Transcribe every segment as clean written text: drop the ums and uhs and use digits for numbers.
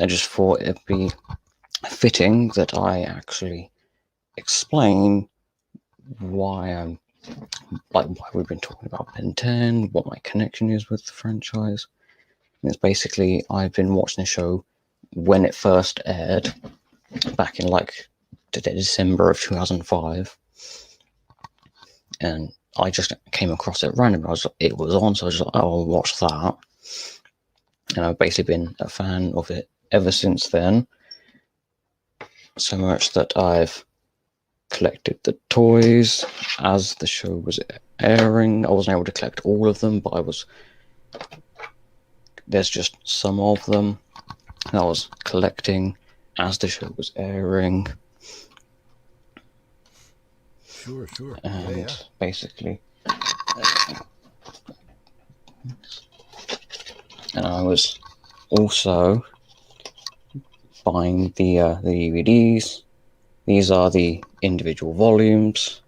I just thought it'd be fitting that I actually explain why why we've been talking about Ben 10, what my connection is with the franchise. And it's basically, I've been watching the show when it first aired, back in December of 2005. And I just came across it randomly. It was on, so I was just like, oh, I'll watch that. And I've basically been a fan of it ever since then. So much that I've collected the toys as the show was airing. I wasn't able to collect all of them, but there's just some of them that I was collecting as the show was airing. Sure. And basically, and I was also buying the DVDs. These are the individual volumes.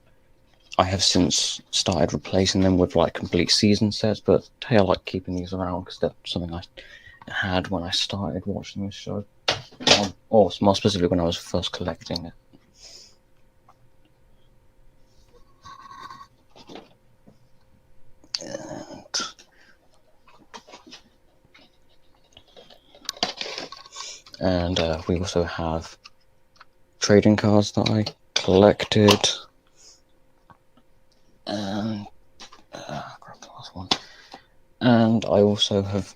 I have since started replacing them with complete season sets, but hey, I like keeping these around because they're something I had when I started watching this show, or more specifically when I was first collecting it. And we also have trading cards that I collected. And grab the last one. And I also have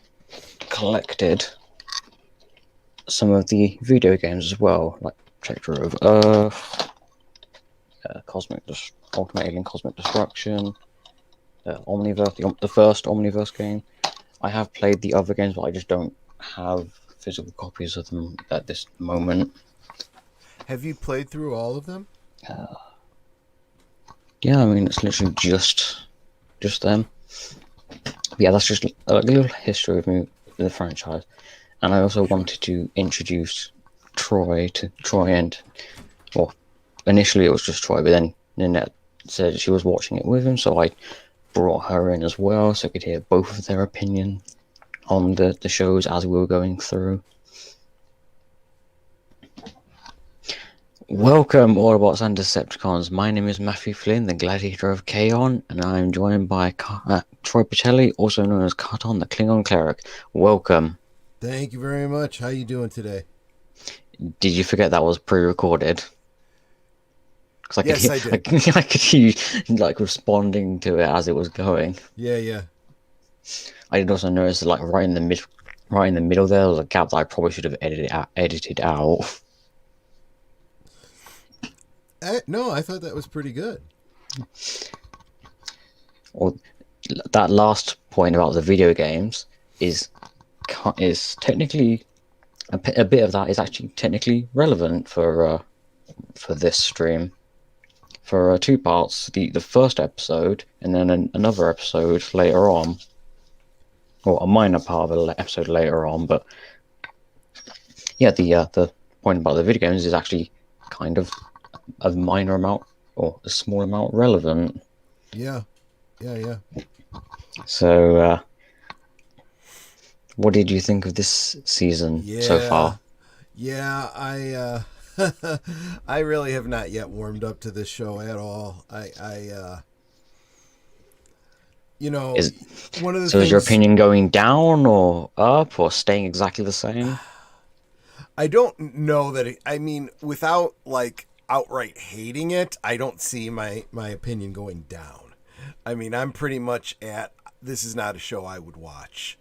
collected some of the video games as well, like Protector of Earth, Ultimate Alien Cosmic Destruction, Omniverse, the first Omniverse game. I have played the other games, but I just don't have physical copies of them at this moment. Have you played through all of them? Yeah, I mean, it's literally just them. But yeah, that's just a little history of me with the franchise. And I also wanted to introduce Troy and, well, initially it was just Troy, but then Nanette said she was watching it with him, so I brought her in as well so I could hear both of their opinion on the shows as we were going through. Welcome, Autobots and Decepticons. My name is Matthew Flynn, the Gladiator of Kaon, and I am joined by Troy Pacelli, also known as Katon, the Klingon Cleric. Welcome. Thank you very much. How you doing today? Did you forget that was pre-recorded? Because Yes, I did. I could hear you responding to it as it was going. Yeah. I did also notice that right in the middle there was a gap that I probably should have edited out. No, I thought that was pretty good. Or that last point about the video games is technically a bit of that is actually technically relevant for this stream. For 2 parts, the first episode and then another episode later on, or a minor part of an episode later on. But yeah, the point about the video games is actually kind of a minor amount or a small amount relevant. Yeah. So, what did you think of this season so far? Yeah, I really have not yet warmed up to this show at all. One of the so things, is your opinion going down or up or staying exactly the same? I don't know that without outright hating it, I don't see my opinion going down. I mean, I'm pretty much this is not a show I would watch.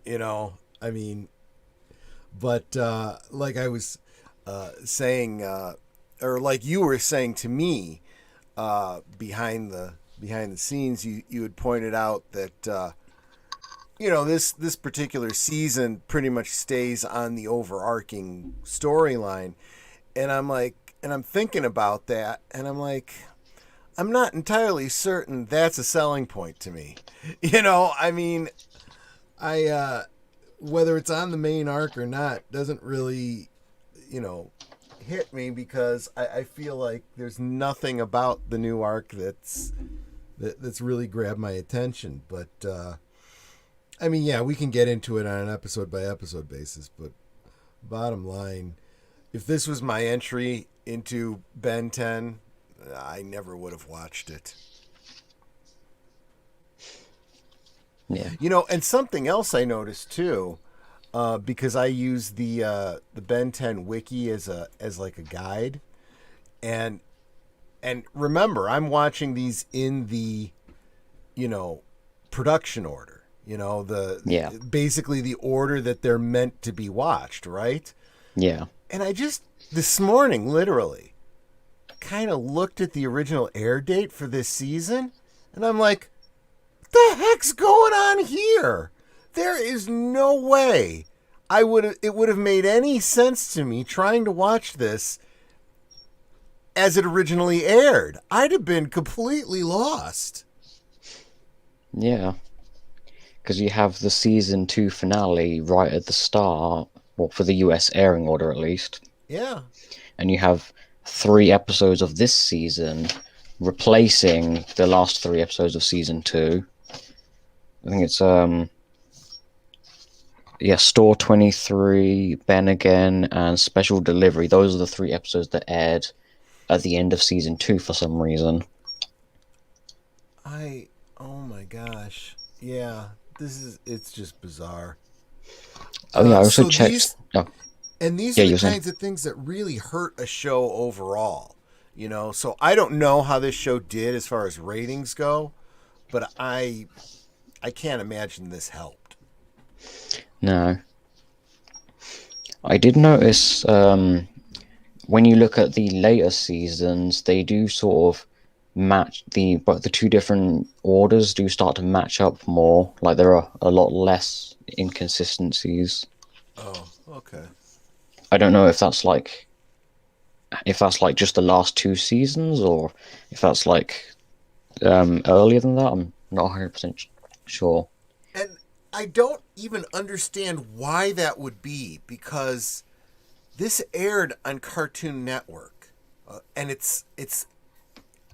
But like I was saying, or like you were saying to me, behind the scenes, you had pointed out that this particular season pretty much stays on the overarching storyline, and I'm thinking about that, and I'm like, I'm not entirely certain that's a selling point to me. Whether it's on the main arc or not doesn't really, hit me, because I feel like there's nothing about the new arc that's really grabbed my attention. But yeah, we can get into it on an episode by episode basis. But Bottom line, if this was my entry into Ben 10, I never would have watched it. Yeah. And something else I noticed too, because I use the Ben 10 wiki as like a guide, and remember, I'm watching these in the you know production order. Yeah. Basically the order that they're meant to be watched, right? Yeah. And I just this morning, literally, kind of looked at the original air date for this season, and I'm like, the heck's going on here? There is no way it would have made any sense to me trying to watch this as it originally aired. I'd have been completely lost. Yeah. Because you have the season 2 finale right at the start, well, for the US airing order at least, Yeah. and you have 3 episodes of this season replacing the last 3 episodes of season 2. I think it's Store 23, Ben Again, and Special Delivery. Those are the 3 episodes that aired at the end of season 2 for some reason. Oh my gosh. Yeah. It's just bizarre. Oh yeah, I also So checked. Oh, these yeah, are the you're saying. kinds of things that really hurt a show overall. So I don't know how this show did as far as ratings go, but I can't imagine this helped. No, I did notice when you look at the later seasons, they do sort of match but the two different orders do start to match up more. Like there are a lot less inconsistencies. Oh, okay. I don't know if that's like just the last 2 seasons or if that's like earlier than that. I'm not 100% sure. And I don't even understand why that would be, because this aired on Cartoon Network, and it's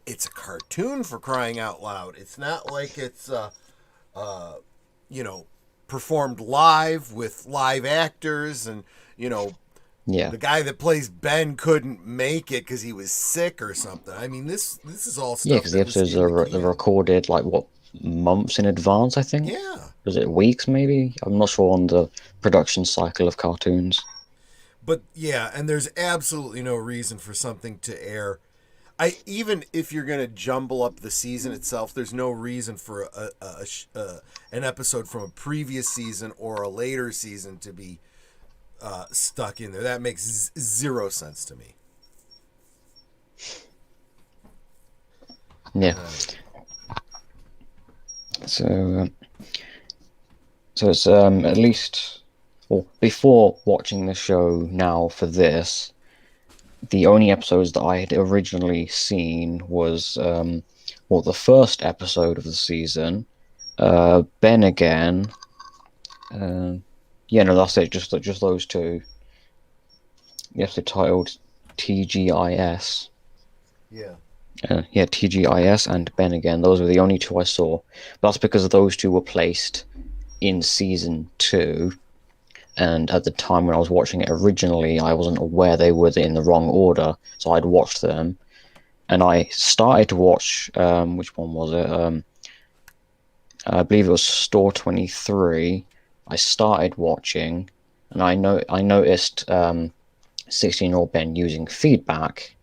a cartoon, for crying out loud. It's not like it's uh, you know performed live with live actors, and Yeah. the guy that plays Ben couldn't make it because he was sick or something. I mean, this is all Yeah, stuff because the that was episodes in the they're can. recorded like what, months in advance, I think. Yeah. Was it weeks maybe? I'm not sure on the production cycle of cartoons. But yeah, and there's absolutely no reason for something to air. I Even if you're gonna jumble up the season itself, there's no reason for an episode from a previous season or a later season to be stuck in there. That makes zero sense to me. Yeah. So so it's at least, well, before watching the show now for this, the only episodes that I had originally seen was well, the first episode of the season, Ben Again. Uh, yeah, no, that's it. Just those two. The episode titled TGIS. Yeah. Yeah, TGIS and Ben Again. Those were the only two I saw. But that's because those two were placed in season 2. And at the time when I was watching it originally, I wasn't aware they were in the wrong order. So I'd watched them. And I started to watch, which one was it? I believe it was Store 23. I started watching, and I noticed 16-year-old Ben using feedback,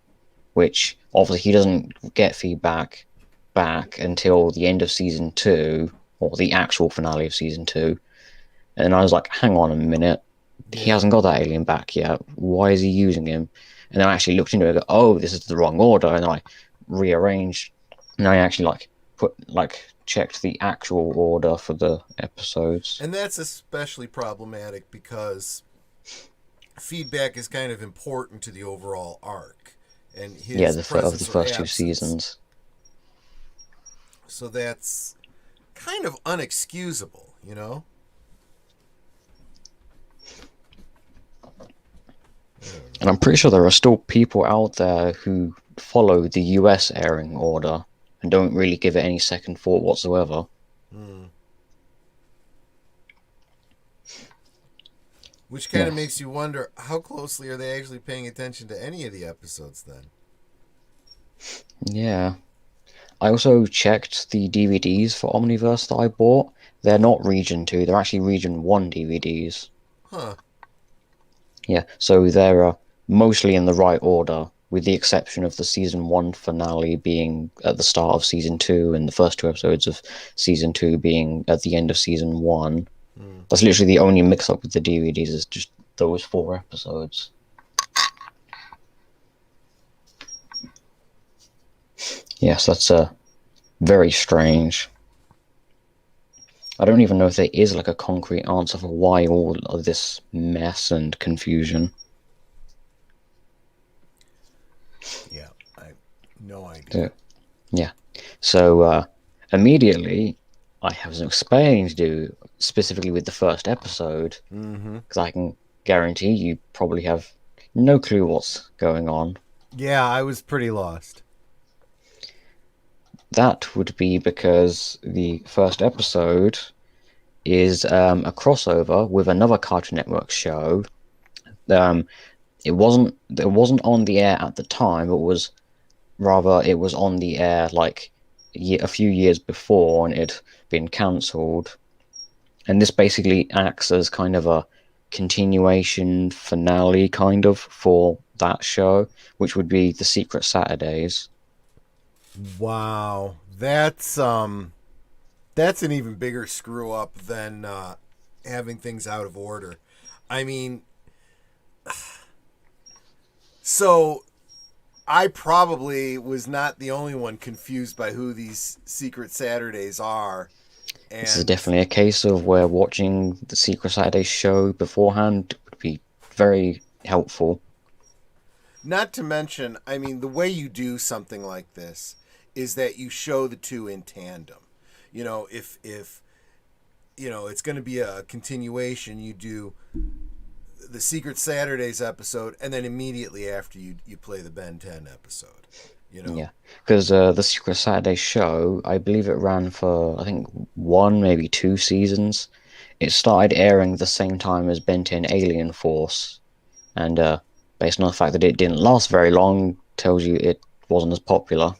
which obviously he doesn't get feedback back until the end of season 2, or the actual finale of season 2. And I was like, hang on a minute, he Yeah. hasn't got that alien back yet. Why is he using him? And then I actually looked into it and go, oh, this is the wrong order, and then I rearranged, and I actually checked the actual order for the episodes. And that's especially problematic because feedback is kind of important to the overall arc and Yeah, his of the presence or first 2 absence. seasons. So that's kind of unexcusable. And I'm pretty sure there are still people out there who follow the US airing order and don't really give it any second thought whatsoever. Hmm. Which kind of Yes. makes you wonder how closely are they actually paying attention to any of the episodes then? Yeah. I also checked the DVDs for Omniverse that I bought. They're not Region 2, they're actually Region 1 DVDs. Huh. Yeah, so they're mostly in the right order, with the exception of the season 1 finale being at the start of season 2 and the first two episodes of season 2 being at the end of season 1. Hmm. That's literally the only mix up with the DVDs is just those four episodes. Yes, that's very strange. I don't even know if there is like a concrete answer for why all of this mess and confusion. Yeah, I no idea. So, yeah. So immediately, I have some explaining to do specifically with the first episode Mm-hmm. because I can guarantee you probably have no clue what's going on. Yeah, I was pretty lost. That would be because the first episode is a crossover with another Cartoon Network show. Um, it wasn't on the air at the time. It was on the air like a few years before, and it had been cancelled. And this basically acts as kind of a continuation finale, kind of for that show, which would be the Secret Saturdays. Wow, that's an even bigger screw up than having things out of order. I mean, so I probably was not the only one confused by who these Secret Saturdays are, This is and definitely a case of where watching the Secret Saturdays show beforehand would be very helpful. not to mention, I mean, the way you do something like this is that you show the two in tandem. If it's going to be a continuation, you do the Secret Saturdays episode, and then immediately after you play the Ben 10 episode. You know, Yeah, because the Secret Saturday show, I believe it ran for, I think, one, maybe two seasons. It started airing the same time as Ben 10 Alien Force, and based on the fact that it didn't last very long, tells you it wasn't as popular.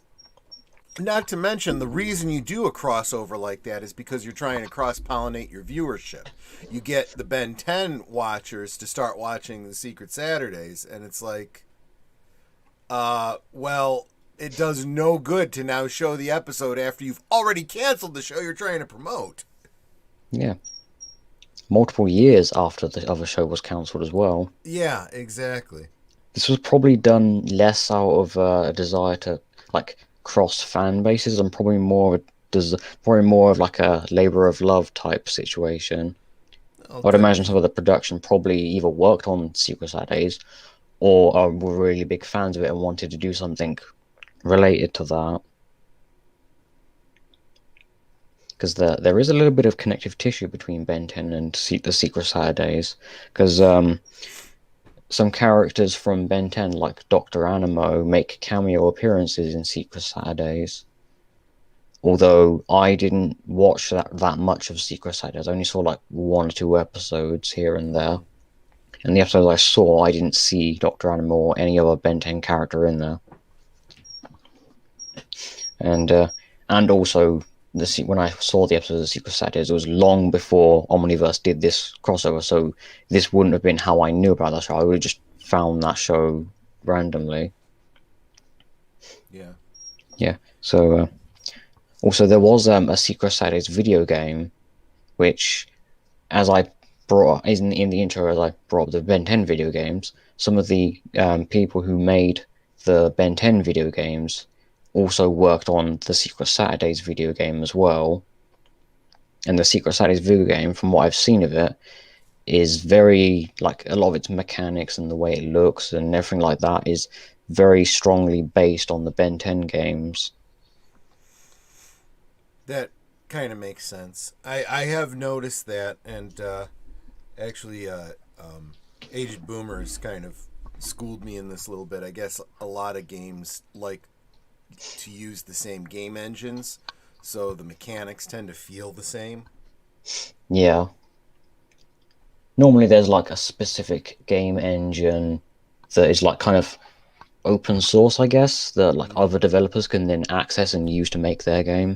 not to mention the reason you do a crossover like that is because you're trying to cross pollinate your viewership. You get the Ben 10 watchers to start watching the Secret Saturdays, and it's like, well, it does no good to now show the episode after you've already canceled the show you're trying to promote. Yeah, multiple years after the other show was cancelled as well. Yeah, exactly. This was probably done less out of a desire to like cross fan bases and probably more of like a labor of love type situation. Oh, I'd could imagine be. some of the production probably either worked on Secret Saturdays or were really big fans of it and wanted to do something related to that. Because there is a little bit of connective tissue between Ben 10 and the Secret Saturdays. Because some characters from Ben 10, like Dr. Animo, make cameo appearances in Secret Saturdays. Although I didn't watch that much of Secret Saturdays, I only saw like one or two episodes here and there. Mm. And the episodes I saw, I didn't see Dr. Animo or any other Ben 10 character in there. And uh, and also when I saw the episode of Secret Saturdays, it was long before Omniverse did this crossover, so this wouldn't have been how I knew about that show. I would have just found that show randomly. Yeah. Yeah. So also there was a Secret Saturdays video game, which as I brought in the intro, as I brought up the Ben 10 video games, some of the people who made the Ben 10 video games also worked on the Secret Saturdays video game as well. And the Secret Saturdays video game, from what I've seen of it, is very like a lot of its mechanics and the way it looks and everything like that is very strongly based on the Ben 10 games. That kind of makes sense. I have noticed that, and actually, Aged Boomers kind of schooled me in this a little bit. I guess a lot of games like to use the same game engines, so the mechanics tend to feel the same. Yeah. normally there's like a specific game engine that is like kind of open source, I guess, that like Mm-hmm. other developers can then access and use to make their game.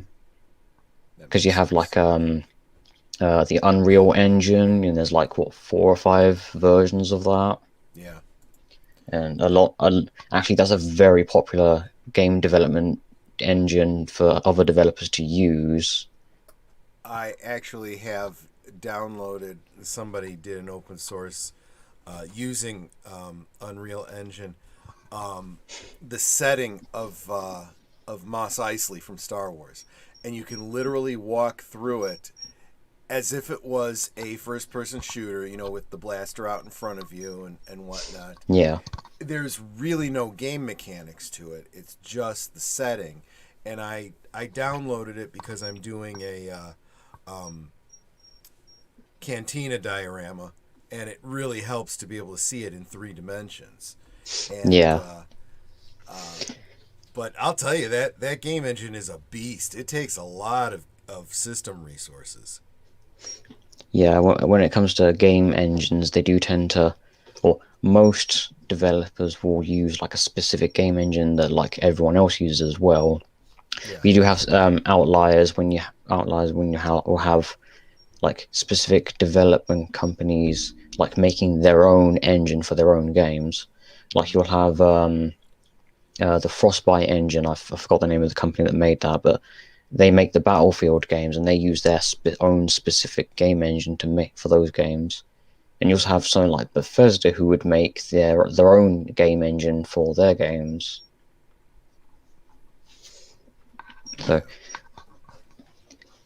That Because you makes have sense. like the Unreal Engine, and there's like what 4 or 5 versions of that, Yeah. and actually that's a very popular game development engine for other developers to use. I actually have downloaded. Somebody did an open source using Unreal Engine. Um, the setting of Mos Eisley from Star Wars, and you can literally walk through it as if it was a first person shooter, with the blaster out in front of you and whatnot. Yeah, There's really no game mechanics to it. It's just the setting. And I downloaded it because I'm doing a um, cantina diorama, and it really helps to be able to see it in 3 dimensions. And yeah, uh, but I'll tell you that game engine is a beast. It takes a lot of system resources. yeah. When it comes to game engines, they do tend to, or most developers will use like a specific game engine that like everyone else uses as well. Yeah. You do have outliers when you will have like specific development companies like making their own engine for their own games. Like Mm-hmm. you'll have the Frostbite engine. I forgot the name of the company that made that, but they make the Battlefield games and they use their own specific game engine to make for those games. And you also have someone like Bethesda who would make their own game engine for their games. So Yeah.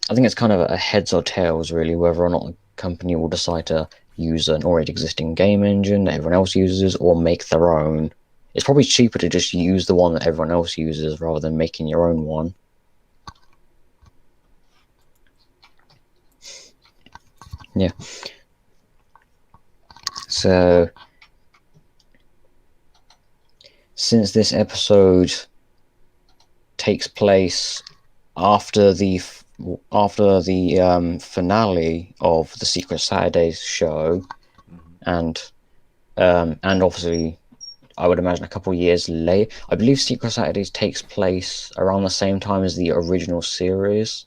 I think it's kind of a heads or tails, really, whether or not a company will decide to use an already existing game engine that everyone else uses or make their own. It's probably cheaper to just use the one that everyone else uses rather than making your own one. Yeah. So, since this episode takes place after the finale of the Secret Saturdays show, Mm-hmm. and obviously I would imagine a couple of years late. I believe Secret Saturdays takes place around the same time as the original series,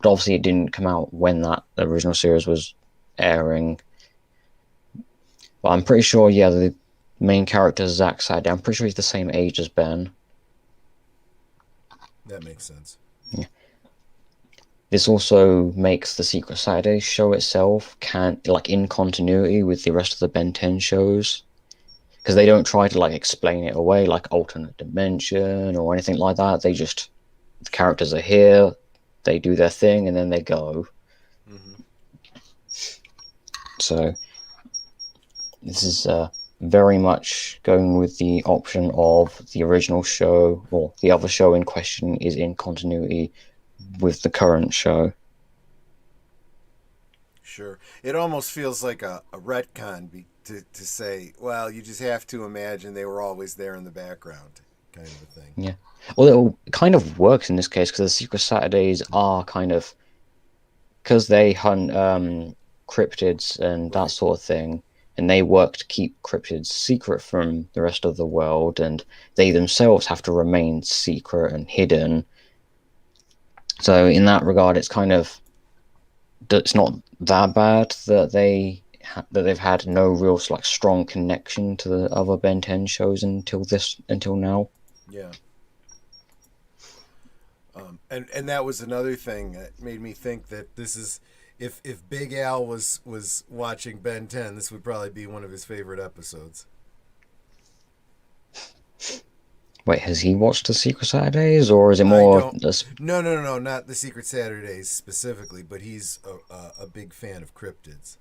but obviously it didn't come out when that original series was airing. But I'm pretty sure, yeah, the main character Zack Saturday, I'm pretty sure he's the same age as Ben. That makes sense. Yeah. This also makes the Secret Saturdays show itself can like in continuity with the rest of the Ben 10 shows, because they don't try to like explain it away like alternate dimension or anything like that. They just the characters are here, they do their thing, and then they go. Mm-hmm. So this is very much going with the option of the original show, or the other show in question is in continuity with the current show. Sure. It almost feels like a retcon to say, well, you just have to imagine they were always there in the background, kind of a thing. Yeah. Well, it kind of works in this case because the Secret Saturdays are kind of because they hunt cryptids and that Right. sort of thing, and they work to keep cryptids secret from the rest of the world, and they themselves have to remain secret and hidden. So in that regard, it's not that bad that they've had no real like strong connection to the other Ben 10 shows until now. Yeah. And that was another thing that made me think that this is if Big Al was watching Ben 10, this would probably be one of his favorite episodes. Wait, has he watched the Secret Saturdays, or is it I more don't. just No, not the Secret Saturdays specifically, but he's a big fan of cryptids.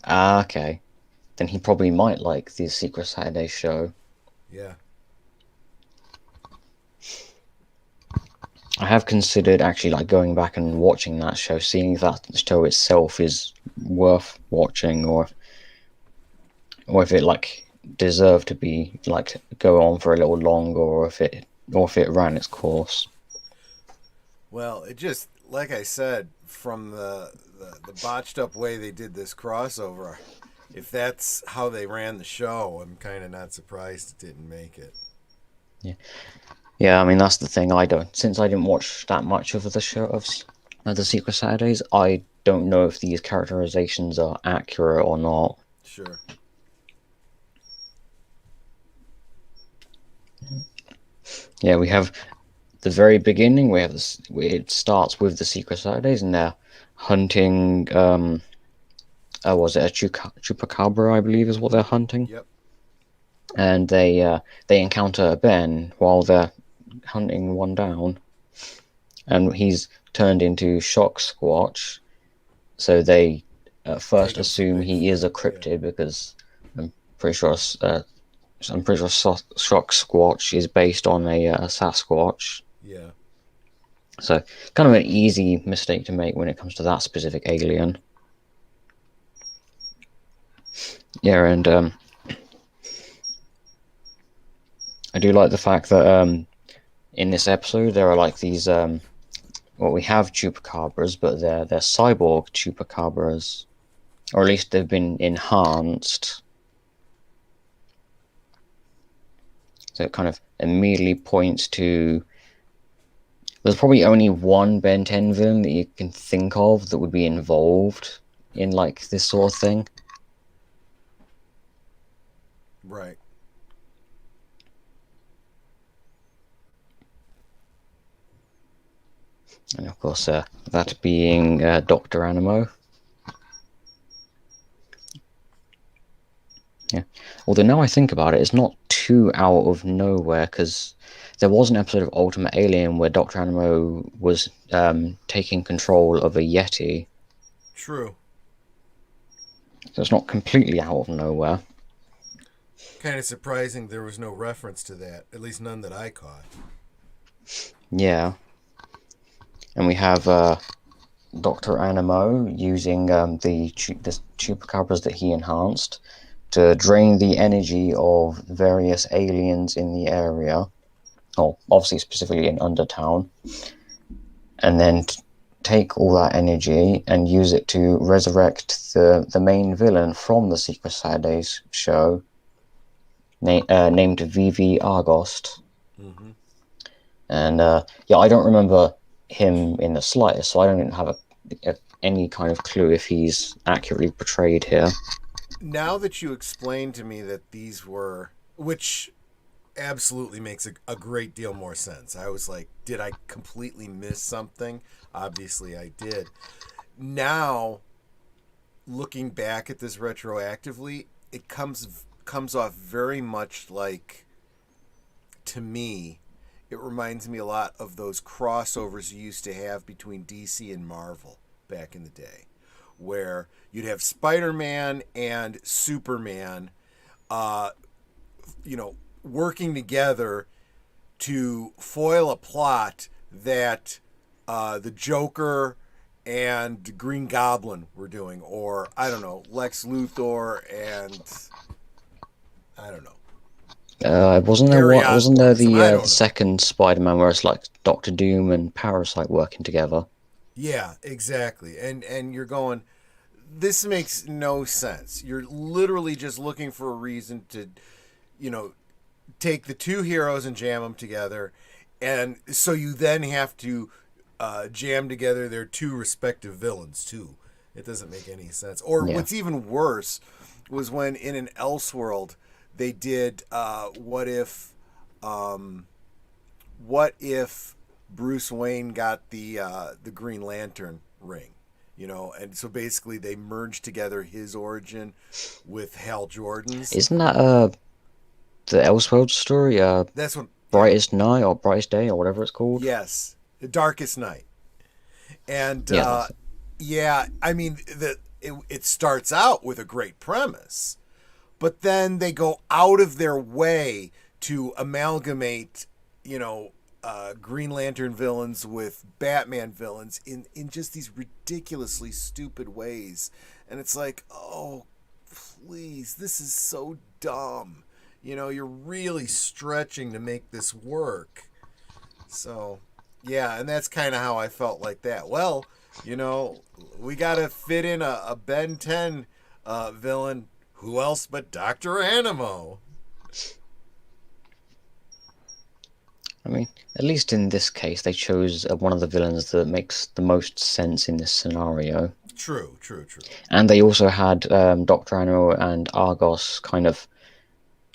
okay? Then he probably might like the Secret Saturdays show. Yeah. I have considered actually like going back and watching that show, seeing if that show itself is worth watching, or if it like deserved to be like go on for a little longer, or if it ran its course. Well, it just like I said, from the botched up way they did this crossover, if that's how they ran the show, I'm kind of not surprised it didn't make it. Yeah, yeah. I mean, that's the thing. I don't since I didn't watch that much of the show of the Secret Saturdays. I don't know if these characterizations are accurate or not. Sure. Yeah, we have the very beginning. We have this. It starts with the Secret Saturdays, and they're hunting. Was it a chupacabra? I believe is what they're hunting. Yep. And they encounter Ben while they're hunting one down, and he's turned into Shock Squatch. So they first Take him for assume he is a Bigfoot. cryptid because I'm pretty sure Shock Squatch is based on a Sasquatch. Yeah. So kind of an easy mistake to make when it comes to that specific alien. Yeah, and I do like the fact that in this episode there are like these well, we have chupacabras, but they're cyborg chupacabras, or at least they've been enhanced. So it kind of immediately points to there's probably only one Ben 10 villain that you can think of that would be involved in like this sort of thing. Right. And of course, that being Dr. Animo. Yeah. Although now I think about it, it's not too out of nowhere because there was an episode of Ultimate Alien where Dr. Animo was taking control of a Yeti. True. So it's not completely out of nowhere. Kind of surprising there was no reference to that, at least none that I caught. Yeah. And we have Dr. Animo using the chupacabras that he enhanced to drain the energy of various aliens in the area, or obviously specifically in Undertown, and then take all that energy and use it to resurrect the main villain from the Secret Saturdays show, named Vivi Argost. Mm-hmm. And yeah, I don't remember him in the slightest, so I don't have any kind of clue if he's accurately portrayed here. Now that you explained to me that these were, which absolutely makes a great deal more sense. I was like, did I completely miss something? Obviously, I did. Now, looking back at this retroactively, it comes off very much like, to me, it reminds me a lot of those crossovers you used to have between DC and Marvel back in the day, where you'd have Spider-Man and Superman, working together to foil a plot that the Joker and Green Goblin were doing, or I don't know, Lex Luthor and I don't know. Wasn't there Harry what? Wasn't Osborn there or something. I don't the know. second Spider-Man where it's like Doctor Doom and Parasite working together? Yeah, exactly. And you're going, this makes no sense. You're literally just looking for a reason to, take the two heroes and jam them together, and so you then have to jam together their two respective villains too. It doesn't make any sense. Or Yeah. what's even worse was when in an Elseworld they did what if Bruce Wayne got the Green Lantern ring, and so basically they merged together his origin with Hal Jordan's. Isn't that the Elseworld story? That's what. Yeah. Brightest Night or Brightest Day or whatever it's called? Yes, The Darkest Night. And Yeah, that's it. yeah, I mean it starts out with a great premise, but then they go out of their way to amalgamate, Green Lantern villains with Batman villains in just these ridiculously stupid ways. And it's like, oh, please, this is so dumb. You're really stretching to make this work. So, yeah, and that's kind of how I felt like that. Well, You know, we got to fit in a Ben 10 villain. Who else but Dr. Animo? I mean, at least in this case, they chose one of the villains that makes the most sense in this scenario. True, true, true. And they also had Dr. Animo and Argos kind of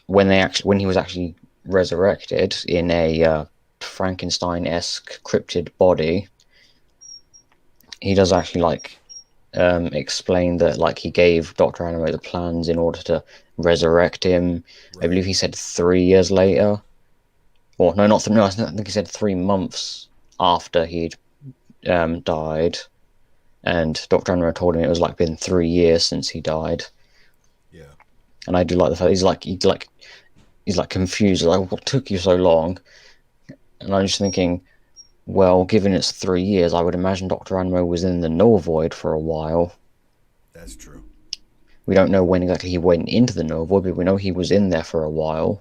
when he was actually resurrected in a Frankenstein-esque cryptid body. He does actually explain that like he gave Dr. Animo the plans in order to resurrect him. Right. I believe he said 3 years later. Or no, not no. I think he said 3 months after he'd died, and Dr. Animo told him it was like been 3 years since he died. Yeah. And I do like the fact he's like confused, like what took you so long? And I'm just thinking, well, given it's 3 years, I would imagine Dr. Animo was in the null void for a while. That's true. We don't know when exactly he went into the null void, but we know he was in there for a while.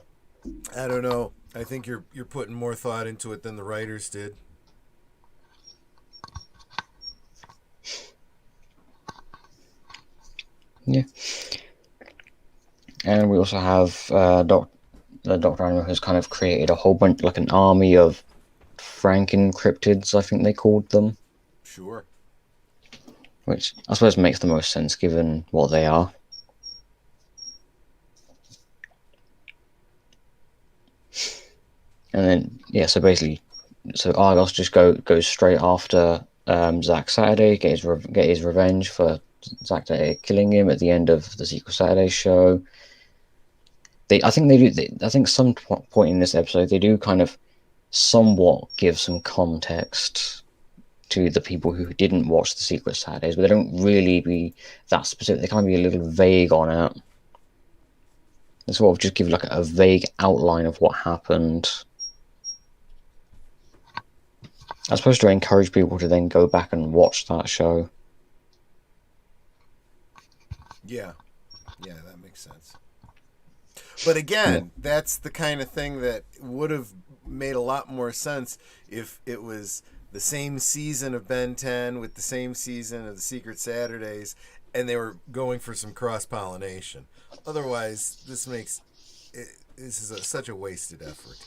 I don't know. I think you're putting more thought into it than the writers did. Yeah. And we also have Dr. Animo has kind of created a whole bunch, like an army of Franken cryptids, I think they called them. Sure. Which I suppose makes the most sense given what they are. And then, yeah, so basically, Argos just goes straight after Zack Saturday, get his revenge for Zack Saturday killing him at the end of the Secret Saturday show. I think some point in this episode they do kind of somewhat give some context to the people who didn't watch the Secret Saturdays, but they don't really be that specific. They kind of be a little vague on it. They sort of just give like a vague outline of what happened. I suppose to encourage people to then go back and watch that show. Yeah. Yeah, that makes sense. But again, that's the kind of thing that would have made a lot more sense if it was the same season of Ben 10 with the same season of the Secret Saturdays and they were going for some cross pollination. Otherwise, this is such a wasted effort.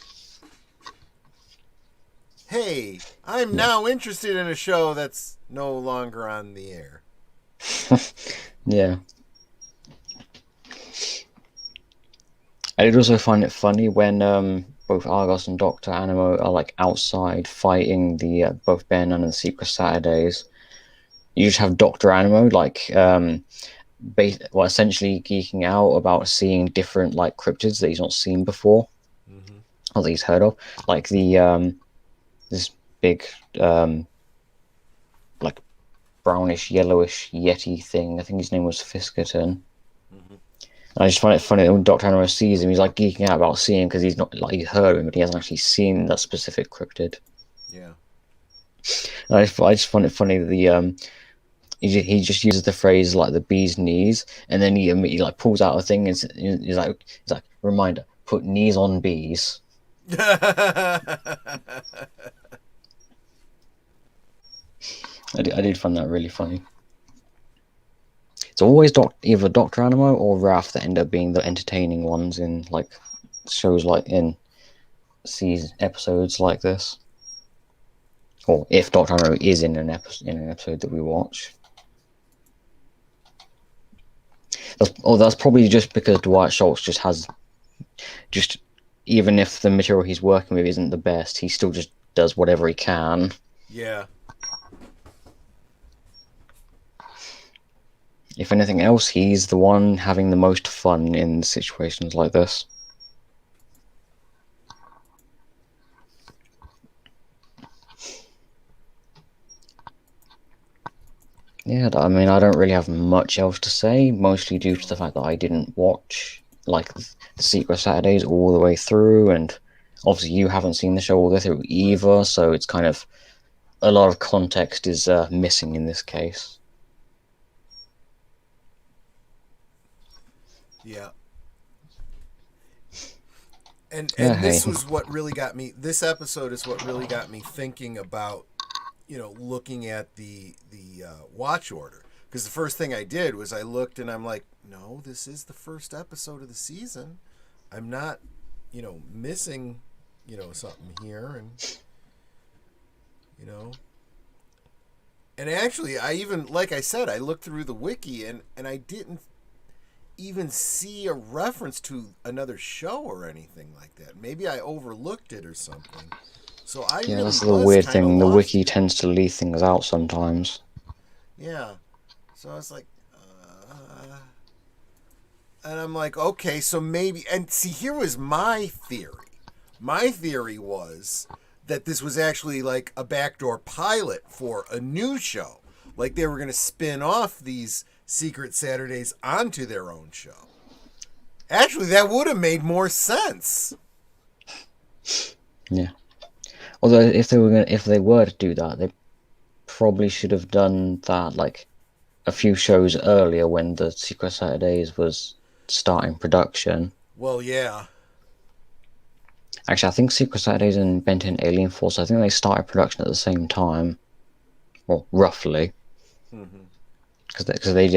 Hey, I'm now interested in a show that's no longer on the air. Yeah. I did also find it funny when both Argos and Dr. Animo are like outside fighting the both Ben and the Secret Saturdays. You just have Dr. Animo like essentially geeking out about seeing different like cryptids that he's not seen before, or that he's heard of, like the this big like brownish yellowish yeti thing. I think his name was Fiskerton. And I just find it funny that when Dr. Animo sees him, he's like geeking out about seeing because he's not like he's heard of him, but he hasn't actually seen that specific cryptid. Yeah. And I just find it funny that the he just uses the phrase like the bee's knees, and then he immediately like pulls out a thing and he's like reminder, put knees on bees. I did find that really funny. It's always either Dr. Animo or Raph that end up being the entertaining ones in like shows like in episodes like this. Or if Dr. Animo is in an episode that we watch. That's probably just because Dwight Schultz just has even if the material he's working with isn't the best, he still just does whatever he can. Yeah. If anything else, he's the one having the most fun in situations like this. Yeah, I mean, I don't really have much else to say, mostly due to the fact that I didn't watch like the Secret Saturdays all the way through, and obviously you haven't seen the show all the way through either, so it's kind of a lot of context is missing in this case. Yeah. And Yeah, this hey. was what really got me. This episode is what really got me thinking about looking at the watch order, because the first thing I did was I looked and I'm like, no, this is the first episode of the season. I'm not, missing, something here, and you know. And actually, I even, like I said, I looked through the wiki and I didn't even see a reference to another show or anything like that. Maybe I overlooked it or something. So I Yeah, really that's the was weird kind of thing. The lost wiki here. tends to leave things out sometimes. Yeah. So I was like, and I'm like, okay, so maybe, and see, here was my theory. My theory was that this was actually like a backdoor pilot for a new show. Like they were going to spin off these Secret Saturdays onto their own show. Actually, that would have made more sense. Yeah. Although if they were to do that, they probably should have done that like a few shows earlier when the Secret Saturdays was starting production. Well, yeah. Actually, I think Secret Saturdays and Ben 10 Alien Force, I think they started production at the same time, or roughly, Mm-hmm. because they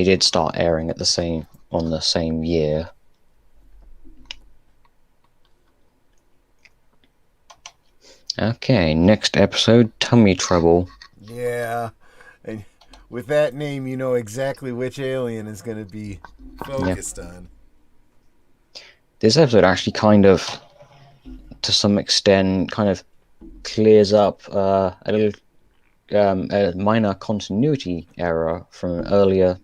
did start airing at the same on the same year. Okay, next episode, Tummy Trouble. Yeah. And with that name, you know exactly which alien is going to be Yeah, focused on. this episode actually kind of, to some extent, kind of clears up a minor continuity error from earlier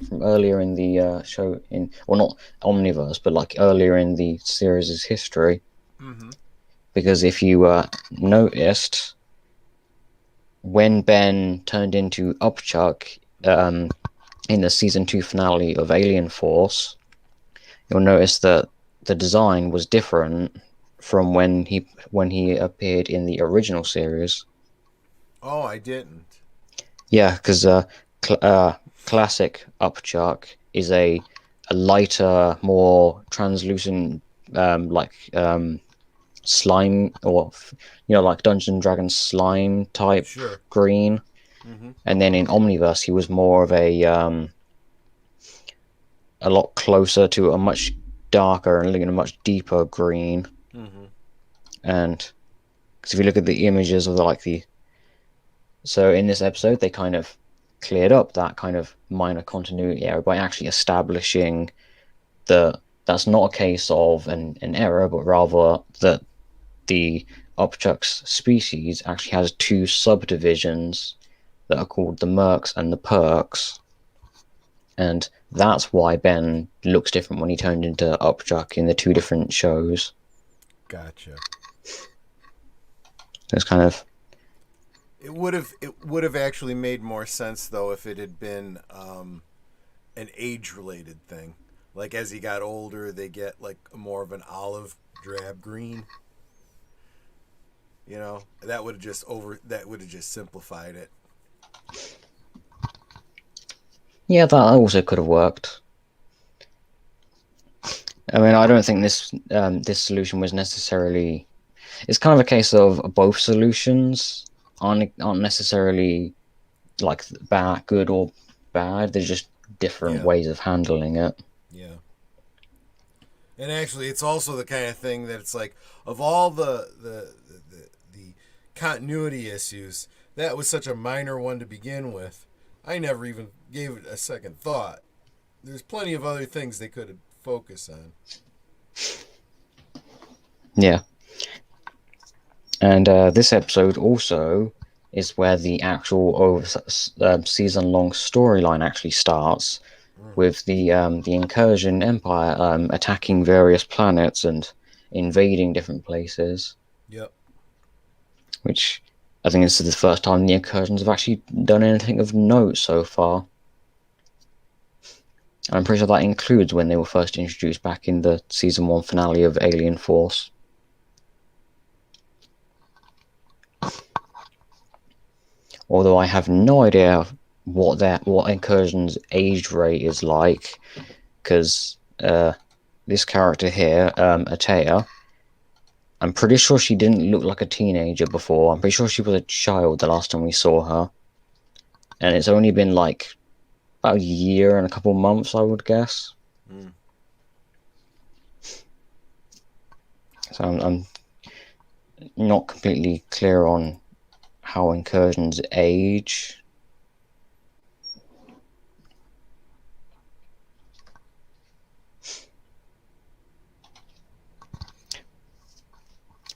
in the show, in, well, not omniverse, but like earlier in the series' history. Mm-hmm. Because if you noticed, when Ben turned into Upchuck in the season 2 finale of Alien Force, you'll notice that the design was different from when he appeared in the original series. Oh, I didn't. Yeah, because classic Upchuck is a lighter, more translucent, slime, or like Dungeons and Dragons slime type Sure. green. Mm-hmm. And then in Omniverse, he was more of a lot closer to a much darker and a much deeper green. Mm-hmm. And because if you look at the images of so in this episode, they kind of cleared up that kind of minor continuity error by actually establishing that that's not a case of an error, but rather that the Upchuck's species actually has two subdivisions that are called the Mercs and the Perks. And that's why Ben looks different when he turned into Upchuck in the two different shows. Gotcha. It's kind of, It would have actually made more sense though if it had been an age related thing. Like as he got older, they get like more of an olive drab green. That would have just simplified it. yeah, that also could have worked. I mean, I don't think this solution was necessarily. It's kind of a case of both solutions aren't necessarily like bad, good or bad. They're just different Yeah. ways of handling it. Yeah. And actually, it's also the kind of thing that it's like of all the continuity issues, that was such a minor one to begin with. I never even gave it a second thought. There's plenty of other things they could focus on. Yeah, and this episode also is where the actual season-long storyline actually starts, with the incursion empire attacking various planets and invading different places, Yep. which I think this is the first time the incursions have actually done anything of note so far. And I'm pretty sure that includes when they were first introduced back in the season 1 finale of Alien Force. Although I have no idea what incursion's age rate is like, because this character here, Atea, I'm pretty sure she didn't look like a teenager before. I'm pretty sure she was a child the last time we saw her. And it's only been like about a year and a couple months, I would guess. Mm. So I'm not completely clear on how incursions age.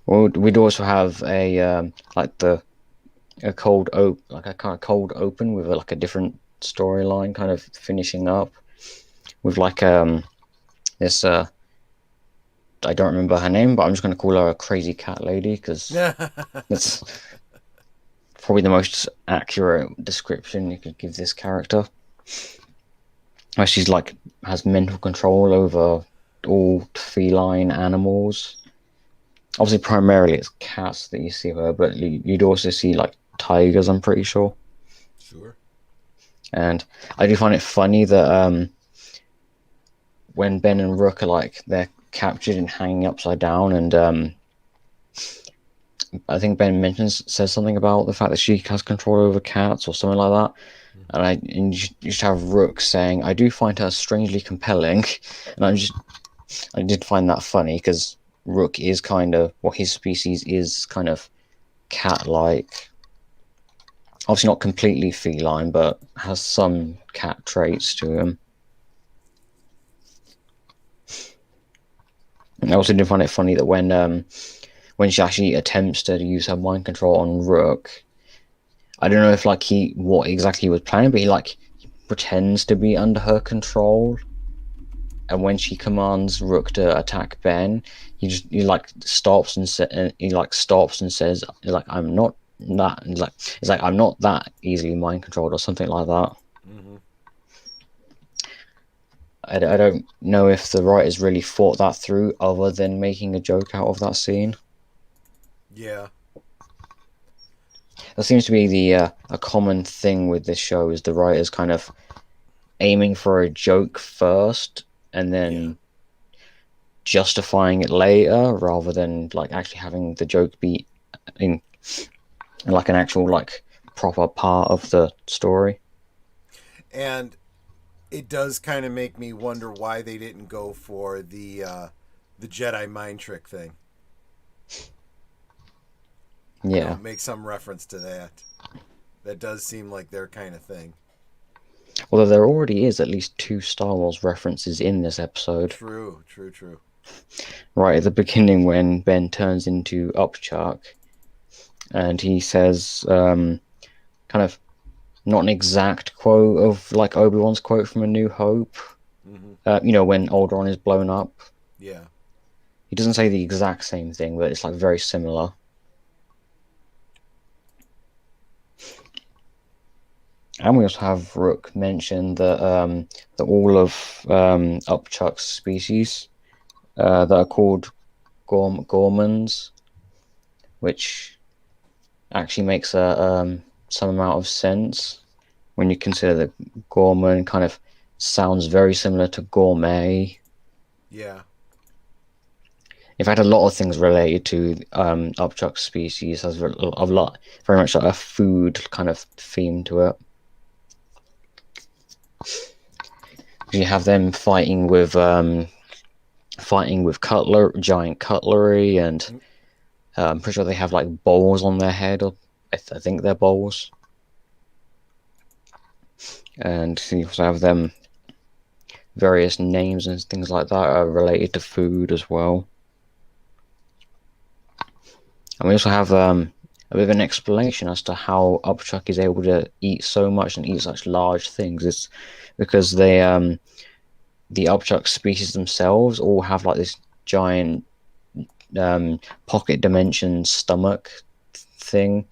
Well, we'd also have a like a cold like a kind of cold open with like a different storyline, kind of finishing up with like this I don't remember her name, but I'm just going to call her a crazy cat lady because that's probably the most accurate description you could give this character. Where she's like has mental control over all feline animals. Obviously, primarily it's cats that you see her, but you'd also see like tigers, I'm pretty sure. Sure. And I do find it funny that when Ben and Rook are like they're captured and hanging upside down, and I think Ben says something about the fact that she has control over cats or something like that. Mm-hmm. And you just have Rook saying, "I do find her strangely compelling," and I did find that funny because Rook is kind of his species is kind of cat-like. Obviously not completely feline, but has some cat traits to him. And I also did find it funny that when she actually attempts to use her mind control on Rook, I don't know if like what exactly he was planning, but he pretends to be under her control. And when she commands Rook to attack Ben, he like stops and says like I'm not that it's like I'm not that easily mind controlled or something like that. Mm-hmm. I don't know if the writers really thought that through, other than making a joke out of that scene. Yeah. That seems to be the a common thing with this show is the writers kind of aiming for a joke first and Yeah. then justifying it later, rather than like actually having the joke be in like an actual like proper part of the story. And it does kind of make me wonder why they didn't go for the Jedi mind trick thing. Yeah. Make some reference to that. That does seem like their kind of thing. Although there already is at least two Star Wars references in this episode. True, true, true. Right at the beginning when Ben turns into Upchuck and he says kind of not an exact quote of like Obi-Wan's quote from A New Hope. Mm-hmm. When Alderaan is blown up. Yeah. He doesn't say the exact same thing, but it's like very similar. And we also have Rook mention that all of Upchuck's species that are called Gormans, which actually makes some amount of sense when you consider that Gorman kind of sounds very similar to gourmet. Yeah. In fact, a lot of things related to Upchuck's species has a lot, very much like a food kind of theme to it. You have them fighting with giant cutlery, and I'm pretty sure they have like bowls on their head, or I think they're bowls. And you also have them various names and things like that are related to food as well. And we also have a bit of an explanation as to how Upchuck is able to eat so much and eat such large things. It's because the Upchuck species themselves all have like this giant pocket dimension stomach thing.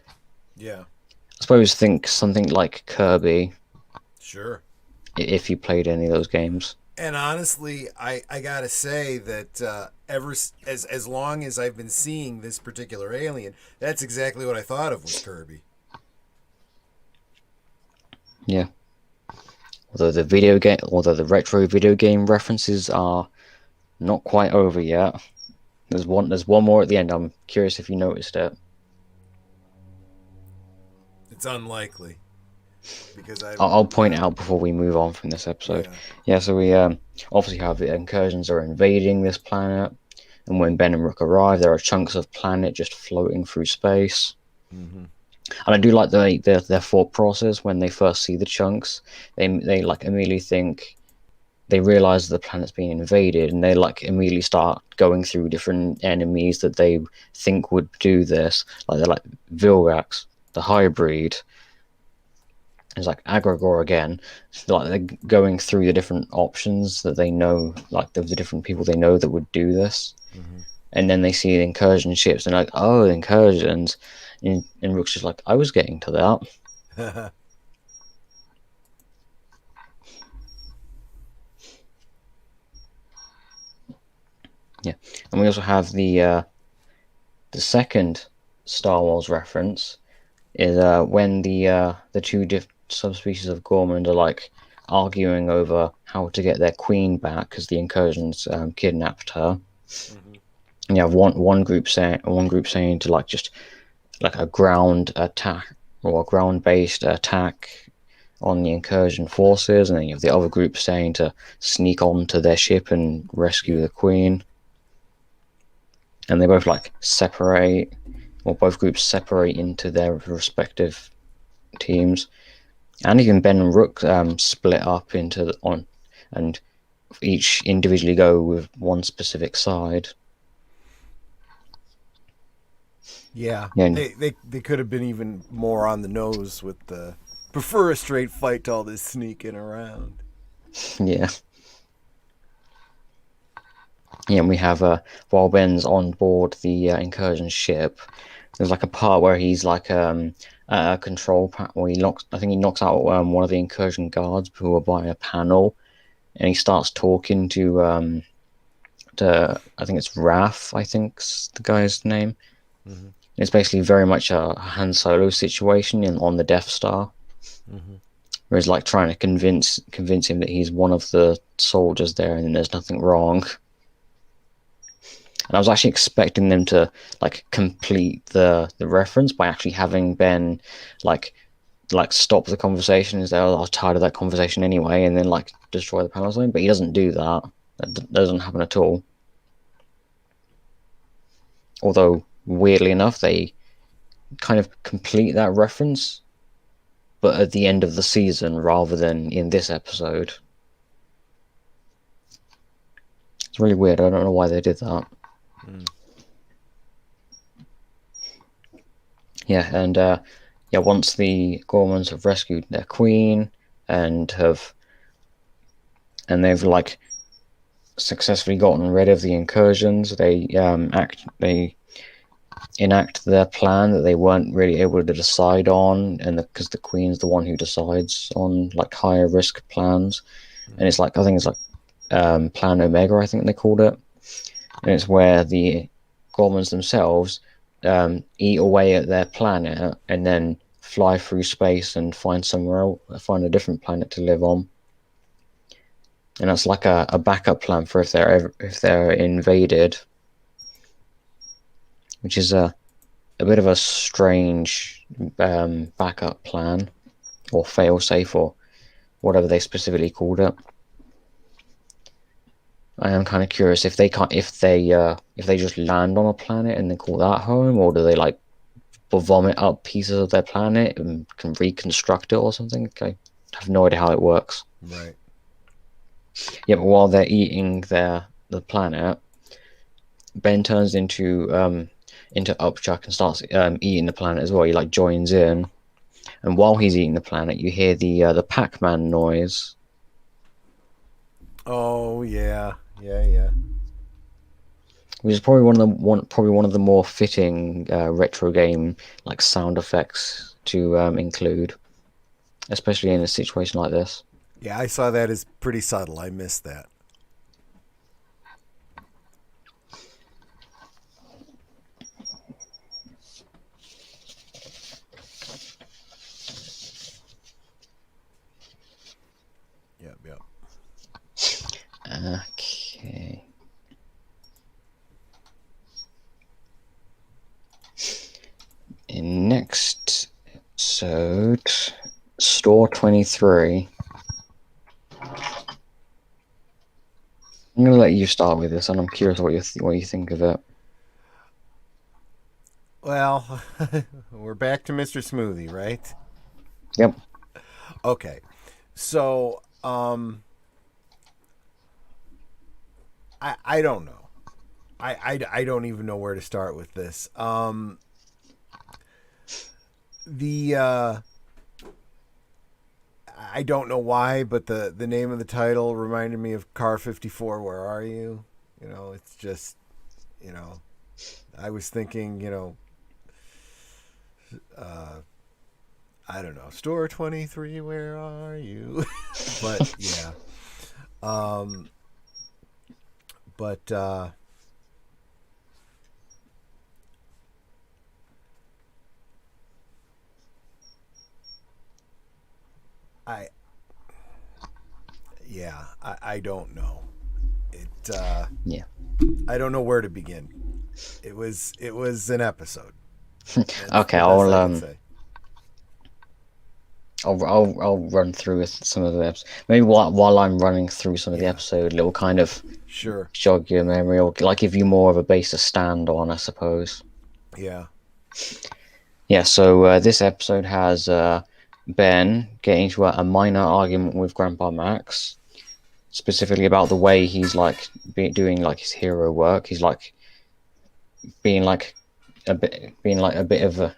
Yeah. I suppose think something like Kirby, Sure. if you played any of those games. And honestly, I gotta say that as long as I've been seeing this particular alien, that's exactly what I thought of was Kirby. Yeah. Although the retro video game references are not quite over yet. There's one more at the end. I'm curious if you noticed it. It's unlikely because I'll point it out before we move on from this episode. yeah. Yeah, so we obviously have the incursions are invading this planet, and when Ben and Rook arrive, there are chunks of planet just floating through space. Mm-hmm. And I do like their thought process when they first see the chunks. They like immediately think they realize the planet's being invaded, and they like immediately start going through different enemies that they think would do this. Like they're like Vilgax, the hybrid. It's like Agragor again. So like they're going through the different options that they know, like the different people they know that would do this. Mm-hmm. And then they see the incursion ships, and they're like, oh, incursions. And Rook's just like, I was getting to that. Yeah, and we also have the second Star Wars reference is when the two subspecies of Gormand are like arguing over how to get their queen back because the incursions kidnapped her. Mm-hmm. And you have one group saying to like just like a ground attack or a ground based attack on the incursion forces, and then you have the other group saying to sneak onto their ship and rescue Yeah. the queen. And they both like separate, or both groups separate into their respective teams. And even Ben and Rook split up into and each individually go with one specific side. Yeah. Yeah, They could have been even more on the nose with the prefer a straight fight to all this sneaking around. yeah, yeah. And we have while Ben's on board the incursion ship, there's like a part where he's like a control where I think he knocks out one of the incursion guards who are by a panel, and he starts talking to I think it's Raph, I think's the guy's name. Mm-hmm. It's basically very much a Han Solo situation on the Death Star, Mm-hmm. where he's like trying to convince him that he's one of the soldiers there and there's nothing wrong. And I was actually expecting them to like complete the reference by actually having Ben like stop the conversation and say, "Oh, I was tired of that conversation anyway," and then like destroy the panel zone. But he doesn't do that. That doesn't happen at all. Although weirdly enough, they kind of complete that reference, but at the end of the season rather than in this episode. It's really weird. I don't know why they did that. Mm. Yeah, and yeah, once the Gormans have rescued their queen and they've like successfully gotten rid of the incursions, they enact their plan that they weren't really able to decide on, and because the queen's the one who decides on like higher risk plans, and it's like I think it's like Plan Omega, I think they called it, and it's where the Gormans themselves eat away at their planet and then fly through space and find a different planet to live on. And that's like a backup plan for if they're invaded, which is a bit of a strange backup plan or failsafe or whatever they specifically called it. I am kind of curious if they just land on a planet and then call that home, or do they like vomit up pieces of their planet and can reconstruct it or something? I have no idea how it works. Right. Yeah, but while they're eating the planet, Ben turns into Upchuck and starts eating the planet as well. He like joins in, and while he's eating the planet, you hear the Pac-Man noise. Oh yeah. Yeah. Which is probably one of the more fitting retro game like sound effects to include, especially in a situation like this. Yeah, I saw that as pretty subtle. I missed that. Yep. Okay. episode, Store 23. I'm going to let you start with this, and I'm curious what you think of it. Well, we're back to Mr. Smoothie, right? Yep. Okay. So, I don't know. I don't even know where to start with this. The I don't know why, but the name of the title reminded me of Car 54. Where are you? It's just, I was thinking, uh, I don't know, Store 23. Where are you? But yeah, um, but I yeah, I don't know. It Yeah. I don't know where to begin. It was an episode. That's Okay, the best I could say. I'll run through with some of the episodes. Maybe while I'm running through some of the Yeah, episode, it'll kind of sure. jog your memory, or like give you more of a base to stand on, I suppose. Yeah. Yeah. So this episode has Ben getting into a minor argument with Grandpa Max, specifically about the way he's like doing like his hero work. He's like being like a bit of a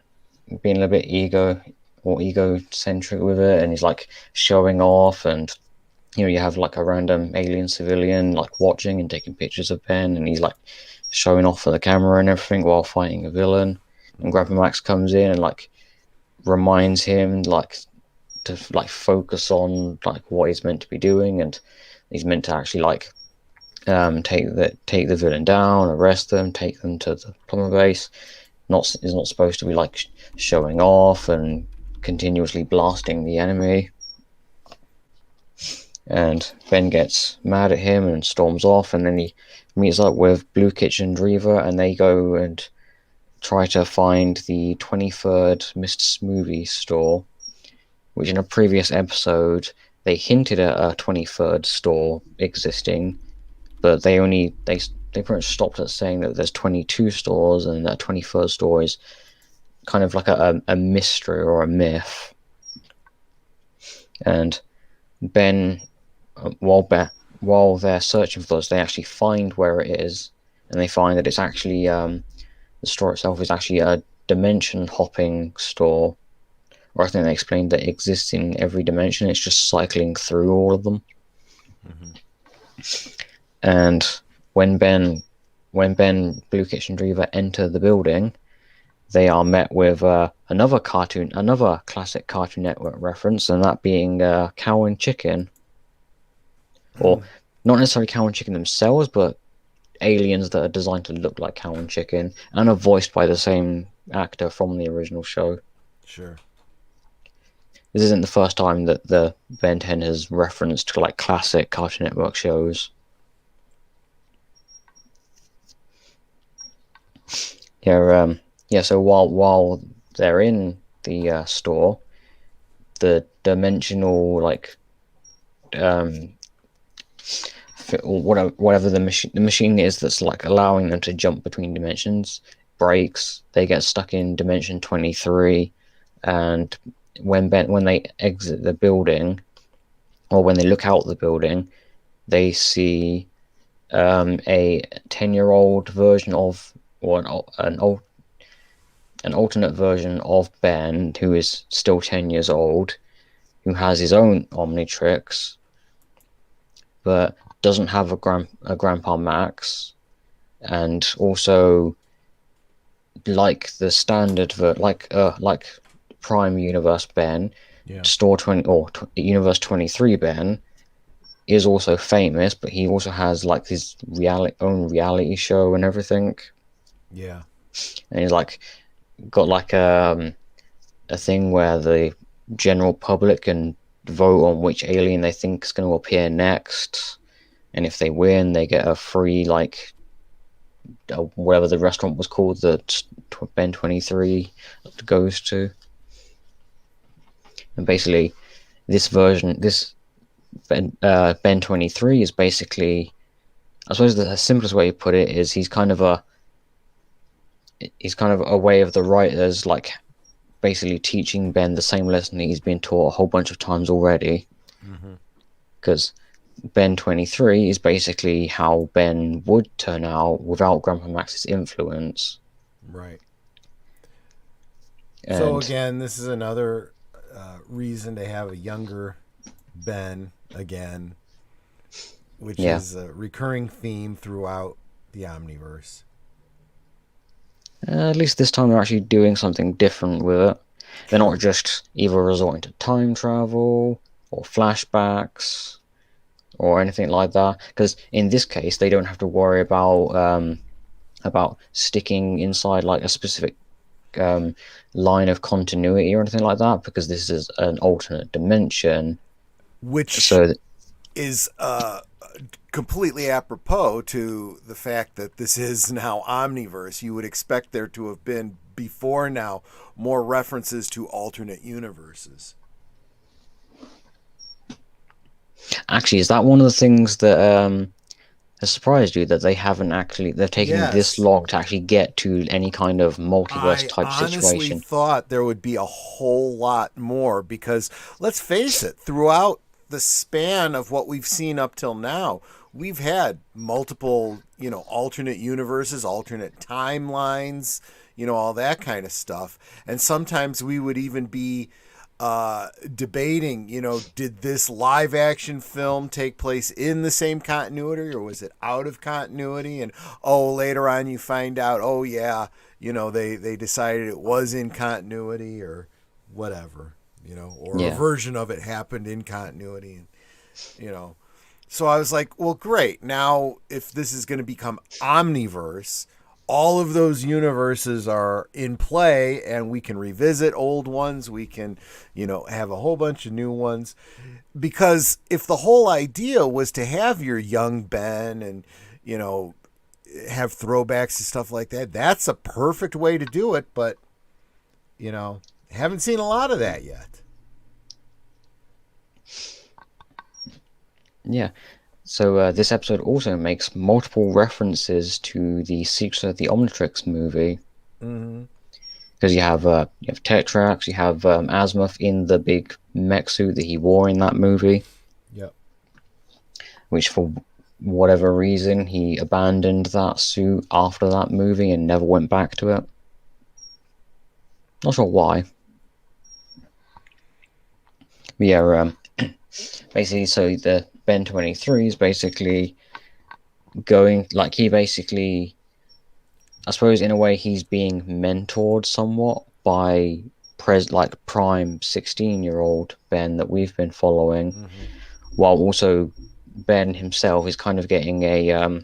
being a bit egocentric with it, and he's like showing off, and you have like a random alien civilian like watching and taking pictures of Ben, and he's like showing off for the camera and everything while fighting a villain. And Grandpa Max comes in and like reminds him like to like focus on like what he's meant to be doing, and he's meant to actually like take the villain down, arrest them, take them to the plumber base. Is not supposed to be like showing off and continuously blasting the enemy. And Ben gets mad at him and storms off, and then he meets up with Blue Kitchen Dreaver, and they go and try to find the 23rd Mr. Smoothie store, which in a previous episode they hinted at a 23rd store existing, but they pretty much stopped at saying that there's 22 stores, and that 23rd store is kind of like a mystery or a myth. And Ben, while they're searching for those, they actually find where it is, and they find that it's actually the store itself is actually a dimension hopping store. Or I think they explained that it exists in every dimension. It's just cycling through all of them. Mm-hmm. And when Ben, Blue Kitchen Dreaver enter the building, they are met with another classic Cartoon Network reference, and that being Cow and Chicken. Or not necessarily cow and chicken themselves, but aliens that are designed to look like cow and chicken and are voiced by the same actor from the original show. Sure. This isn't the first time that the Ben 10 has referenced to like classic Cartoon Network shows. Yeah. So while they're in the store, the dimensional whatever the machine is that's like allowing them to jump between dimensions breaks. They get stuck in dimension 23, and when they exit the building, or when they look out the building, they see a 10-year-old version of, or an alternate version of Ben, who is still 10 years old, who has his own Omnitrix, but doesn't have a Grandpa Max, and also like the standard like Prime Universe Ben, Store 20 or Universe 23 Ben is also famous, but he also has like his own reality show and everything. Yeah, and he's like got like a thing where the general public can vote on which alien they think is going to appear next. And if they win, they get a free, like, whatever the restaurant was called that Ben 23 goes to. And basically, this Ben 23 is basically, I suppose the simplest way to put it is he's kind of a way of the writers, like basically teaching Ben the same lesson that he's been taught a whole bunch of times already. Mm-hmm. Because Ben 23 is basically how Ben would turn out without Grandpa Max's influence. Right. So And again, this is another reason to have a younger Ben again, which yeah, is a recurring theme throughout the Omniverse. at least this time they're actually doing something different with it. They're not True. just either resorting to time travel or flashbacks or anything like that. Because in this case, they don't have to worry about sticking inside like a specific um, line of continuity or anything like that. Because this is an alternate dimension. Which So is completely apropos to the fact that this is now Omniverse. You would expect there to have been before now more references to alternate universes. actually, is that one of the things that has surprised you that they haven't actually they're taking this Yes. long to actually get to any kind of multiverse I type honestly situation? thought there would be a whole lot more because let's face it, throughout the span of what we've seen up till now, we've had multiple, alternate universes, alternate timelines, all that kind of stuff. And sometimes we would even be debating, did this live action film take place in the same continuity or was it out of continuity? And later on you find out, yeah, they decided it was in continuity or whatever, or a Yeah. version of it happened in continuity. And, you know, so I was like, well, great. Now, if this is going to become Omniverse, all of those universes are in play and we can revisit old ones. We can, have a whole bunch of new ones. Because if the whole idea was to have your young Ben and, have throwbacks and stuff like that, that's a perfect way to do it. But, haven't seen a lot of that yet. Yeah. So this episode also makes multiple references to the Secrets of the Omnitrix movie Mm-hmm. because you have Tetrax, you have Azimuth in the big mech suit that he wore in that movie, Yep. which for whatever reason he abandoned that suit after that movie and never went back to it. Not sure why. But yeah, basically, so the Ben 23 is basically going like he basically I suppose in a way he's being mentored somewhat by prime 16-year-old Ben that we've been following, Mm-hmm. while also Ben himself is kind of getting a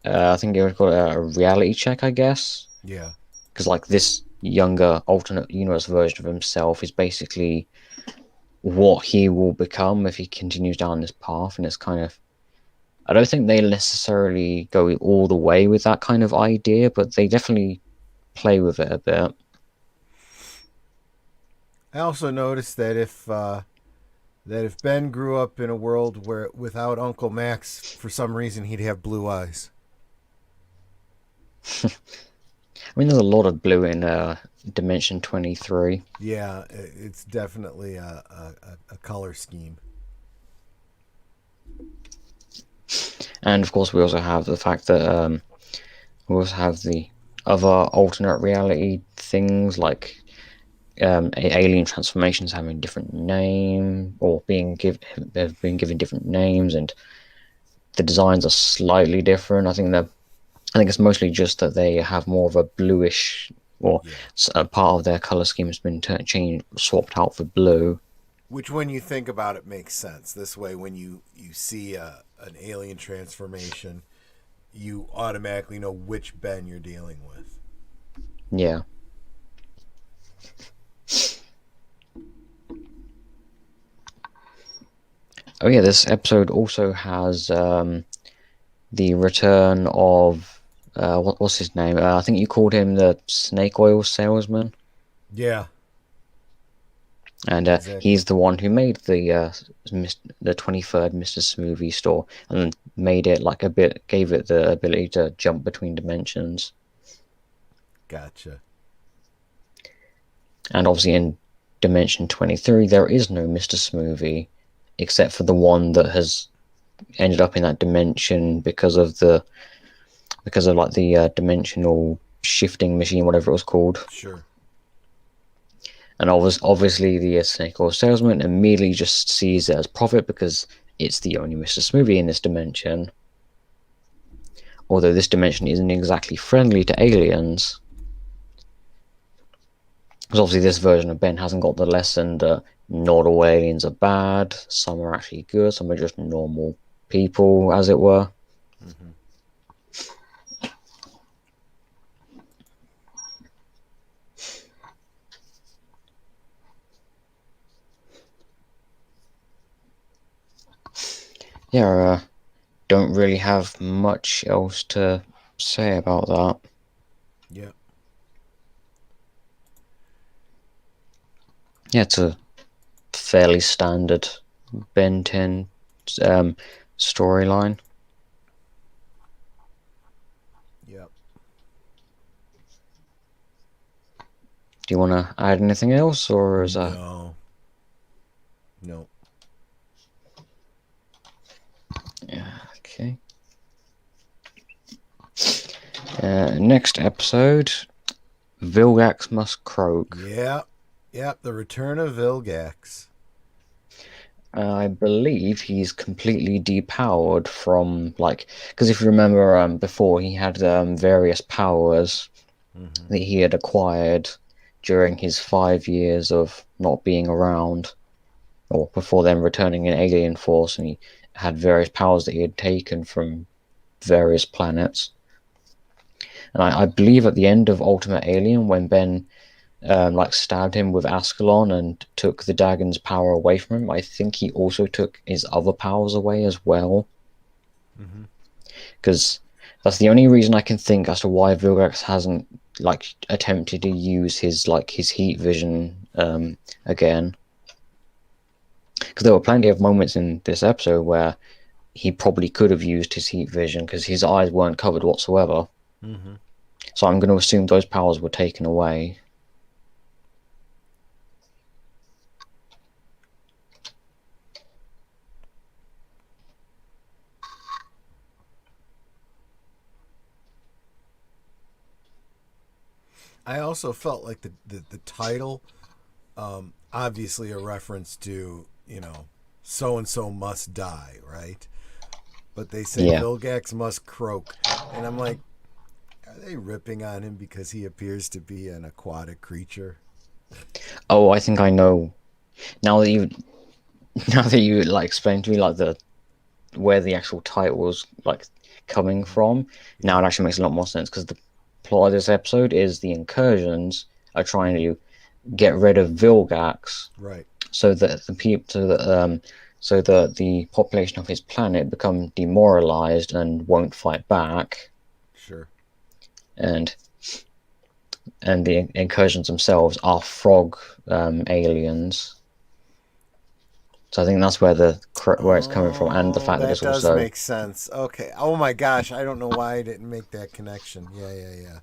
I think they would call it a reality check, I guess, Yeah. because like this younger alternate universe version of himself is basically what he will become if he continues down this path, and it's kind of I don't think they necessarily go all the way with that kind of idea, but they definitely play with it a bit. I also noticed that if Ben grew up in a world where without Uncle Max, for some reason he'd have blue eyes. I mean, there's a lot of blue in Dimension 23. Yeah, it's definitely a color scheme. And of course, we also have the fact that we also have the other alternate reality things like alien transformations having different name or they've been given different names, and the designs are slightly different. I think it's mostly just that they have more of a bluish, or Yeah. a part of their color scheme has been changed, swapped out for blue. Which, when you think about it, makes sense. This way, when you see an alien transformation, you automatically know which Ben you're dealing with. Yeah. Oh yeah, this episode also has the return of what's his name? I think you called him the Snake Oil Salesman. Yeah. And Exactly. he's the one who made the 23rd Mr. Smoothie store and made it like a bit, gave it the ability to jump between dimensions. Gotcha. And obviously in Dimension 23, there is no Mr. Smoothie except for the one that has ended up in that dimension because of like the dimensional shifting machine, whatever it was called. Sure. And obviously the Snake Oil Salesman immediately just sees it as profit because it's the only Mr. Smoothie in this dimension. Although this dimension isn't exactly friendly to aliens. Because obviously this version of Ben hasn't got the lesson that not all aliens are bad, some are actually good, some are just normal people, as it were. Mm-hmm. Yeah, don't really have much else to say about that. Yep. Yeah, it's a fairly standard Ben 10 um, storyline. Yep. Do you want to add anything else, or is that No. No. okay? Next episode, Vilgax must croak. Yep. Yep. The return of Vilgax. I believe he's completely depowered from like because if you remember before he had various powers Mm-hmm. that he had acquired during his 5 years of not being around or before then returning in alien force, and he had various powers that he had taken from various planets. And I believe at the end of Ultimate Alien, when Ben like stabbed him with Ascalon and took the Dagon's power away from him, I think he also took his other powers away as well. Mm-hmm. Because that's the only reason I can think as to why Vilgax hasn't like attempted to use his heat vision again. Because there were plenty of moments in this episode where he probably could have used his heat vision because his eyes weren't covered whatsoever. Mm-hmm. So I'm going to assume those powers were taken away. I also felt like the title, obviously a reference to, so and so must die, right? But they say Yeah. Vilgax must croak. And I'm like, are they ripping on him because he appears to be an aquatic creature? Oh, I think I know. Now that you now that you like explained to me like the where the actual title was like coming from, now Yeah. it actually makes a lot more sense because the plot of this episode is the incursions are trying to get rid of Vilgax Right. so that the people so that the population of his planet become demoralized and won't fight back, Sure. and the incursions themselves are frog aliens. So I think that's where it's coming from, and the Oh, fact that that it's does also make sense. Okay. Oh my gosh, I don't know why I didn't make that connection. Yeah, yeah, yeah.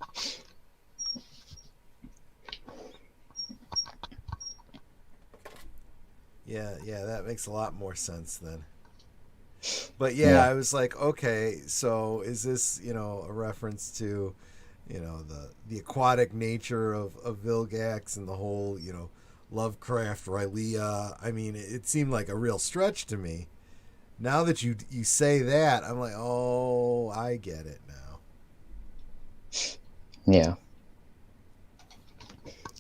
Yeah, yeah, that makes a lot more sense then. But yeah, yeah. I was like, okay, so is this, a reference to, the aquatic nature of Vilgax and the whole, Lovecraft Rylea? I mean, it seemed like a real stretch to me. Now that you say that, I'm like, oh, I get it now. Yeah.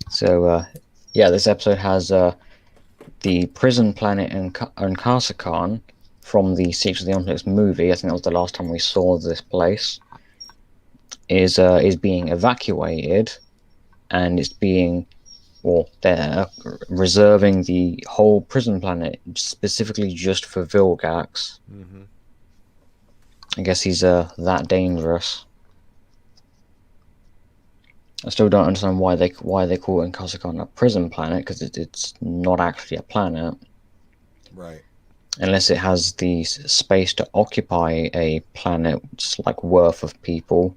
So yeah, this episode has the prison planet and Karsakan from the Secrets of the Onyx movie. I think that was the last time we saw this place. Is being evacuated, and it's being or they're reserving the whole prison planet specifically just for Vilgax. Mm-hmm. I guess he's that dangerous. I still don't understand why they call it in Kazakhstan a prison planet, because it's not actually a planet Right. unless it has the space to occupy a planet's like worth of people.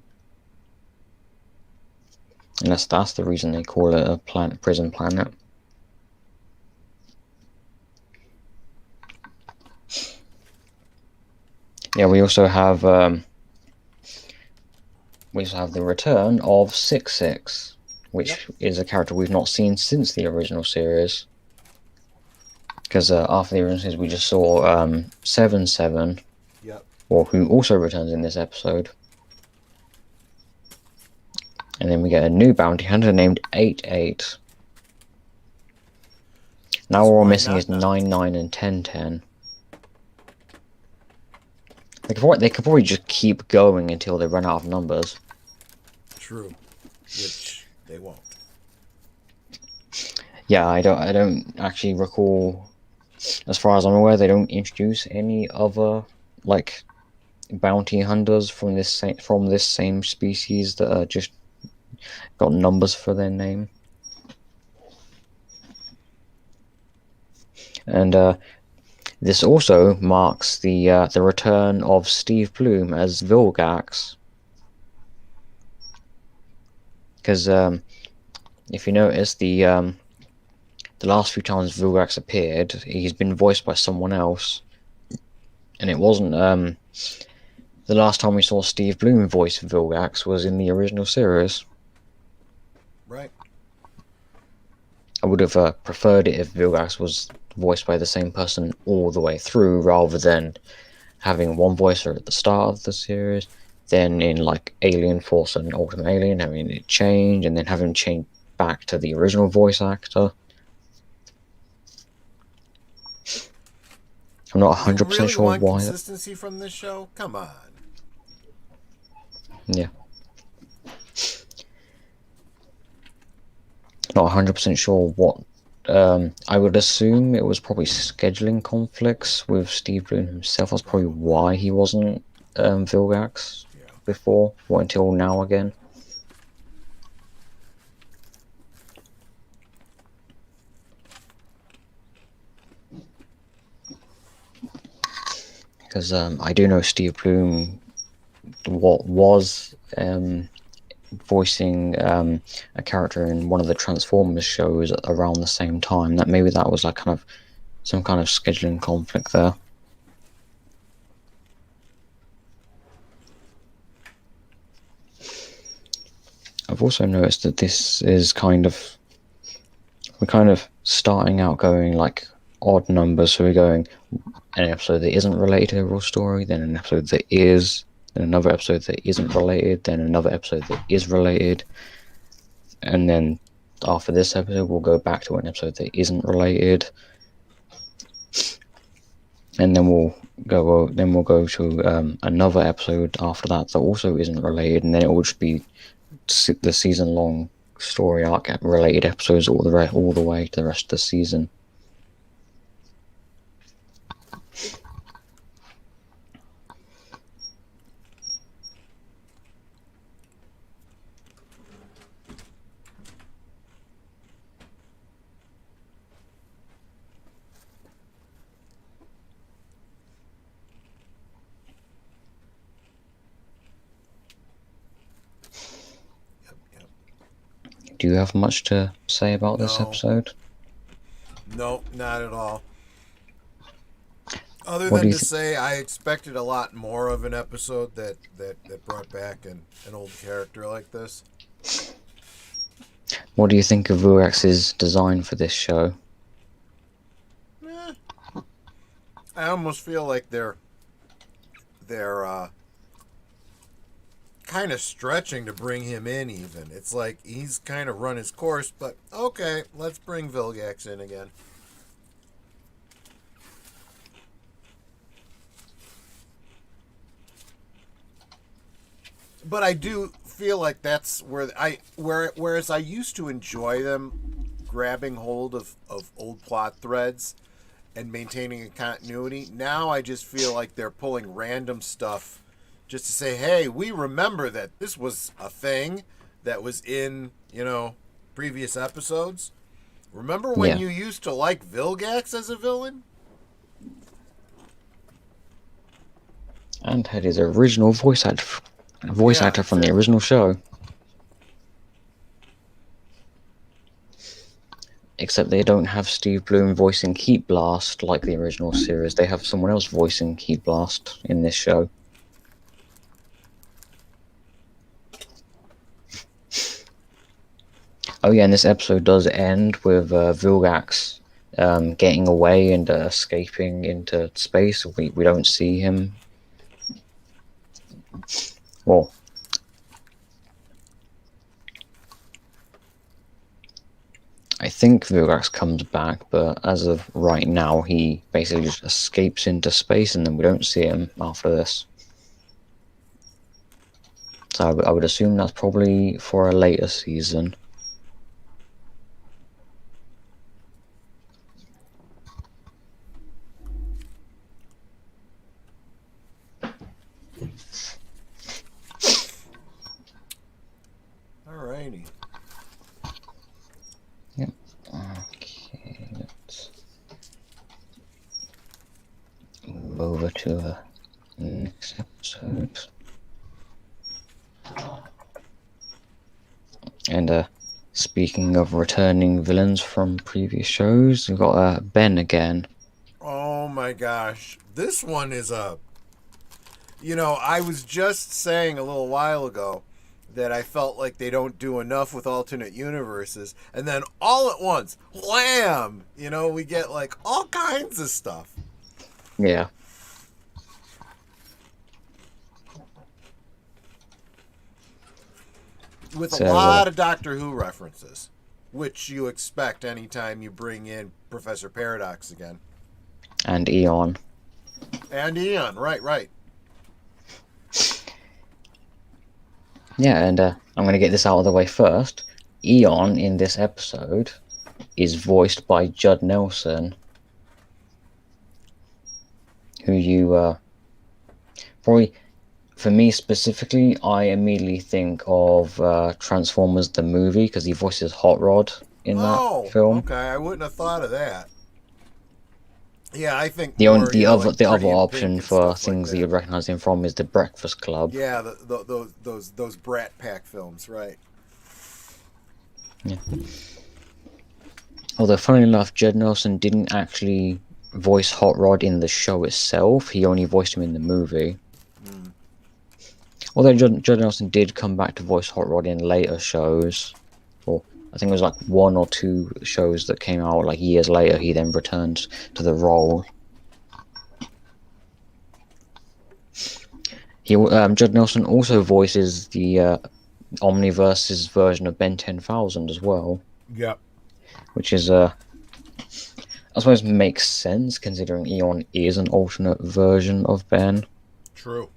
Unless that's the reason they call it a prison planet. Yeah, we also have the return of 66, Yep. which is a character we've not seen since the original series. Because after the original series, we just saw 77, Yep. or who also returns in this episode. And then we get a new bounty hunter named 88. Now all we're Why missing not? is 99 and 1010. They could probably just keep going until they run out of numbers. True. Which they won't. Yeah, I don't actually recall. As far as I'm aware, they don't introduce any other like bounty hunters from this same species that are just got numbers for their name. And this also marks the return of Steve Bloom as Vilgax. Because if you notice, the last few times Vilgax appeared, he's been voiced by someone else, and it wasn't the last time we saw Steve Bloom voice Vilgax was in the original series. Right. I would have preferred it if Vilgax was voiced by the same person all the way through, rather than having one voicer at the start of the series, then in like Alien Force and Ultimate Alien having it change, and then having change back to the original voice actor. I'm not You 100% really sure want why. consistency from this show? Come on. Yeah. Not 100% sure what. I would assume it was probably scheduling conflicts with Steve Bloom himself. That's probably why he wasn't Vilgax Yeah. before, or until now again. Because I do know Steve Bloom was voicing a character in one of the Transformers shows around the same time. That was like kind of some kind of scheduling conflict there. I've also noticed that this is we're kind of starting out going like odd numbers. So we're going an episode that isn't related to the real story, then an episode that is, then another episode that isn't related, then another episode that is related, and then after this episode we'll go back to an episode that isn't related, and then we'll go to another episode after that that also isn't related, and then it will just be the season long story arc related episodes all the way to the rest of the season. Yep. Yep. Do you have much to say about this No. episode? No, not at all. Other What do than you to think? say, I expected a lot more of an episode that brought back an old character like this. What do you think of Vurax's design for this show? Eh, I almost feel like they're kind of stretching to bring him in. Even it's like he's kind of run his course, but okay, let's bring Vilgax in again. But I do feel like that's whereas I used to enjoy them grabbing hold of old plot threads and maintaining a continuity. Now I just feel like they're pulling random stuff just to say, hey, we remember that this was a thing. that was in, previous episodes. Remember when Yeah, you used to like Vilgax as a villain? and had his original voice Yeah, actor from the exactly. original show. Except they don't have Steve Bloom voicing Heat Blast like the original series. They have someone else voicing Heat Blast in this show. Oh yeah, and this episode does end with Vilgax getting away and escaping into space. We don't see him. Well, I think Vilgax comes back, but as of right now, he basically just escapes into space, and then we don't see him after this. So I would assume that's probably for a later season. Alrighty. Yep. Okay, let's move over to the next episode. And speaking of returning villains from previous shows, we've got Ben again. Oh my gosh. This one is I was just saying a little while ago that I felt like they don't do enough with alternate universes, and then all at once, wham! We get like all kinds of stuff Yeah. with a So lot of Doctor Who references, which you expect anytime you bring in Professor Paradox again. and Eon. And Eon, right. Yeah, and I'm going to get this out of the way first. Eon in this episode is voiced by Judd Nelson, who you probably, for me specifically, I immediately think of Transformers the movie because he voices Hot Rod in that Oh, film. okay. I wouldn't have thought of that. Yeah, I think The only more, the like other Pretty in Pink option and for stuff like things that that. you'd recognize him from is the Breakfast Club. Yeah, those Brat Pack films, right? Yeah. Although, funnily enough, Judd Nelson didn't actually voice Hot Rod in the show itself. He only voiced him in the movie. Mm. Although Judd Nelson did come back to voice Hot Rod in later shows. Or I think it was like one or two shows that came out like years later. He then returned to the role. Judd Nelson also voices the Omniverse's version of Ben 10,000 as well, Yep. which is I suppose makes sense considering Eon is an alternate version of Ben. True.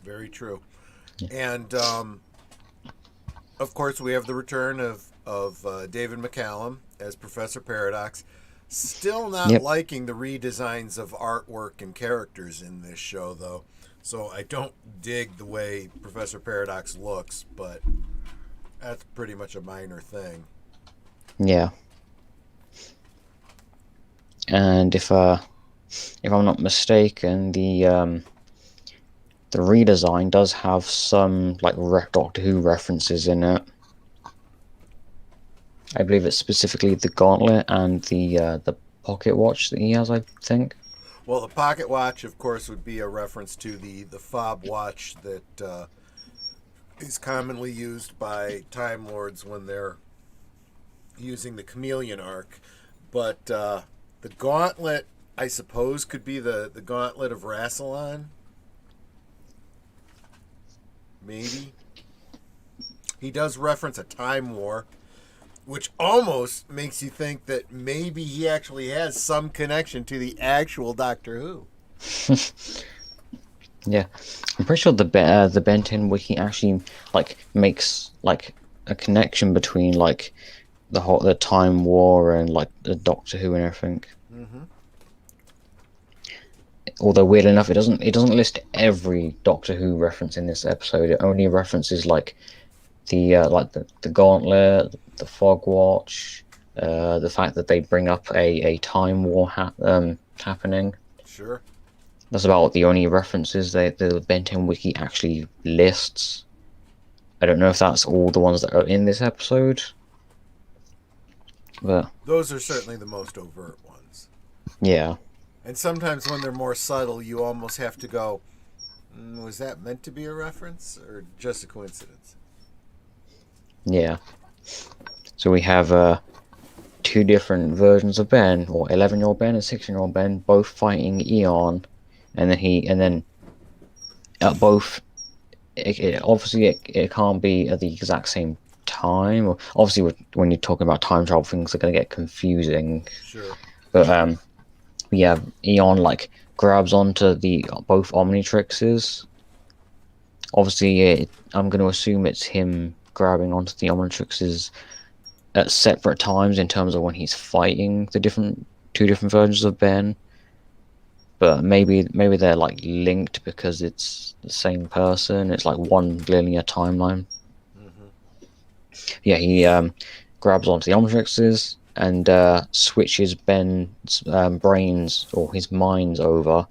Very true. Yeah. And of course, we have the return of David McCallum as Professor Paradox. Still not Yep. liking the redesigns of artwork and characters in this show, though. So I don't dig the way Professor Paradox looks, but that's pretty much a minor thing. Yeah. And if I'm not mistaken, the redesign does have some like Doctor Who references in it. I believe it's specifically the gauntlet and the pocket watch that he has, I think. Well, the pocket watch, of course, would be a reference to the fob watch that is commonly used by Time Lords when they're using the chameleon arc. But the gauntlet, I suppose, could be the gauntlet of Rassilon. Maybe. He does reference a time war, which almost makes you think that maybe he actually has some connection to the actual Doctor Who. Yeah, I'm pretty sure the Ben 10 wiki actually like makes like a connection between like the Time War and like the Doctor Who and everything. Mm-hmm. Although weird enough, it doesn't list every Doctor Who reference in this episode. It only references like the Gauntlet, the Fog Watch, the fact that they bring up a time war happening. Sure. That's about the only references the Ben 10 wiki actually lists. I don't know if that's all the ones that are in this episode, but Those are certainly the most overt ones. yeah, And sometimes when they're more subtle, you almost have to go, was that meant to be a reference or just a coincidence? yeah. So we have two different versions of Ben, or 11-year-old Ben and 16-year-old Ben, both fighting Eon, and then both. Obviously, it can't be at the exact same time. Obviously, when you're talking about time travel, things are going to get confusing. Sure. But yeah, Eon like grabs onto the both Omnitrixes. Obviously, I'm going to assume it's him grabbing onto the Omnitrixes at separate times in terms of when he's fighting the two different versions of Ben. But maybe they're like linked because it's the same person. It's like one linear timeline. Mm-hmm. Yeah, he grabs onto the Omnitrixes and switches Ben's brains or his minds over.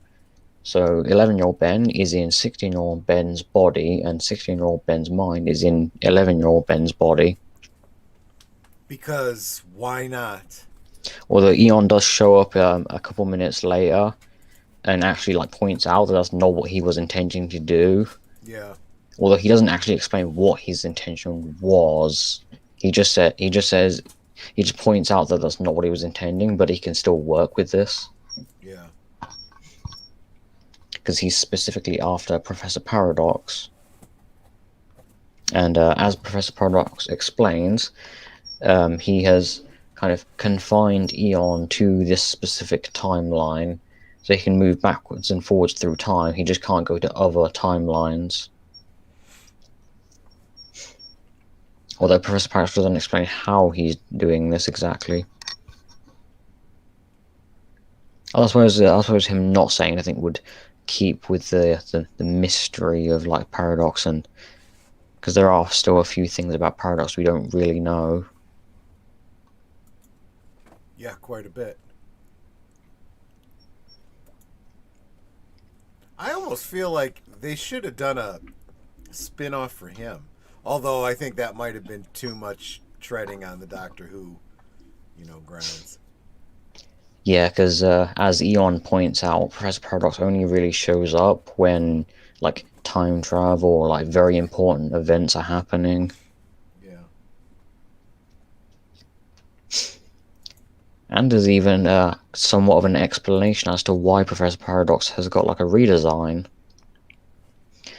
So 11-year-old Ben is in 16-year-old Ben's body, and 16-year-old Ben's mind is in 11-year-old Ben's body. Because why not? Although Eon does show up a couple minutes later and actually like points out that that's not what he was intending to do. Yeah. Although he doesn't actually explain what his intention was. He just says he just points out that that's not what he was intending, but he can still work with this Yeah. because he's specifically after Professor Paradox. And as Professor Paradox explains, he has kind of confined Eon to this specific timeline, so he can move backwards and forwards through time. He just can't go to other timelines. Although Professor Paradox doesn't explain how he's doing this exactly. I suppose him not saying anything would keep with the mystery of like Paradox, and because there are still a few things about Paradox we don't really know. Yeah, quite a bit. I almost feel like they should have done a spin-off for him. Although I think that might have been too much treading on the Doctor Who, grounds. Yeah, because as Eon points out, Professor Paradox only really shows up when like time travel or like very important events are happening. Yeah. And there's even somewhat of an explanation as to why Professor Paradox has got like a redesign.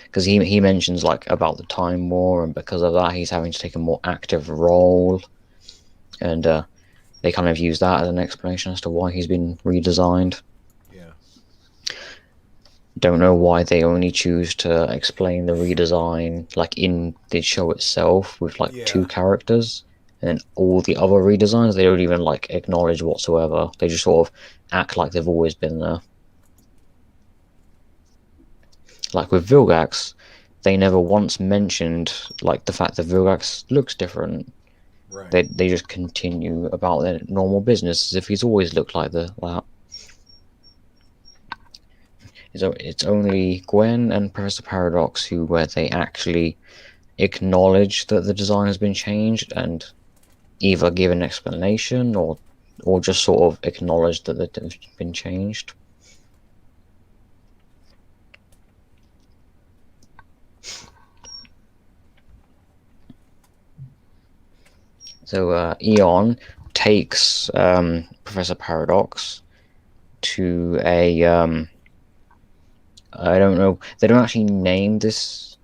Because he mentions like about the Time War, and because of that he's having to take a more active role. And they kind of use that as an explanation as to why he's been redesigned. Yeah. Don't know why they only choose to explain the redesign like in the show itself with like two Yeah. characters, and then all the other redesigns they don't even like acknowledge whatsoever. They just sort of act like they've always been there. Like with Vilgax, they never once mentioned like the fact that Vilgax looks different. Right. They just continue about their normal business as if he's always looked like that. It's only Gwen and Professor Paradox where they actually acknowledge that the design has been changed and either give an explanation or just sort of acknowledge that it's been changed. So Eon takes Professor Paradox to a I don't know. They don't actually name this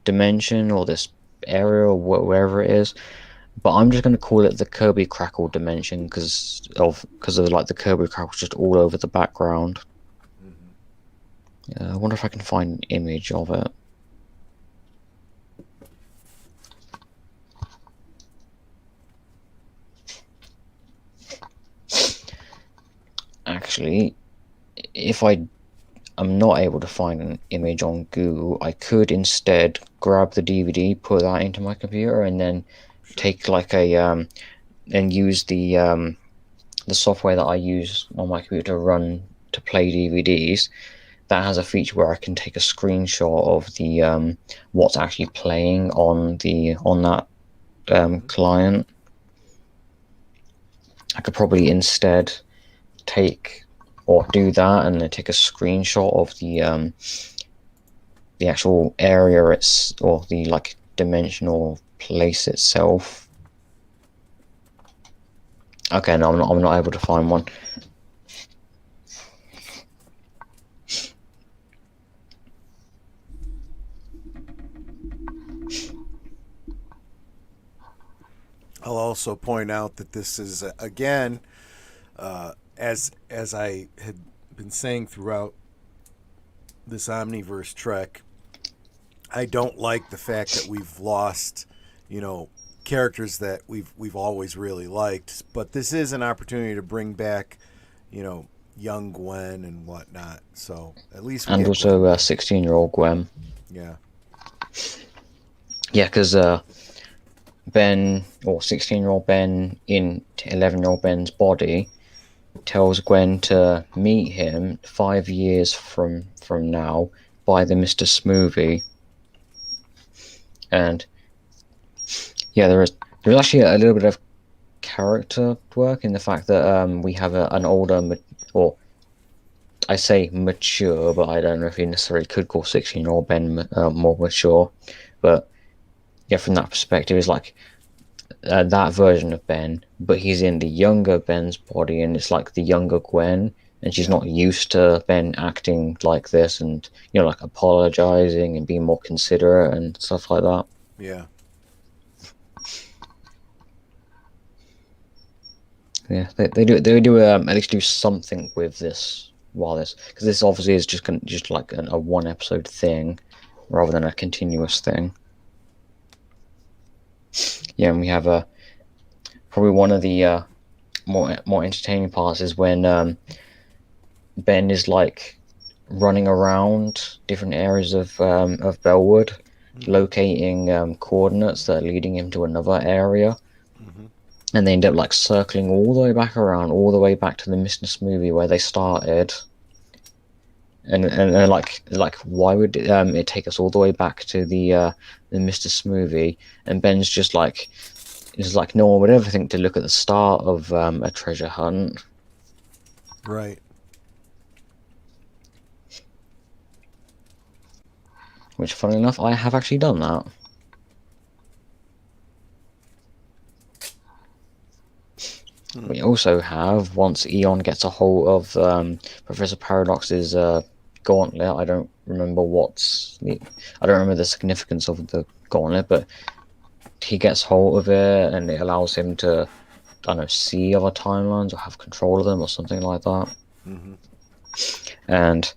dimension or this area or wherever it is, but I'm just going to call it the Kirby Crackle dimension because of like the Kirby Crackle just all over the background. Mm-hmm. I wonder if I can find an image of it. Actually, if I I'm not able to find an image on Google, I could instead grab the DVD, put that into my computer, and then Sure. take like a and use the software that I use on my computer to run to play DVDs. That has a feature where I can take a screenshot of the what's actually playing on that Mm-hmm. client. I could probably instead take or do that and then take a screenshot of the actual area it's or the like dimensional place itself. Okay, no, I'm not able to find one. I'll also point out that this is again, as I had been saying throughout this Omniverse trek, I don't like the fact that we've lost, you know, characters that we've always really liked. But this is an opportunity to bring back, you know, young Gwen and whatnot. So at least we And get Gwen also back. 16-year-old Gwen. Yeah. Yeah, because Ben or 16-year-old Ben in 11-year-old Ben's body tells Gwen to meet him 5 years from now by the Mr. Smoothie. And yeah, there's actually a little bit of character work in the fact that we have an older or I say mature, but I don't know if you necessarily could call 16-year-old Ben more mature. But yeah, from that perspective, it's like that version of Ben, but he's in the younger Ben's body, and it's like the younger Gwen, and she's Yeah. not used to Ben acting like this, and like apologizing and being more considerate and stuff like that. Yeah. Yeah, they do at least do something with this while this because this obviously is just like a one episode thing rather than a continuous thing. Yeah, and we have probably one of the more entertaining parts is when Ben is like running around different areas of Bellwood, Mm-hmm. locating coordinates that are leading him to another area, Mm-hmm. and they end up like circling all the way back around, all the way back to the Mr. Smoothie where they started. And like why would it take us all the way back to the Mr. Smoothie? And Ben's just like it's like no one would ever think to look at the start of a treasure hunt. Right. Which, funny enough, I have actually done that. Mm. We also have, once Eon gets a hold of Professor Paradox's gauntlet, I don't remember the significance of the gauntlet, but he gets hold of it and it allows him to, I don't know, see other timelines or have control of them or something like that. Mm-hmm. And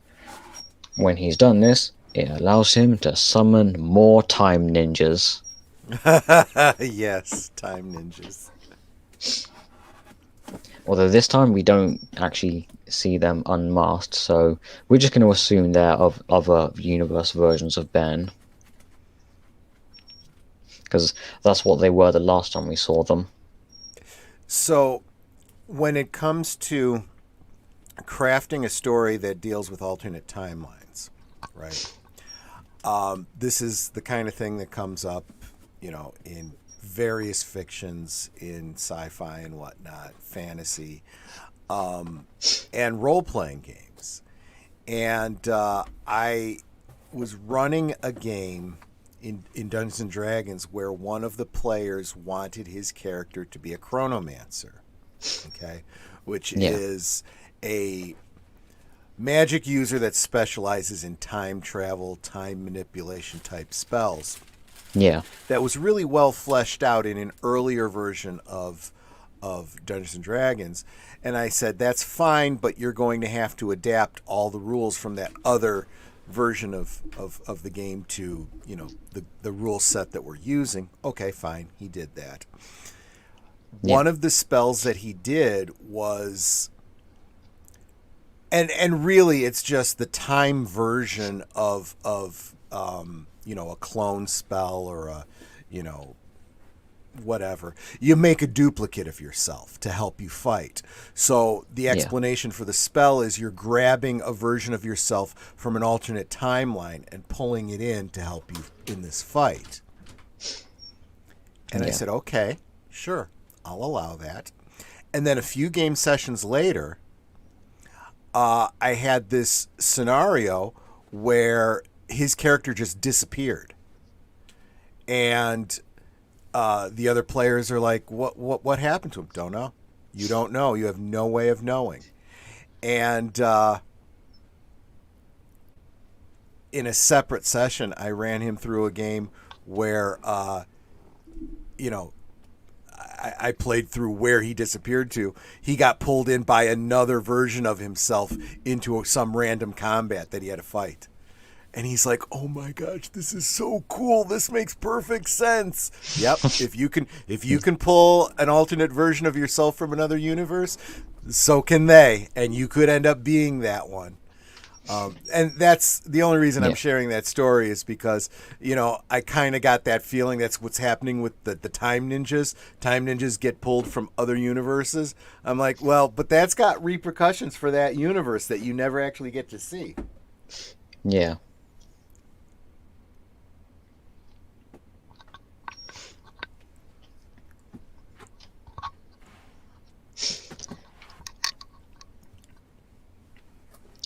when he's done this, it allows him to summon more time ninjas. Yes, time ninjas. Although this time we don't actually see them unmasked, so we're just going to assume they're of other universe versions of Ben. Because that's what they were the last time we saw them. So when it comes to crafting a story that deals with alternate timelines, right? This is the kind of thing that comes up, you know, in various fictions, in sci-fi and whatnot, fantasy, and role-playing games. And I was running a game in Dungeons and Dragons where one of the players wanted his character to be a Chronomancer, okay, which Yeah, is a magic user that specializes in time travel, time manipulation type spells. yeah, That was really well fleshed out in an earlier version of Dungeons and Dragons. And I said, that's fine, but you're going to have to adapt all the rules from that other version of the game to, you know, the rule set that we're using. Okay, fine. He did that. yeah, One of the spells that he did was and really, it's just the time version of a clone spell or a you know whatever. You make a duplicate of yourself to help you fight. So the Yeah, explanation for the spell is you're grabbing a version of yourself from an alternate timeline and pulling it in to help you in this fight. And I yeah, said, okay, sure, I'll allow that. And then a few game sessions later, I had this scenario where his character just disappeared, and the other players are like, "What happened to him? Don't know. You don't know. You have no way of knowing." And in a separate session, I ran him through a game where you know I played through where he disappeared to. He got pulled in by another version of himself into some random combat that he had to fight. And he's like, "Oh my gosh, this is so cool. This makes perfect sense." Yep, if you can pull an alternate version of yourself from another universe, so can they, and you could end up being that one. And that's the only reason I'm yeah, sharing that story is because, I kind of got that feeling that's what's happening with the time ninjas. Time ninjas get pulled from other universes. I'm like, well, but that's got repercussions for that universe that you never actually get to see. yeah.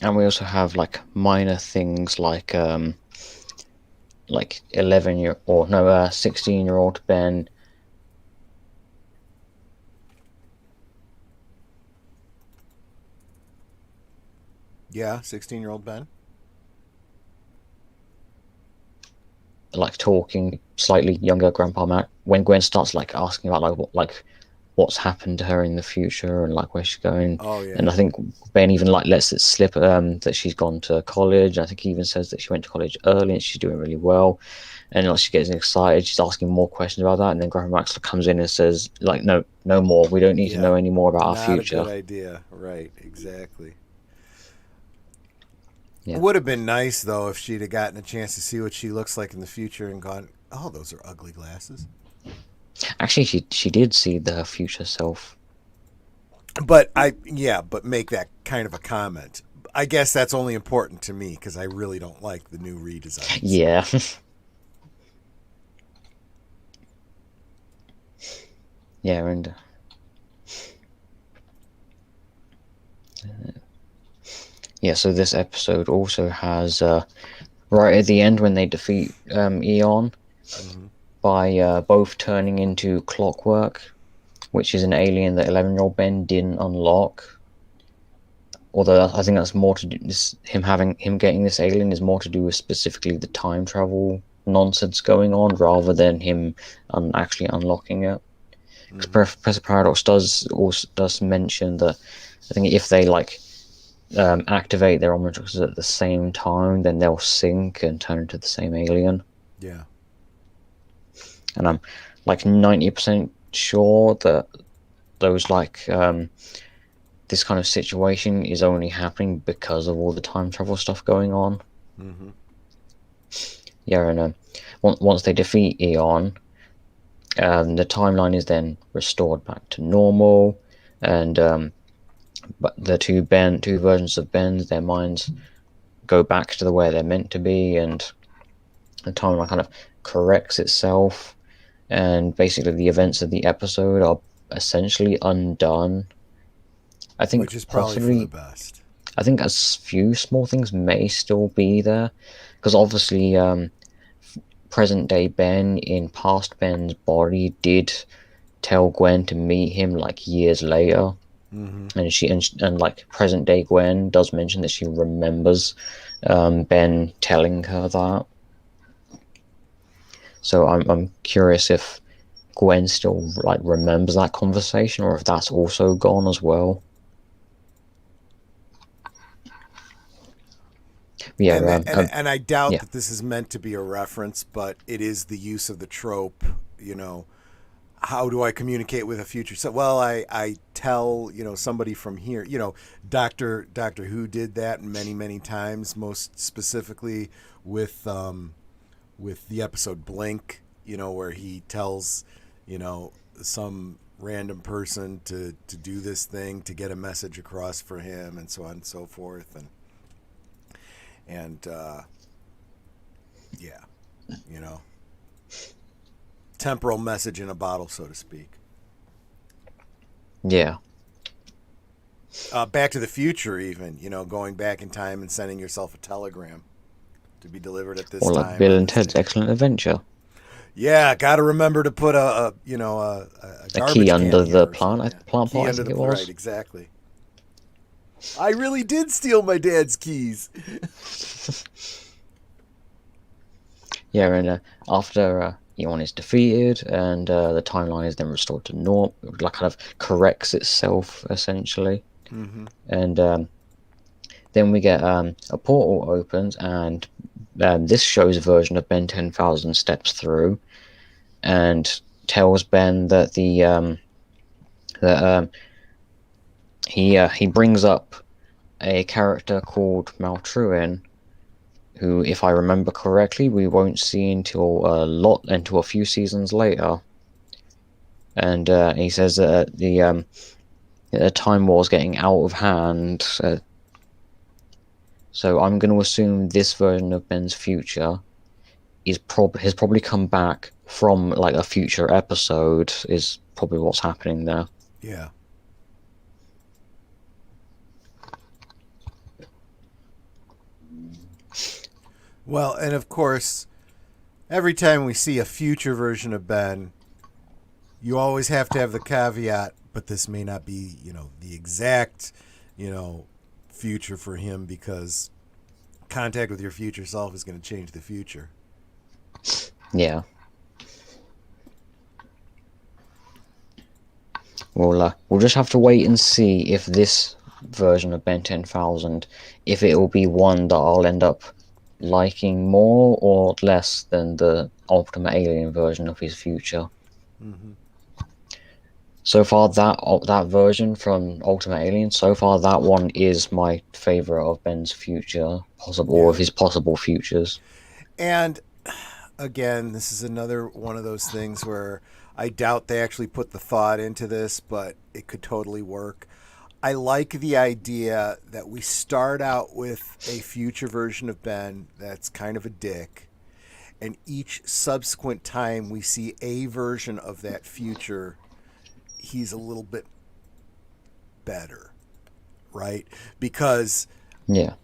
And we also have like minor things like 11 year or no 16-year-old Ben. Yeah, 16-year-old Ben. Like talking slightly younger Grandpa Matt when Gwen starts like asking about what's happened to her in the future and like where she's going. Oh And yeah. I think Ben even like lets it slip that she's gone to college. I think he even says that she went to college early and she's doing really well. And like she gets excited, she's asking more questions about that. And then Grandpa Max comes in and says like, no, no more. We don't need to Yeah. know any more about our Not a good future. idea. Right, exactly. It Yeah. would have been nice though if she'd have gotten a chance to see what she looks like in the future and gone, "Oh, those are ugly glasses." Actually, she did see the future self. But make that kind of a comment. I guess that's only important to me because I really don't like the new redesigns. Yeah. Yeah, and yeah, so this episode also has right at the end when they defeat Eon Mm-hmm. by both turning into Clockwork, which is an alien that 11-year-old Ben didn't unlock. Although I think that's more to do this him getting this alien is more to do with specifically the time travel nonsense going on rather than him actually unlocking it. Because Mm-hmm. Professor Paradox does mention that I think if they activate their omniverses at the same time, then they'll sync and turn into the same alien. Yeah. And I'm like 90% sure that those this kind of situation is only happening because of all the time travel stuff going on. Mm-hmm. Yeah, and once they defeat Eon, the timeline is then restored back to normal, and but the two versions of Ben's, their minds go back to the where they're meant to be, and the timeline kind of corrects itself, and basically the events of the episode are essentially undone. I think Which is probably for the possibly, best. I think a few small things may still be there, because obviously, present day Ben in past Ben's body did tell Gwen to meet him like years later, Mm-hmm. and and like present day Gwen does mention that she remembers Ben telling her that. So I'm curious if Gwen still like remembers that conversation or if that's also gone as well. But yeah, And that, and I doubt yeah, that this is meant to be a reference, but it is the use of the trope. You know, how do I communicate with a future? So, well, I tell, somebody from here, Doctor Who did that many, many times, most specifically with the episode Blink, where he tells, some random person to do this thing to get a message across for him, and so on and so forth. And yeah, you know, temporal message in a bottle, so to speak. Yeah. Back to the Future, even, going back in time and sending yourself a telegram to be delivered at this Or like time. Bill and Ted's Excellent Adventure. Yeah, got to remember to put a A garbage key can under here the or plant, something. plant Key pot, I under think the it was. right, exactly. I really did steal my dad's keys. Yeah, and after Eon is defeated and the timeline is then restored to norm, it like kind of corrects itself essentially. Mm-hmm. And then we get a portal opens, and this show's version of Ben 10,000 steps through and tells Ben that he brings up a character called Maltruin, who, if I remember correctly, we won't see until a few seasons later. And he says that the Time War's getting out of hand. So I'm going to assume this version of Ben's future has probably come back from like a future episode. Is probably what's happening there. Yeah. Well, and of course, every time we see a future version of Ben, you always have to have the caveat, but this may not be, the exact, future for him, because contact with your future self is going to change the future. Yeah. We'll just have to wait and see if this version of Ben 10,000, if it will be one that I'll end up liking more or less than the Ultimate Alien version of his future. Mm-hmm. So far, that version from Ultimate Alien, so far that one is my favorite of Ben's future, or of his possible futures. And again, this is another one of those things where I doubt they actually put the thought into this, but it could totally work. I like the idea that we start out with a future version of Ben that's kind of a dick, and each subsequent time we see a version of that future, he's a little bit better, right? Because, Yeah.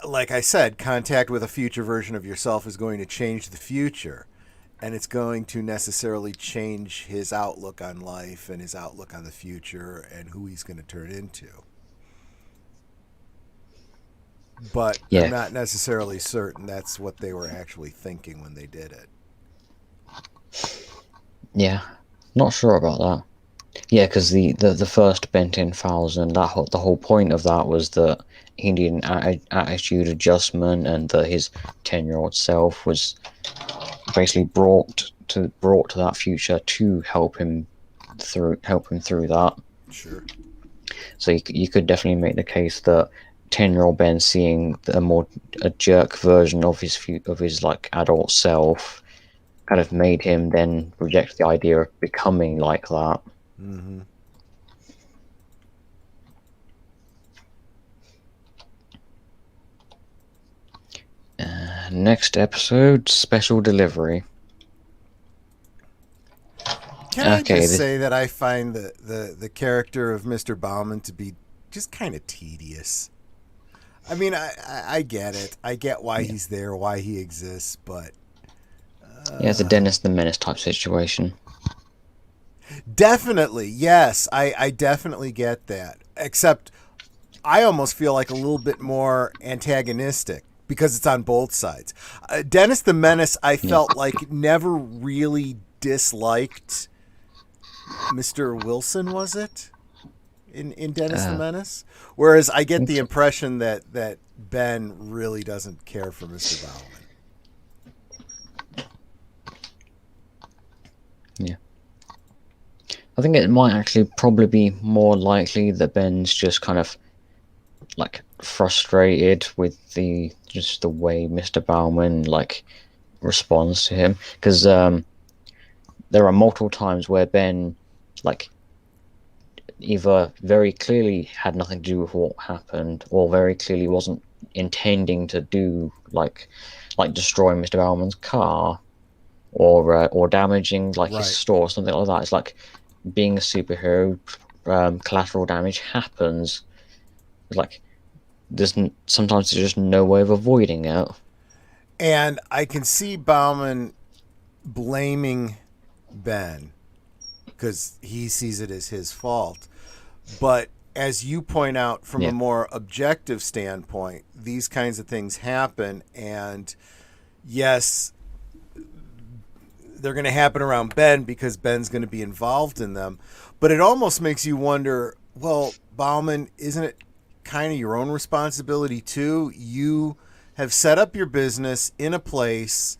like I said, contact with a future version of yourself is going to change the future, and it's going to necessarily change his outlook on life and his outlook on the future and who he's going to turn into. But Yeah. I'm not necessarily certain that's what they were actually thinking when they did it. Yeah. Not sure about that. Yeah, because the first Ben 10,000, the whole point of that was that he needed an attitude adjustment, and that his 10-year-old self was basically brought to that future to help him through that. Sure. So you could definitely make the case that 10-year-old Ben seeing a jerk version of his like adult self kind of made him then reject the idea of becoming like that. Mm-hmm. Next episode, special delivery. Can I just say that I find the character of Mr. Bauman to be just kind of tedious. I mean, I get it. I get why he's there, why he exists, but... Yeah, it's a Dennis the Menace type situation. Definitely, yes. I definitely get that. Except I almost feel like a little bit more antagonistic because it's on both sides. Dennis the Menace, I felt like never really disliked Mr. Wilson, was it? In Dennis the Menace? Whereas I get the impression that Ben really doesn't care for Mr. Bauman. Yeah. I think it might actually probably be more likely that Ben's just kind of like frustrated with the just the way Mr. Bauman like responds to him because there are multiple times where Ben like either very clearly had nothing to do with what happened or very clearly wasn't intending to do like destroying Mr. Bauman's car or damaging like his Right. store or something like that. It's like being a superhero, collateral damage happens. It's like sometimes there's just no way of avoiding it. And I can see Bauman blaming Ben because he sees it as his fault. But as you point out, from a Yeah, more objective standpoint, these kinds of things happen. And yes, they're going to happen around Ben because Ben's going to be involved in them. But it almost makes you wonder, well, Bauman, isn't it kind of your own responsibility too? You have set up your business in a place,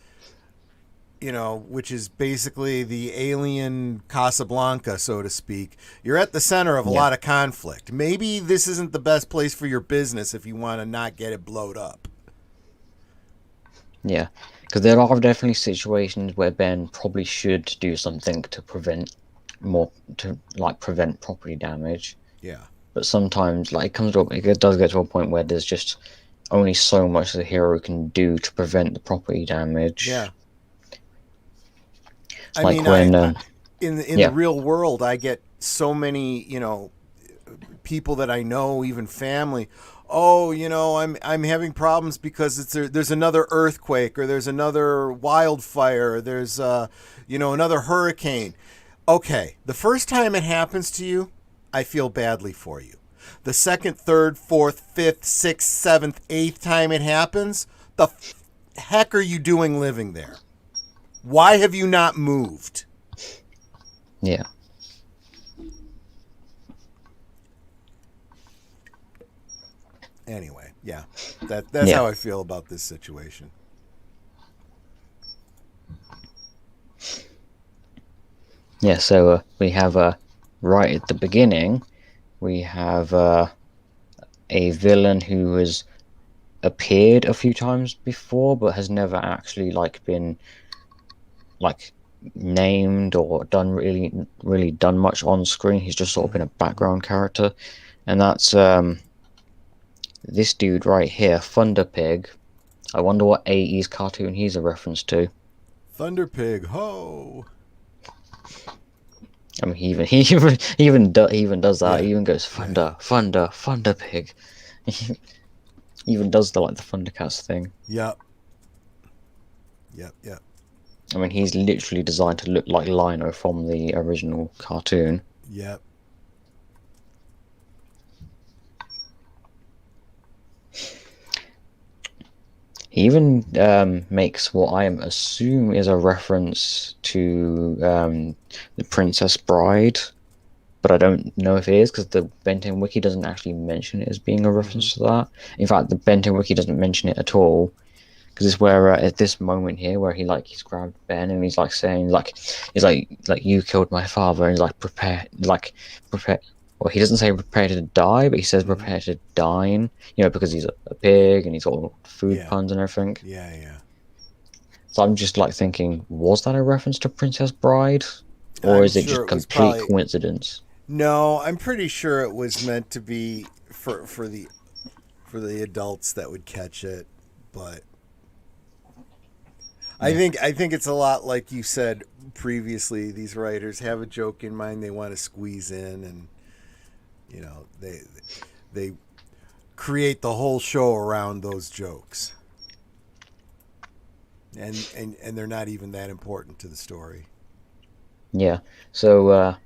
which is basically the alien Casablanca, so to speak. You're at the center of a yeah, lot of conflict. Maybe this isn't the best place for your business if you want to not get it blowed up. yeah. Because there are definitely situations where Ben probably should do something to more prevent property damage. Yeah. But sometimes like it does get to a point where there's just only so much the hero can do to prevent the property damage. Yeah. It's I like mean, when in the yeah, real world, I get so many, people that I know, even family. Oh, I'm having problems because there's another earthquake or there's another wildfire, or there's another hurricane. Okay, the first time it happens to you, I feel badly for you. The second, third, fourth, fifth, sixth, seventh, eighth time it happens, the heck are you doing living there? Why have you not moved? yeah, Anyway, yeah, that's yeah, how I feel about this situation. yeah. So we have right at the beginning, we have a villain who has appeared a few times before, but has never actually like been like named or done really done much on screen. He's just sort of been a background character, and that's this dude right here, Thunder Pig. I wonder what 80s cartoon he's a reference to. Thunder Pig, ho! I mean, he even does that. Yeah, He even goes yeah, Thunder Pig. He even does the like the Thundercats thing. yep, yep, yep, I mean, he's literally designed to look like Lino from the original cartoon. yep. He even makes what I assume is a reference to the Princess Bride, but I don't know if it is because the Benten Wiki doesn't actually mention it as being a Mm-hmm. reference to that. In fact, the Benten Wiki doesn't mention it at all because it's where at this moment here where he's grabbed Ben and he's like saying he's like you killed my father and he's like prepare. Well, he doesn't say prepare to die, but he says Mm-hmm. prepare to dine. Because he's a pig and he's got all food Yeah, puns and everything. yeah, yeah. So I'm just like thinking, was that a reference to Princess Bride, or I'm is it sure just it was complete probably coincidence? no. I'm pretty sure it was meant to be for the adults that would catch it, but I Yeah, think I think it's a lot like you said previously. These writers have a joke in mind they want to squeeze in, and they create the whole show around those jokes, and they're not even that important to the story. yeah. So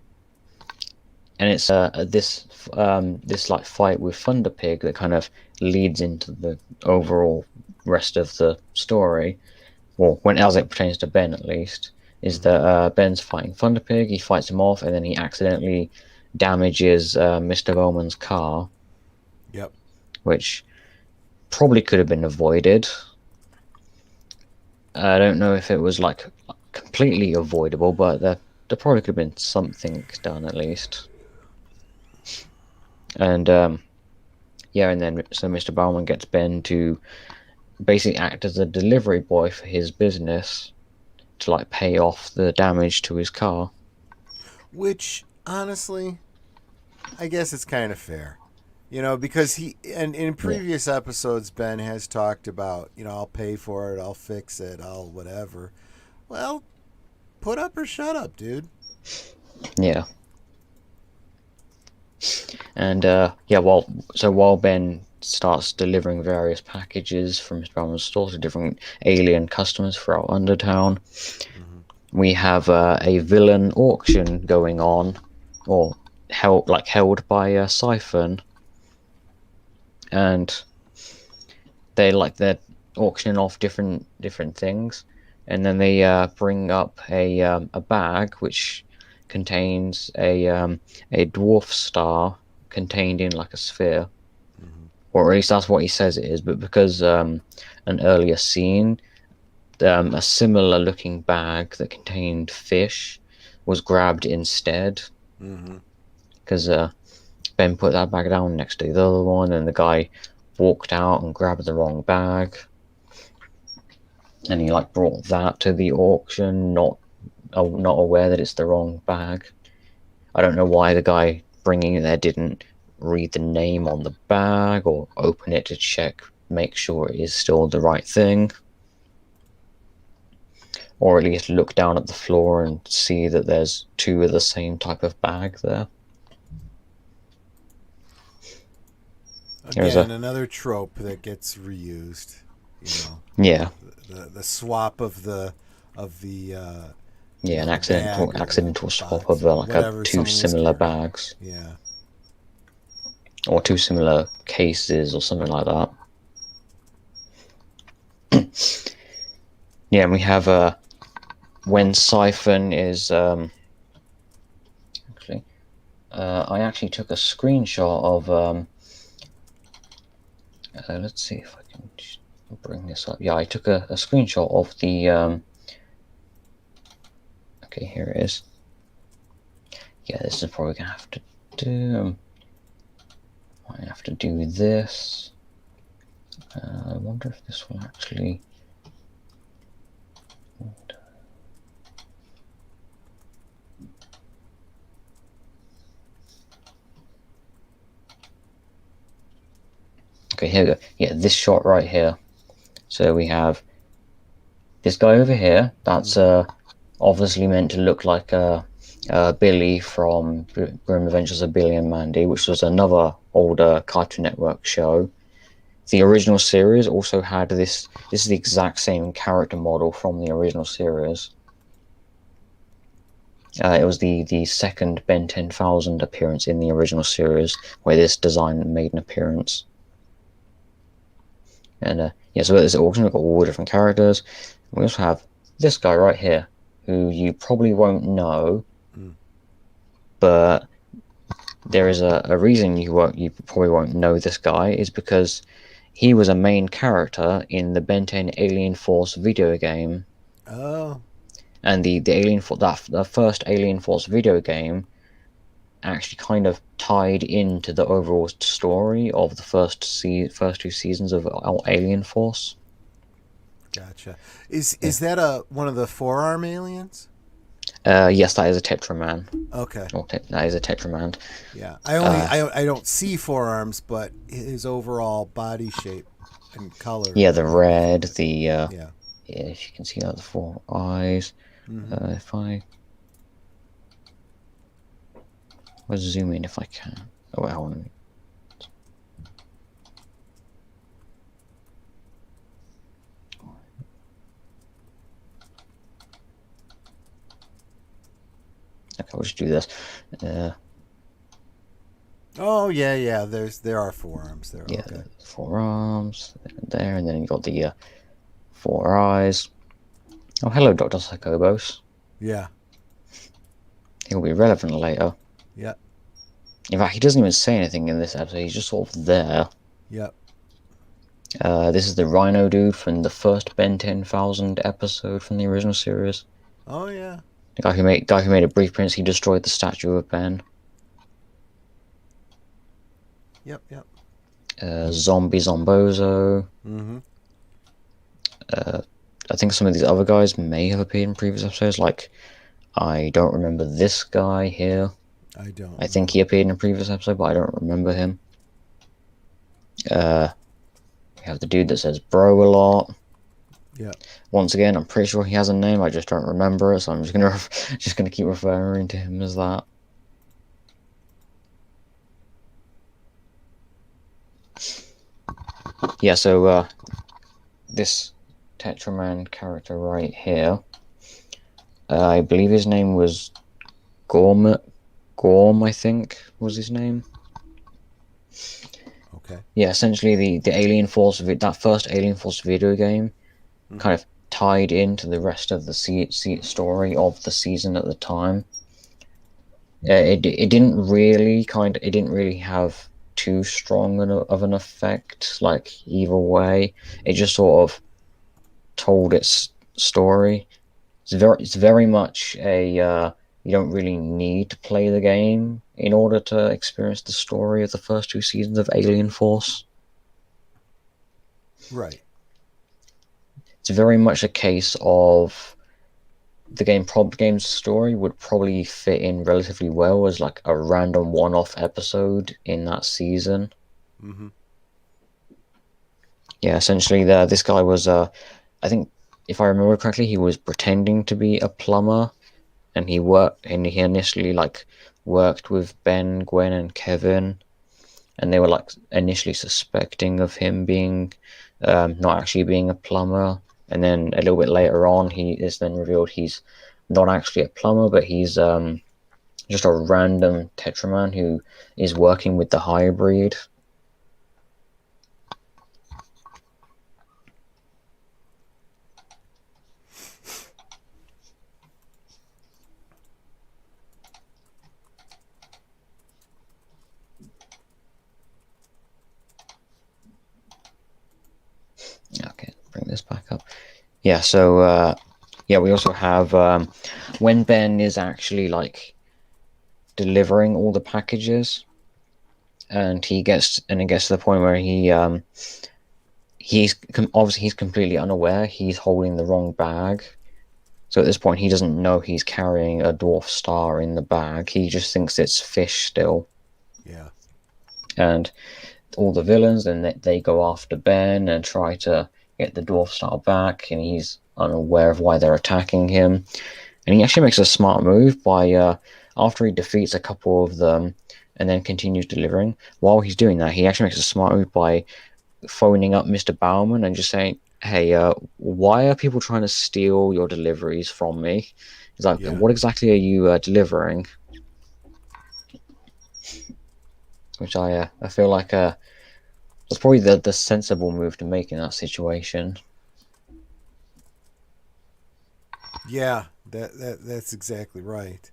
and it's this like fight with Thunder Pig that kind of leads into the overall rest of the story. Well, when as it pertains to Ben, at least, is Mm-hmm. that Ben's fighting Thunder Pig. He fights him off, and then he accidentally damages Mr. Bowman's car, Yep. which probably could have been avoided. I don't know if it was like completely avoidable, but there probably could have been something done at least. And yeah, and then so Mr. Bauman gets Ben to basically act as a delivery boy for his business to like pay off the damage to his car. Which, honestly, I guess it's kind of fair. Because and in Yeah, previous episodes, Ben has talked about, I'll pay for it, I'll fix it, I'll whatever. Well, put up or shut up, dude. yeah. And yeah, while Ben starts delivering various packages from his Bauman's store to different alien customers throughout Undertown, Mm-hmm. we have a villain auction going on, or held by Siphon, and they're auctioning off different things, and then they bring up a bag which contains a dwarf star contained in like a sphere, Mm-hmm. or at least that's what he says it is. But because an earlier scene, a similar looking bag that contained fish was grabbed instead, Mm-hmm. because Ben put that bag down next to the other one, and the guy walked out and grabbed the wrong bag, and he like brought that to the auction, not aware that it's the wrong bag. I don't know why the guy bringing it there didn't read the name on the bag or open it to check, make sure it is still the right thing, or at least look down at the floor and see that there's two of the same type of bag there. There's Again, a another trope that gets reused. Yeah, The swap of the yeah, an the bag or the accidental swap box of or like a whatever two someone was similar carrying. bags Yeah. or two similar cases or something like that. Yeah, and we have when Siphon is actually I actually took a screenshot of let's see if I can bring this up. Yeah, I took a screenshot of the okay, here it is. Yeah, this is probably gonna have to do. I have to do this. I wonder if this will actually. Okay, here we go. Yeah, this shot right here. So we have this guy over here. That's obviously meant to look like Billy from Grim Adventures of Billy and Mandy, which was another older Cartoon Network show. The original series also had this. This is the exact same character model from the original series. It was the second Ben 10,000 appearance in the original series where this design made an appearance. And yeah, so this auction, we've got all the different characters. We also have this guy right here, who you probably won't know, but there is a reason you probably won't know this guy, is because he was a main character in the Ben 10 Alien Force video game. Oh. And the the first Alien Force video game actually kind of tied into the overall story of the first two seasons of Alien Force. Gotcha. Is that one of the forearm aliens? Yes, that is a Tetraman. Okay. That is a Tetraman. Yeah. I don't see forearms, but his overall body shape and color. Yeah, the red, the Yeah. yeah, if you can see that, the four eyes. Mm-hmm. If I let's zoom in if I can. Oh, wait, hold on. Okay, we'll just do this. Oh yeah. There are forearms there. Yeah, Okay. four arms there, and then you got the four eyes. Oh, hello, Dr. Psychobos. Yeah. He'll be relevant later. Yep. In fact, he doesn't even say anything in this episode. He's just sort of there. Yep. This is the Rhino dude from the first Ben 10,000 episode from the original series. Oh yeah. The guy who made a Brief Prince, he destroyed the statue of Ben. Yep, yep. Zombie Zombozo. Mm-hmm. Uh, I think some of these other guys may have appeared in previous episodes. Like, I don't remember this guy here. I don't I think know. he appeared in a previous episode, but I don't remember him. We have the dude that says bro a lot. Yeah. Once again, I'm pretty sure he has a name. I just don't remember it, so I'm just gonna just gonna keep referring to him as that. Yeah. So this Tetraman character right here, I believe his name was Gorm. Gorm, I think, was his name. Okay. Yeah, essentially the Alien Force, that first Alien Force video game, Mm-hmm. kind of tied into the rest of the story of the season at the time. It didn't really have too strong of an effect, like either way. It just sort of told its story. It's very much a you don't really need to play the game in order to experience the story of the first two seasons of Alien Force. Right. It's very much a case of game's story would probably fit in relatively well as like a random one-off episode in that season. Mm-hmm. Yeah, essentially, this guy was I think if I remember correctly, he was pretending to be a plumber, and he initially like worked with Ben, Gwen, and Kevin, and they were like initially suspecting of him being not actually being a plumber, and then a little bit later on, he is then revealed he's not actually a plumber, but he's just a random Tetraman who is working with the hybrid. Okay, bring this back up. Yeah, so yeah, we also have when Ben is actually like delivering all the packages, and it gets to the point where obviously he's completely unaware he's holding the wrong bag. So at this point, he doesn't know he's carrying a dwarf star in the bag. He just thinks it's fish still. Yeah. And all the villains, and they go after Ben and try to get the dwarf star back, and he's unaware of why they're attacking him. And he actually makes a smart move by after he defeats a couple of them and then continues delivering. While he's doing that, he actually makes a smart move by phoning up Mr. Bauman and just saying, "Hey, why are people trying to steal your deliveries from me?" He's like, Yeah. "What exactly are you delivering?" Which I feel like that's probably the sensible move to make in that situation. Yeah. That's exactly right.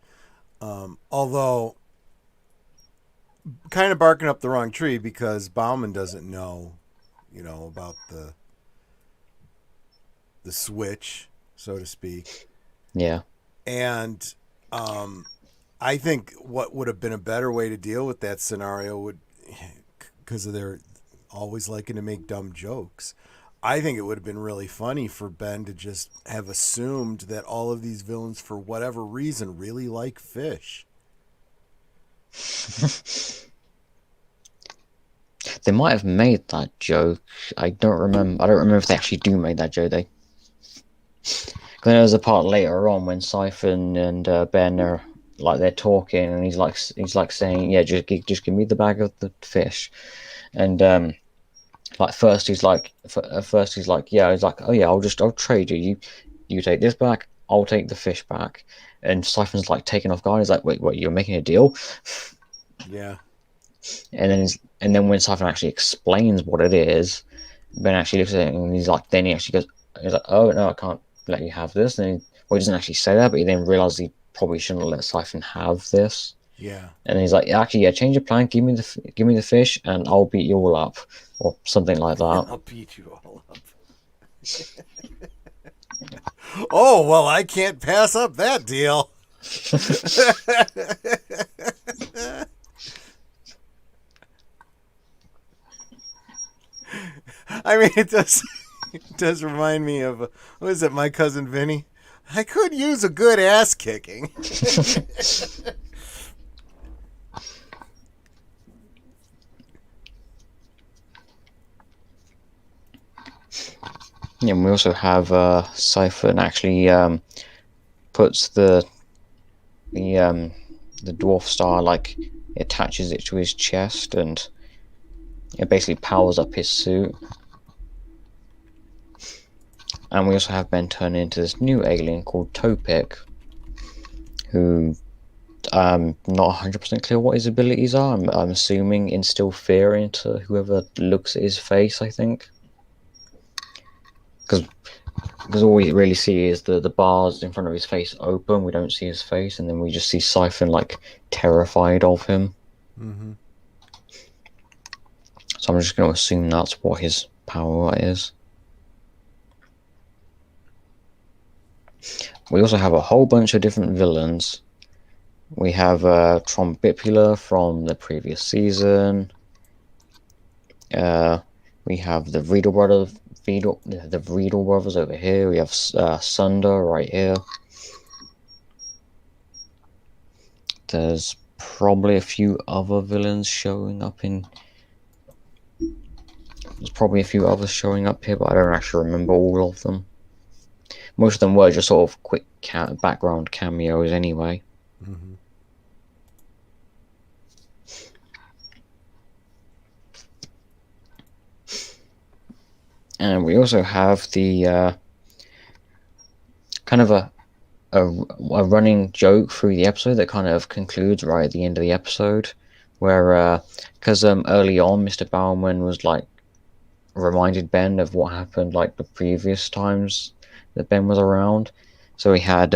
Although, kind of barking up the wrong tree because Bauman doesn't know, about the switch, so to speak. Yeah. And I think what would have been a better way to deal with that scenario would, because they're always liking to make dumb jokes. I think it would have been really funny for Ben to just have assumed that all of these villains, for whatever reason, really like fish. They might have made that joke. I don't remember. I don't remember if they actually do make that joke. Then there's a part later on when Siphon and Ben are like they're talking, and he's like saying, "Yeah, just give me the bag of the fish," and like first he's like, "Yeah," he's like, "Oh yeah, I'll trade you. You take this back, I'll take the fish back," and Siphon's like taken off guard. He's like, "Wait, what? You're making a deal?" Yeah. And then when Siphon actually explains what it is, Ben actually looks at it and then he actually goes, he's like, "Oh no, I can't let you have this." And he doesn't actually say that, but he then realizes he probably shouldn't let Siphon have this. Yeah. And he's like, "Actually, yeah, change your plan. Give me the fish, and I'll beat you all up," or something like that. I'll beat you all up. Oh, well, I can't pass up that deal. I mean, it does remind me of what is it? My cousin Vinny. I could use a good ass kicking. Yeah, and we also have Siphon actually puts the the dwarf star, like, it attaches it to his chest and it basically powers up his suit. And we also have Ben turn into this new alien called Topic, who not 100% clear what his abilities are. I'm assuming instill fear into whoever looks at his face, I think. Because all we really see is the bars in front of his face open. We don't see his face, and then we just see Siphon, like, terrified of him. Mm-hmm. So I'm just going to assume that's what his power is. We also have a whole bunch of different villains. We have Trombipula from the previous season. We have the the Riedel brothers over here. We have Sunder right here. There's probably a few other villains showing up in. There's probably a few others showing up here, but I don't actually remember all of them. Most of them were just sort of quick background cameos anyway. Mm-hmm. And we also have the kind of a running joke through the episode that kind of concludes right at the end of the episode, where because early on Mr. Bauman was like reminded Ben of what happened like the previous times that Ben was around. So we had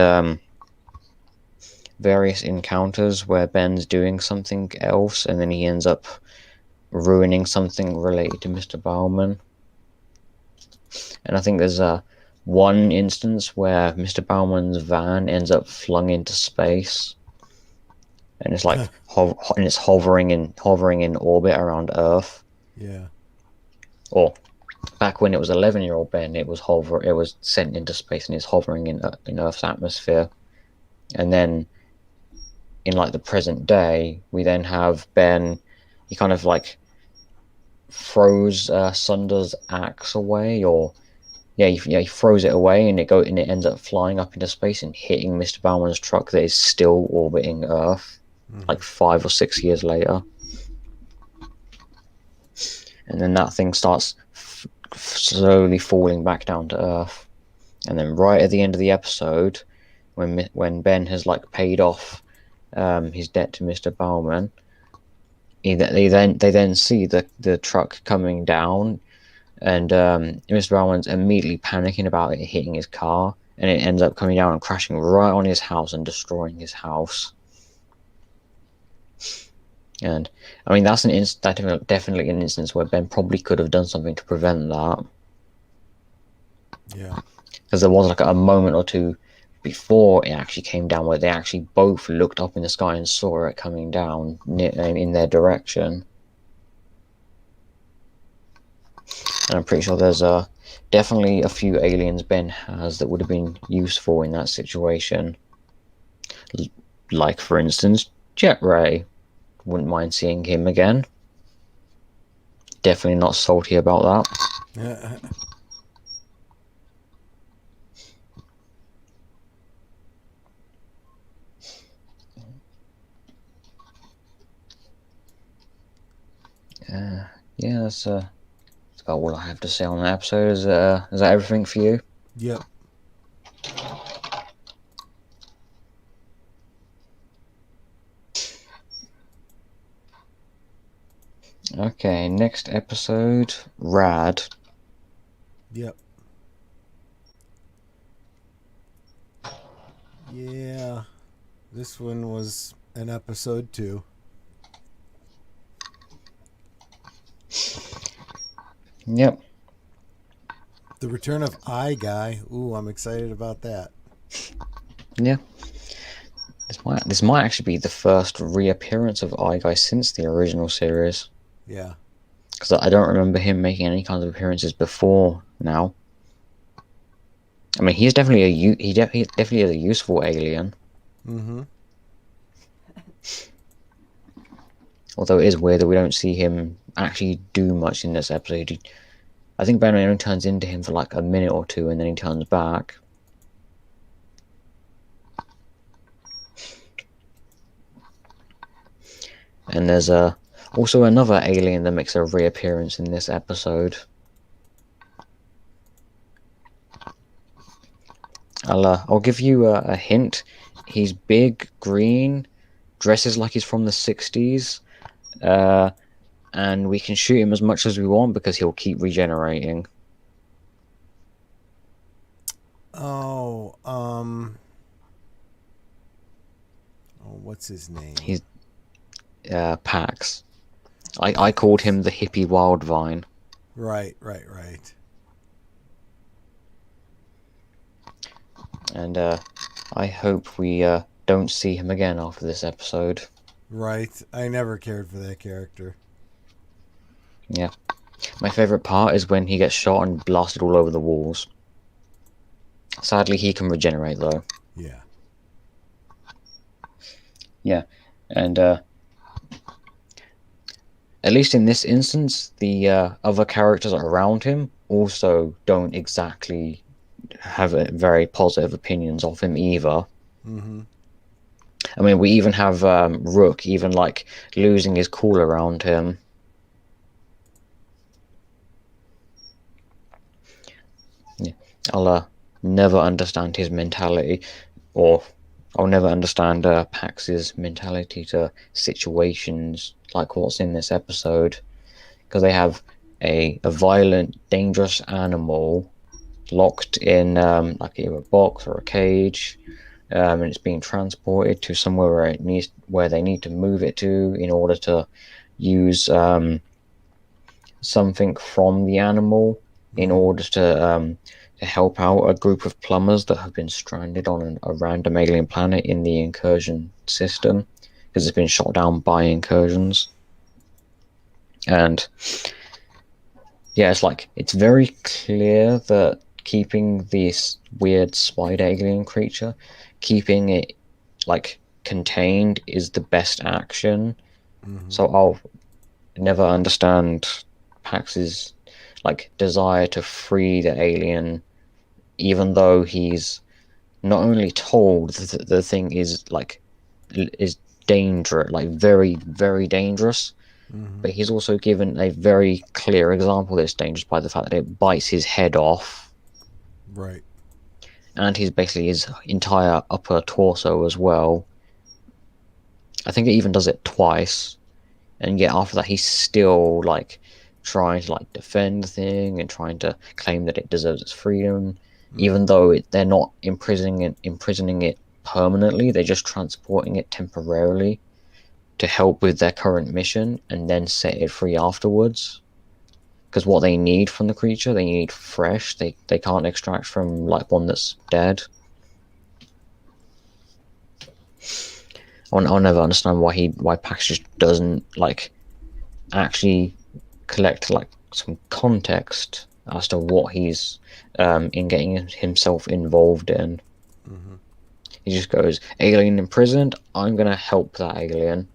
various encounters where Ben's doing something else and then he ends up ruining something related to Mr. Bauman. And I think there's one instance where Mr. Bauman's van ends up flung into space, and it's like it's hovering in orbit around Earth. Yeah. Or back when it was 11-year-old Ben, it was sent into space and it's hovering in Earth's atmosphere. And then in like the present day, we then have Ben. He kind of like throws Sunder's axe away, or he throws it away, and it ends up flying up into space and hitting Mr. Bauman's truck that is still orbiting Earth, like 5 or 6 years later. And then that thing starts slowly falling back down to Earth. And then right at the end of the episode, when Ben has like paid off his debt to Mr. Bauman, they then see the truck coming down. And Mr. Bauman's immediately panicking about it hitting his car, and it ends up coming down and crashing right on his house and destroying his house. And I mean, that's definitely an instance where Ben probably could have done something to prevent that. Yeah. Because there was like a moment or two before it actually came down where they actually both looked up in the sky and saw it coming down in their direction. And I'm pretty sure there's definitely a few aliens Ben has that would have been useful in that situation. Like, for instance, Jet Ray. Wouldn't mind seeing him again. Definitely not salty about that. Yeah, that's about all I have to say on the episode. Is that everything for you? Yep. Okay, next episode, Rad. Yep. Yeah. This one was an episode 2. Yep. The return of I Guy. Ooh, I'm excited about that. Yeah. This might actually be the first reappearance of Guy since the original series, Yeah. because I don't remember him making any kinds of appearances before now. I mean, he's definitely he definitely is a useful alien. Mm-hmm. Although it is weird that we don't see him actually do much in this episode. I think Ben only turns into him for like a minute or two, and then he turns back. And there's also another alien that makes a reappearance in this episode. I'll give you a hint. He's big, green, dresses like he's from the 60s, and we can shoot him as much as we want because he'll keep regenerating. Oh, oh, what's his name? He's Pax. I called him the hippie wildvine. Right, right, right. And I hope we don't see him again after this episode. Right. I never cared for that character. Yeah. My favorite part is when he gets shot and blasted all over the walls. Sadly, he can regenerate, though. Yeah. Yeah. And at least in this instance, the other characters around him also don't exactly have very positive opinions of him either. Mm-hmm. I mean, we even have Rook even like losing his cool around him. Yeah. I'll never understand his mentality, or I'll never understand Pax's mentality to situations like what's in this episode, because they have a violent, dangerous animal locked in like either a box or a cage, and it's being transported to somewhere where they need to move it to in order to use something from the animal in Mm-hmm. order to help out a group of plumbers that have been stranded on a random alien planet in the incursion system because it's been shot down by incursions. And yeah, it's very clear that keeping this weird spider alien creature, keeping it like contained is the best action. Mm-hmm. So I'll never understand Pax's like desire to free the alien, even though he's not only told that the thing is dangerous, like very, very dangerous, Mm-hmm. but he's also given a very clear example that it's dangerous by the fact that it bites his head off, Right. and he's basically his entire upper torso as well. I think it even does it twice, and yet after that he's still like trying to like defend the thing and trying to claim that it deserves its freedom, Mm-hmm. even though they're not imprisoning it permanently. They're just transporting it temporarily to help with their current mission and then set it free afterwards. Because what they need from the creature, they need fresh. They can't extract from like one that's dead. I'll never understand why Pax just doesn't like actually collect like some context as to what he's in getting himself involved in. Mm-hmm. He just goes, alien imprisoned, I'm gonna help that alien.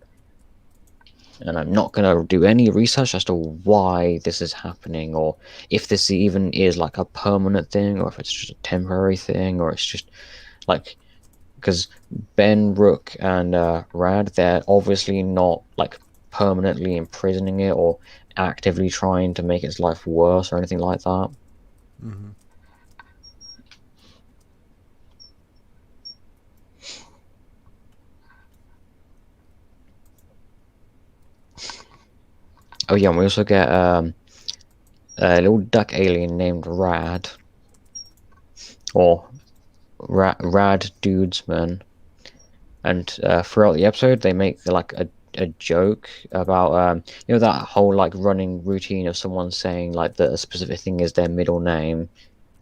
And I'm not gonna do any research as to why this is happening, or if this even is like a permanent thing, or if it's just a temporary thing, or it's just like because Ben, Rook, and Rad, they're obviously not like permanently imprisoning it or actively trying to make its life worse or anything like that. Mm-hmm. Oh yeah, and we also get a little duck alien named Rad, or Rad Dudesman, and throughout the episode they make like a joke about that whole like running routine of someone saying like that a specific thing is their middle name.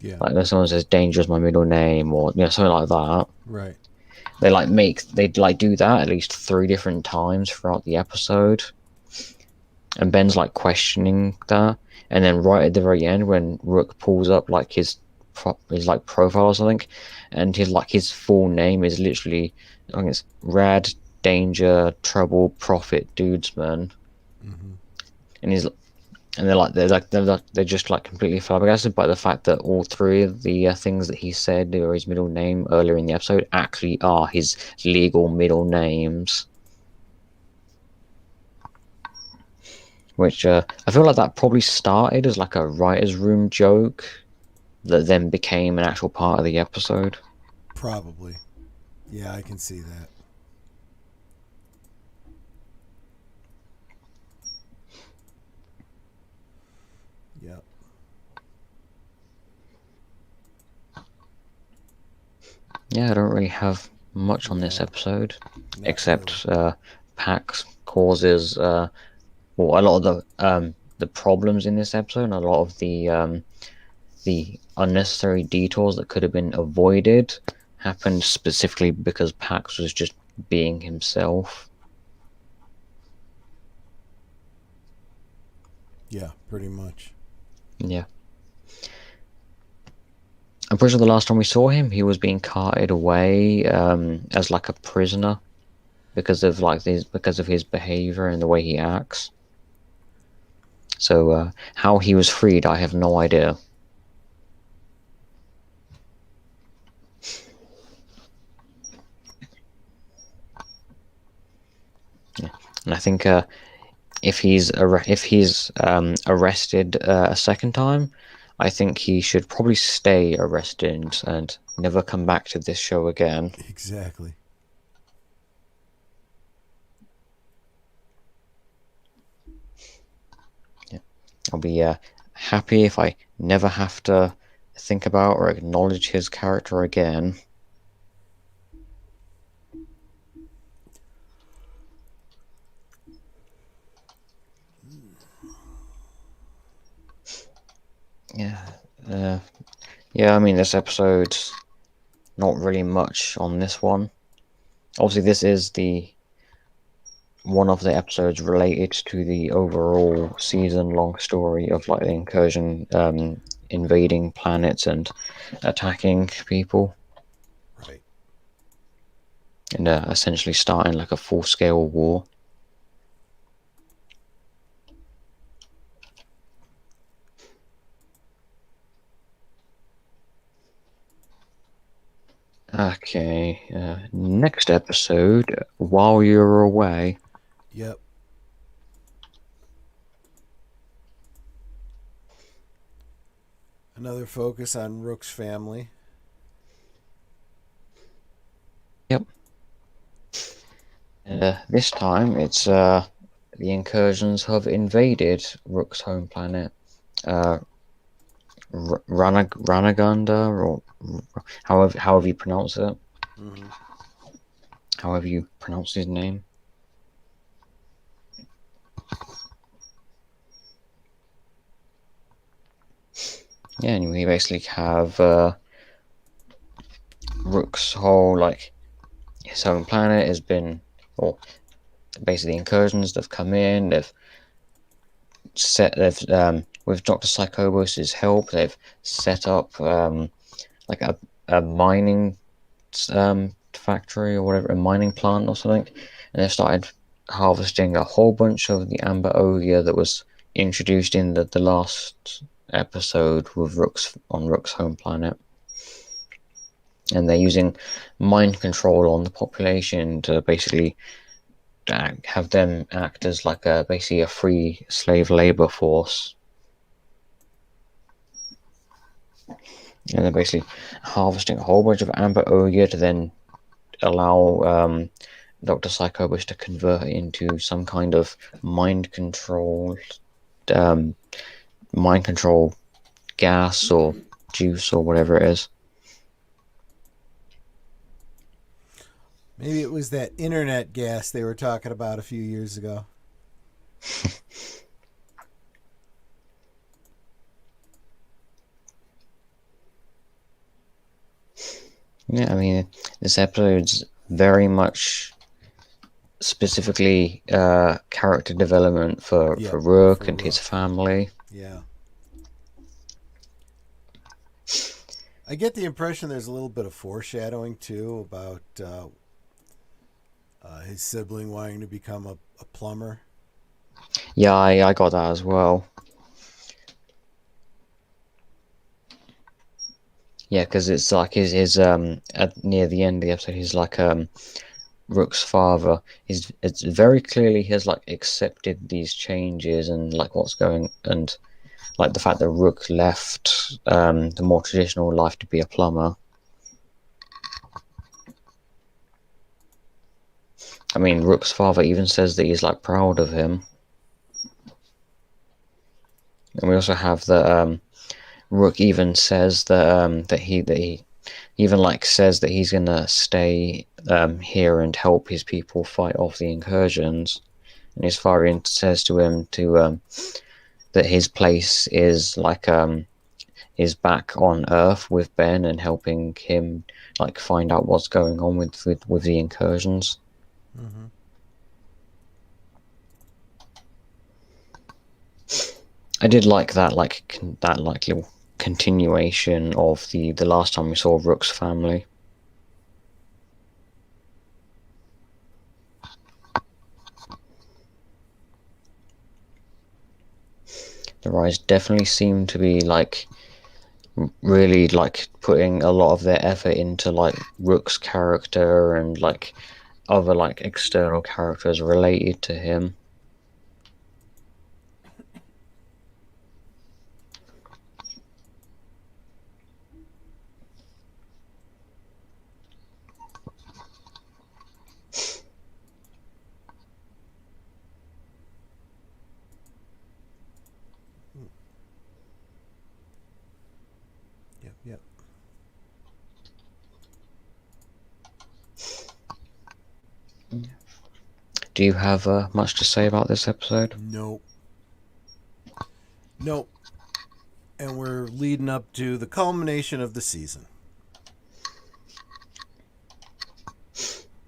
Yeah. Like when someone says "danger is my middle name" or something like that. Right. they do that at least 3 different times throughout the episode, and Ben's like questioning that, and then right at the very end when Rook pulls up like his like profile or something, and his full name is literally, I think it's Rad Danger Trouble Profit Dudesman, Mm-hmm. and they're just like completely flabbergasted by the fact that all three of the things that he said or his middle name earlier in the episode actually are his legal middle names. Which I feel like that probably started as like a writer's room joke that then became an actual part of the episode. Probably. Yeah, I can see that. Yep. Yeah, I don't really have much on this No, episode, not really. except Pax causes a lot of the problems in this episode, and a lot of the unnecessary detours that could have been avoided happened specifically because Pax was just being himself. Yeah, pretty much. Yeah. I'm pretty sure the last time we saw him, he was being carted away as like a prisoner because of his behavior and the way he acts. So how he was freed, I have no idea. Yeah. And I think if he's arrested a second time, I think he should probably stay arrested and never come back to this show again. Exactly. Yeah. I'll be happy if I never have to think about or acknowledge his character again. Yeah. Yeah, I mean, this episode's not really much on this one. Obviously, this is the one of the episodes related to the overall season-long story of like the incursion, invading planets and attacking people, Right. and essentially starting like a full-scale war. Okay, next episode, While You're Away. Yep. Another focus on Rook's family. Yep. This time it's the incursions have invaded Rook's home planet, uh, Ranaganda, or however you pronounce it, Mm-hmm. however you pronounce his name. Yeah, and we basically have Rook's whole like his home planet has been, or basically incursions that have come in. They've with Dr. Psychobos's help, they've set up like a mining factory or whatever, a mining plant or something, and they've started harvesting a whole bunch of the amber ochre that was introduced in the last episode with Rook's home planet. And they're using mind control on the population to basically have them act as like basically a free slave labor force. And they're basically harvesting a whole bunch of amber ochre to then allow Dr. Psychobus to convert it into some kind of um, mind control gas or juice or whatever it is. Maybe it was that internet gas they were talking about a few years ago. Yeah, I mean, this episode's very much specifically character development Yep, for Rook for and his Rook. family. Yeah. I get the impression there's a little bit of foreshadowing too about his sibling wanting to become a plumber. Yeah, I got that as well. Yeah, because it's like his at near the end of the episode, he's like Rook's father. It's very clearly he has like accepted these changes and like what's going and like the fact that Rook left the more traditional life to be a plumber. I mean, Rook's father even says that he's like proud of him. And we also have that Rook even says that he even like says that he's gonna stay here and help his people fight off the incursions. And his father says to him to that his place is like is back on Earth with Ben and helping him like find out what's going on with the incursions. Mm-hmm. I did like that that like little continuation of the last time we saw Rook's family. The Rise definitely seem to be like really like putting a lot of their effort into like Rook's character and like other like external characters related to him. Yep, yep. Do you have much to say about this episode? Nope. Nope. And we're leading up to the culmination of the season.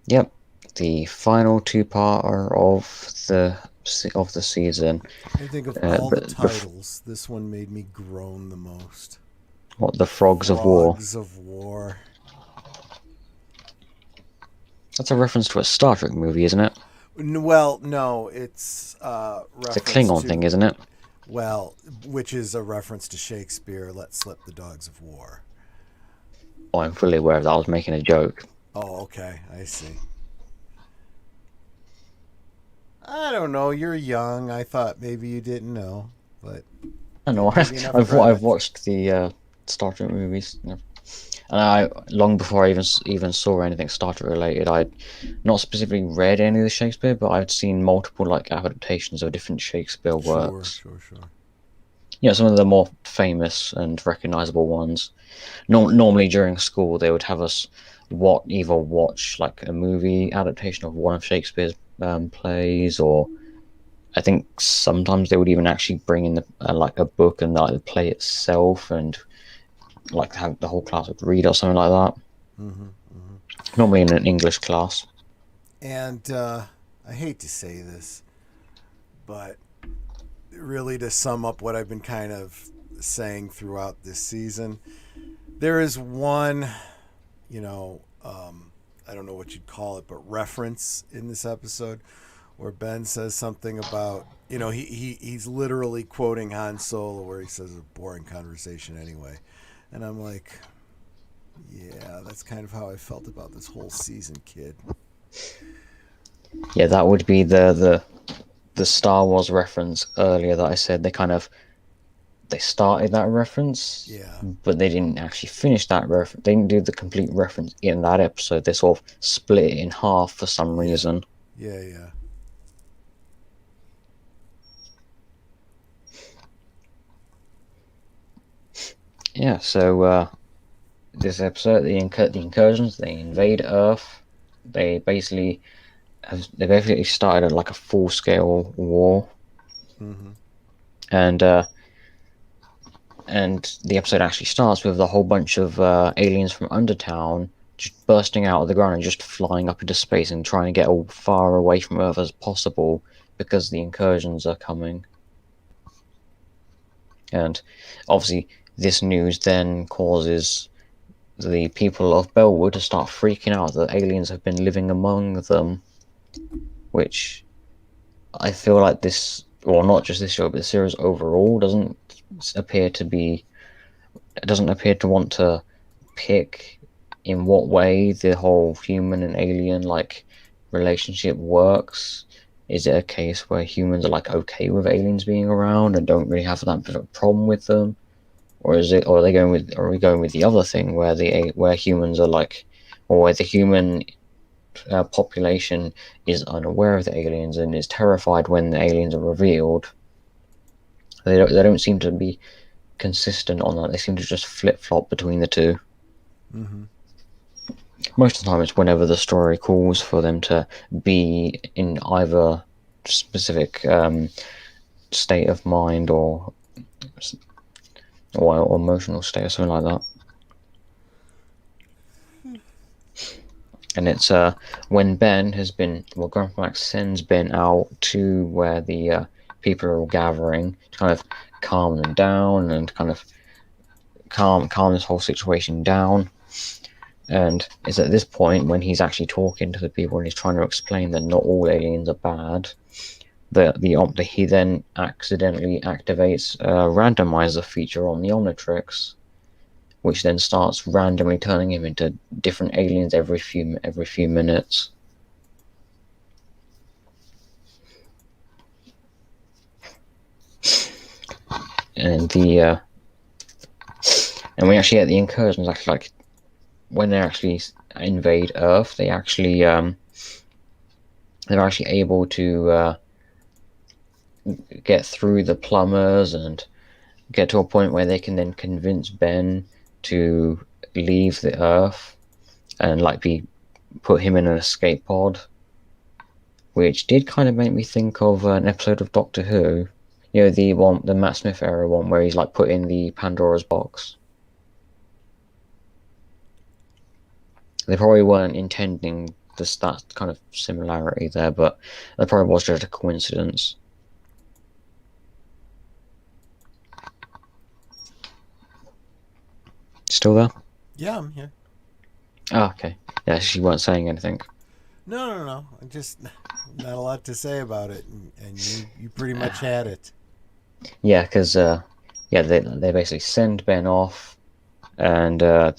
Yep, the final two-parter of the season. I think of all the But titles, this one made me groan the most. what, the Frogs of War? Frogs of War. That's a reference to a Star Trek movie, isn't it? Well, no, it's It's a reference Klingon thing, to, isn't it? well, which is a reference to Shakespeare, Let Slip the Dogs of War. Oh, I'm fully aware of that. I was making a joke. Oh, okay, I see. I don't know, you're young. I thought maybe you didn't know, but I know. give you enough I've credit. watched the Star Trek movies, and I long before I even saw anything Star Trek related, I'd not specifically read any of the Shakespeare, but I'd seen multiple like adaptations of different Shakespeare Sure, works. sure, sure. You know, some of the more famous and recognizable ones. Normally during school, they would have us either watch like a movie adaptation of one of Shakespeare's plays, or I think sometimes they would even actually bring in like a book and like the play itself, and like have the whole class would read or something like that. Mm-hmm, mm-hmm. Normally in an English class. And I hate to say this, but really to sum up what I've been kind of saying throughout this season, there is one, you know, I don't know what you'd call it, but reference in this episode where Ben says something about, you know, he's literally quoting Han Solo where he says a boring conversation anyway. And I'm like, yeah, that's kind of how I felt about this whole season, kid. Yeah, that would be the Star Wars reference earlier that I said they started that reference, Yeah. but they didn't actually finish that reference. They didn't do the complete reference in that episode. They sort of split it in half for some Yeah. reason. Yeah, yeah. Yeah, so this episode, the incursions, they invade Earth. They basically they basically started like a full scale war, Mm-hmm. and and the episode actually starts with a whole bunch of aliens from Undertown just bursting out of the ground and just flying up into space and trying to get as far away from Earth as possible because the incursions are coming. And obviously, this news then causes the people of Bellwood to start freaking out that aliens have been living among them, which I feel like this, well, not just this show, but the series overall doesn't appear to want to pick in what way the whole human and alien like relationship works. Is it a case where humans are like okay with aliens being around and don't really have that bit of a problem with them, or are we going with the other thing where humans are like, or where the human population is unaware of the aliens and is terrified when the aliens are revealed? They don't seem to be consistent on that. They seem to just flip flop between the two. Mm-hmm. Most of the time, it's whenever the story calls for them to be in either specific state of mind or emotional state or something like that. And it's when Ben has been, well, Grandpa Max sends Ben out to where the people are all gathering to kind of calm them down and kind of calm this whole situation down. And it's at this point when he's actually talking to the people and he's trying to explain that not all aliens are bad, that he then accidentally activates a randomizer feature on the Omnitrix, which then starts randomly turning him into different aliens every few minutes. And we actually get the incursions actually like when they actually invade Earth, they're actually able to get through the plumbers and get to a point where they can then convince Ben to leave the Earth and like put him in an escape pod, which did kind of make me think of an episode of Doctor Who, the Matt Smith era one where he's like put in the Pandora's box. They probably weren't intending that kind of similarity there, but that probably was just a coincidence. Still there? Yeah, I'm here. Oh, okay. Yeah, she weren't saying anything. No. Just not a lot to say about it, and you pretty much had it. Yeah, because they basically send Ben off, and because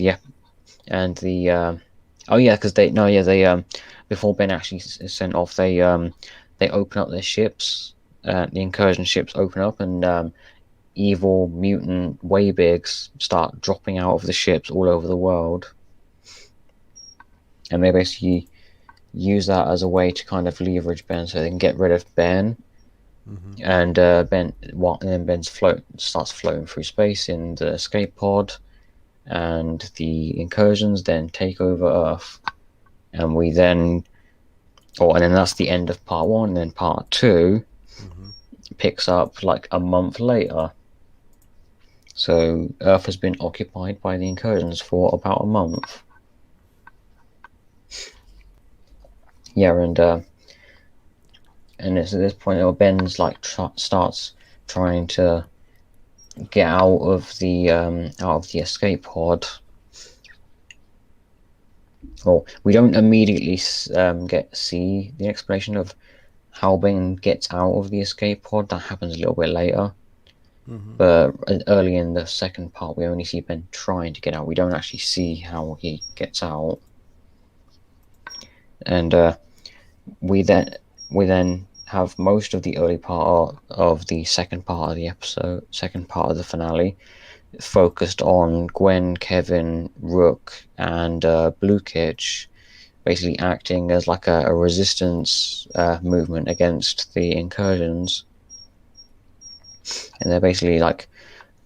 before Ben actually is sent off, they open up their ships. The incursion ships open up, and evil mutant waybigs start dropping out of the ships all over the world, and they basically use that as a way to kind of leverage Ben so they can get rid of Ben. Mm-hmm. And Ben starts floating through space in the escape pod, and the incursions then take over Earth, and and then that's the end of part one. And then part two picks up like a month later. So Earth has been occupied by the incursions for about a month. Yeah, and it's at this point where Ben's like starts trying to get out of the escape pod. Well, we don't immediately see the explanation of how Ben gets out of the escape pod. That happens a little bit later. Mm-hmm. But early in the second part, we only see Ben trying to get out. We don't actually see how he gets out. And we then have most of the early part of the second part of the episode, second part of the finale, focused on Gwen, Kevin, Rook, and Blue Kitch, basically acting as like a resistance movement against the incursions, and they're basically like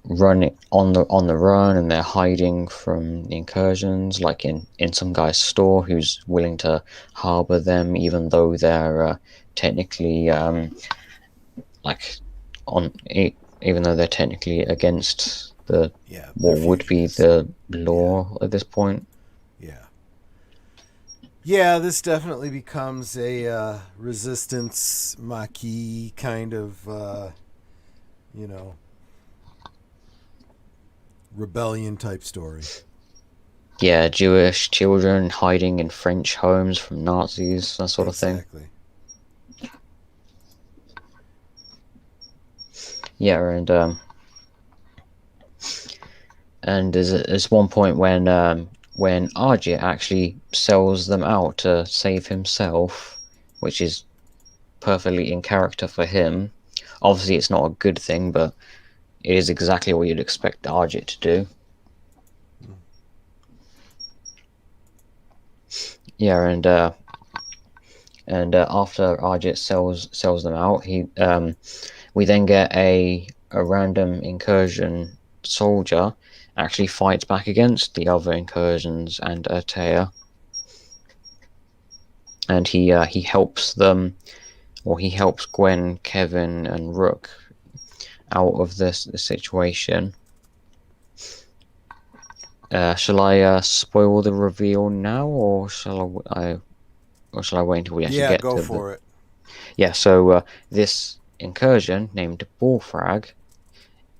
running on the run, and they're hiding from the incursions, like in some guy's store who's willing to harbor them, even though they're technically even though they're technically against what would be the law at this point. Yeah. Yeah, this definitely becomes a resistance Maquis kind of, you know, rebellion type story. Yeah, Jewish children hiding in French homes from Nazis, that sort of thing. Exactly. Yeah, and there's one point when Arjit actually sells them out to save himself, which is perfectly in character for him. Obviously, it's not a good thing, but it is exactly what you'd expect Arjit to do. Yeah, and after Arjit sells them out, he we then get a random incursion soldier actually fights back against the other incursions and Atea, and he helps them, or he helps Gwen, Kevin, and Rook out of this situation. Shall I spoil the reveal now, or shall I wait until we actually Yeah, get go to the? for it. Yeah, so this incursion named Bullfrag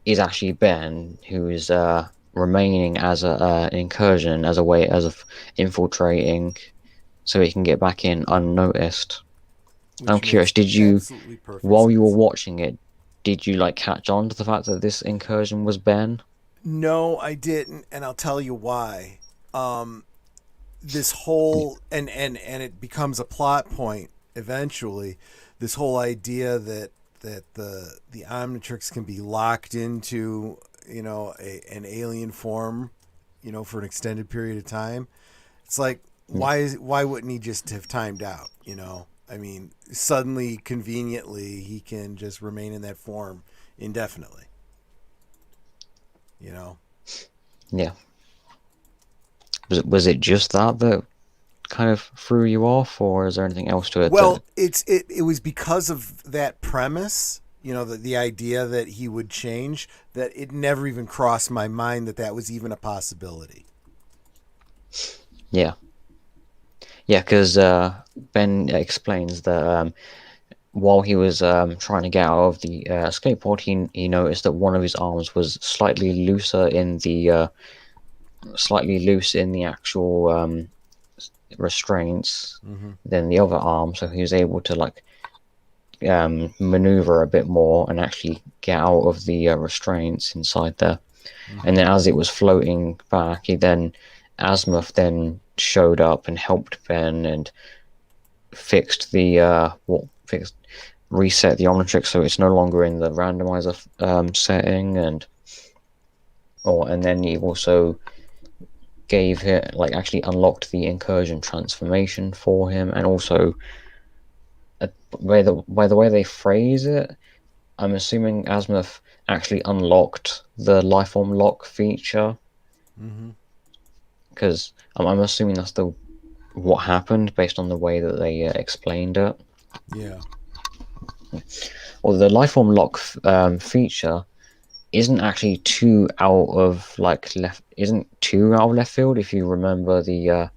is actually Ben, who is remaining as an incursion as a way as of infiltrating, so he can get back in unnoticed. I'm Which curious, makes did you, absolutely perfect while you were sense. watching it, did you like catch on to the fact that this incursion was Ben? No, I didn't, and I'll tell you why. Um, this Yeah. whole and it becomes a plot point eventually. This whole idea that the Omnitrix can be locked into an alien form, for an extended period of time. It's like Yeah. why wouldn't he just have timed out? I mean, suddenly, conveniently, he can just remain in that form indefinitely. You know. Yeah. Was it just that kind of threw you off, or is there anything else to it Well, that? it was because of that premise, the idea that he would change, that it never even crossed my mind that that was even a possibility. Yeah. Yeah, because Ben explains that while he was trying to get out of the escape pod, he noticed that one of his arms was slightly loose in the actual restraints Mm-hmm. than the other arm, so he was able to like maneuver a bit more and actually get out of the restraints inside there. Mm-hmm. And then as it was floating back, Azimuth then showed up and helped Ben and fixed the what fixed reset the Omnitrix so it's no longer in the randomizer setting, and then he also gave it like actually unlocked the incursion transformation for him, and also by the way they phrase it, I'm assuming Azimuth actually unlocked the lifeform lock feature, Mm-hmm. because I'm assuming that's the what happened based on the way that they explained it. Yeah. Or the lifeform lock feature isn't actually too out of like left isn't too out of left field if you remember the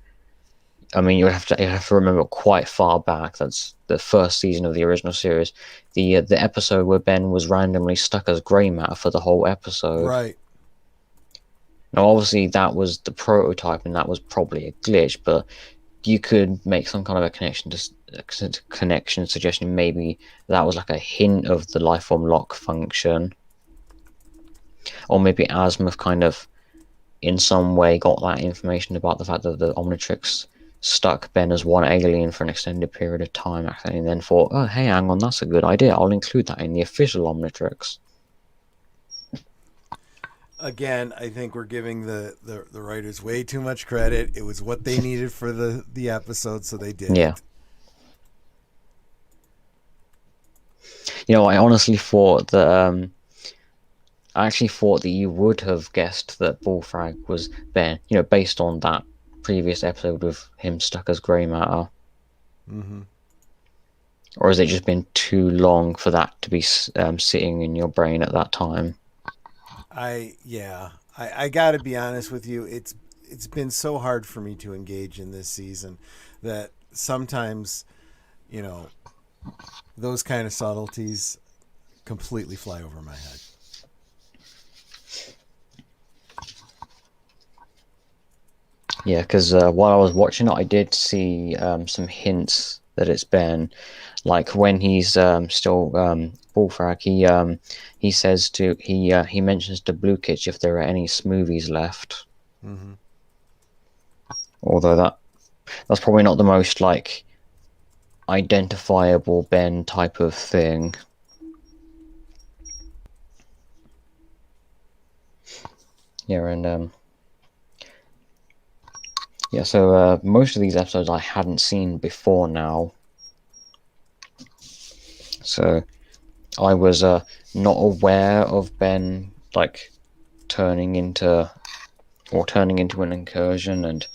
I mean you have to remember quite far back. That's the first season of the original series. The episode where Ben was randomly stuck as grey matter for the whole episode. Right. Now obviously that was the prototype and that was probably a glitch, but you could make some kind of a connection suggestion maybe that was like a hint of the lifeform lock function, or maybe Azimuth kind of in some way got that information about the fact that the Omnitrix stuck Ben as one alien for an extended period of time, and then thought, oh, hey, hang on, that's a good idea. I'll include that in the official Omnitrix. Again, I think we're giving the writers way too much credit. It was what they needed for the episode, so they did Yeah. it. I honestly thought that I actually thought that you would have guessed that Bullfrag was Ben, based on that previous episode with him stuck as grey matter. Mm-hmm. Or has it just been too long for that to be sitting in your brain at that time? I got to be honest with you. It's been so hard for me to engage in this season. that sometimes, you know, those kind of subtleties completely fly over my head. Yeah, because while I was watching it, I did see some hints that it's Ben. Like when he's still Bullfrag, he says to he mentions to Blue Kitch if there are any smoothies left. Mm-hmm. Although that's probably not the most like identifiable Ben type of thing. Yeah, and yeah, so most of these episodes I hadn't seen before now, so I was not aware of Ben like turning into an incursion and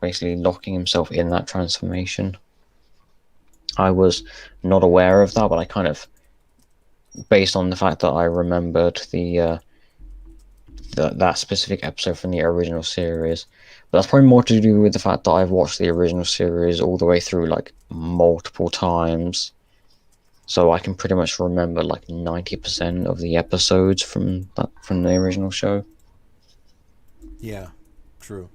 basically locking himself in that transformation. I was not aware of that, but I kind of, based on the fact that I remembered that specific episode from the original series. But that's probably more to do with the fact that I've watched the original series all the way through like multiple times. So I can pretty much remember like 90% of the episodes from the original show. Yeah, true.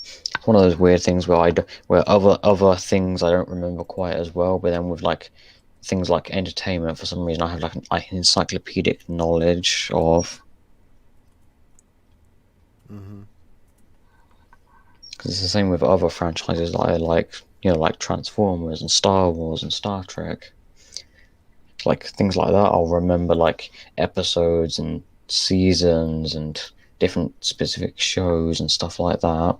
It's one of those weird things where where other things I don't remember quite as well, but then with like things like entertainment, for some reason I have like an encyclopedic knowledge of. Mm-hmm. Because it's the same with other franchises that I like, you know, like Transformers and Star Wars and Star Trek. Like things like that, I'll remember like episodes and seasons and different specific shows and stuff like that.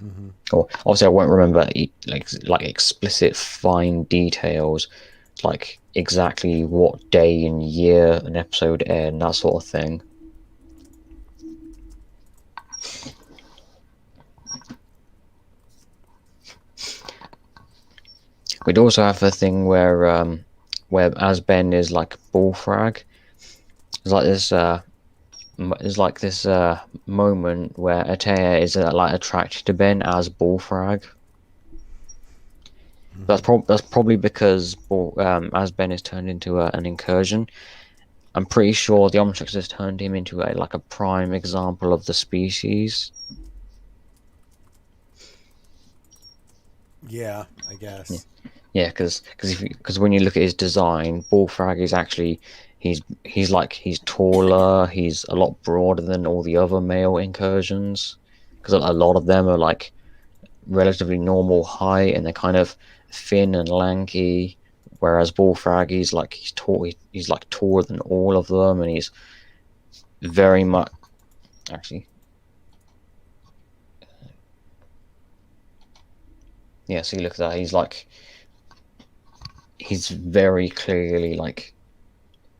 Mm-hmm. Or obviously, I won't remember like explicit fine details, like exactly what day and year an episode aired and that sort of thing. We'd also have a thing where as Ben is like Bullfrag, there's like this moment where Atea is like attracted to Ben as Bullfrag. Mm-hmm. That's probably because as Ben is turned into an incursion, I'm pretty sure the Omnitrix has turned him into a prime example of the species. Yeah, I Yeah, guess. yeah, because when you look at his design, Bullfrag is actually he's taller, he's a lot broader than all the other male incursions. Because a lot of them are like relatively normal height and they're kind of thin and lanky. Whereas Bullfrag, he's tall, he's like taller than all of them, and he's very much actually. Yeah, so you look at that, he's very clearly like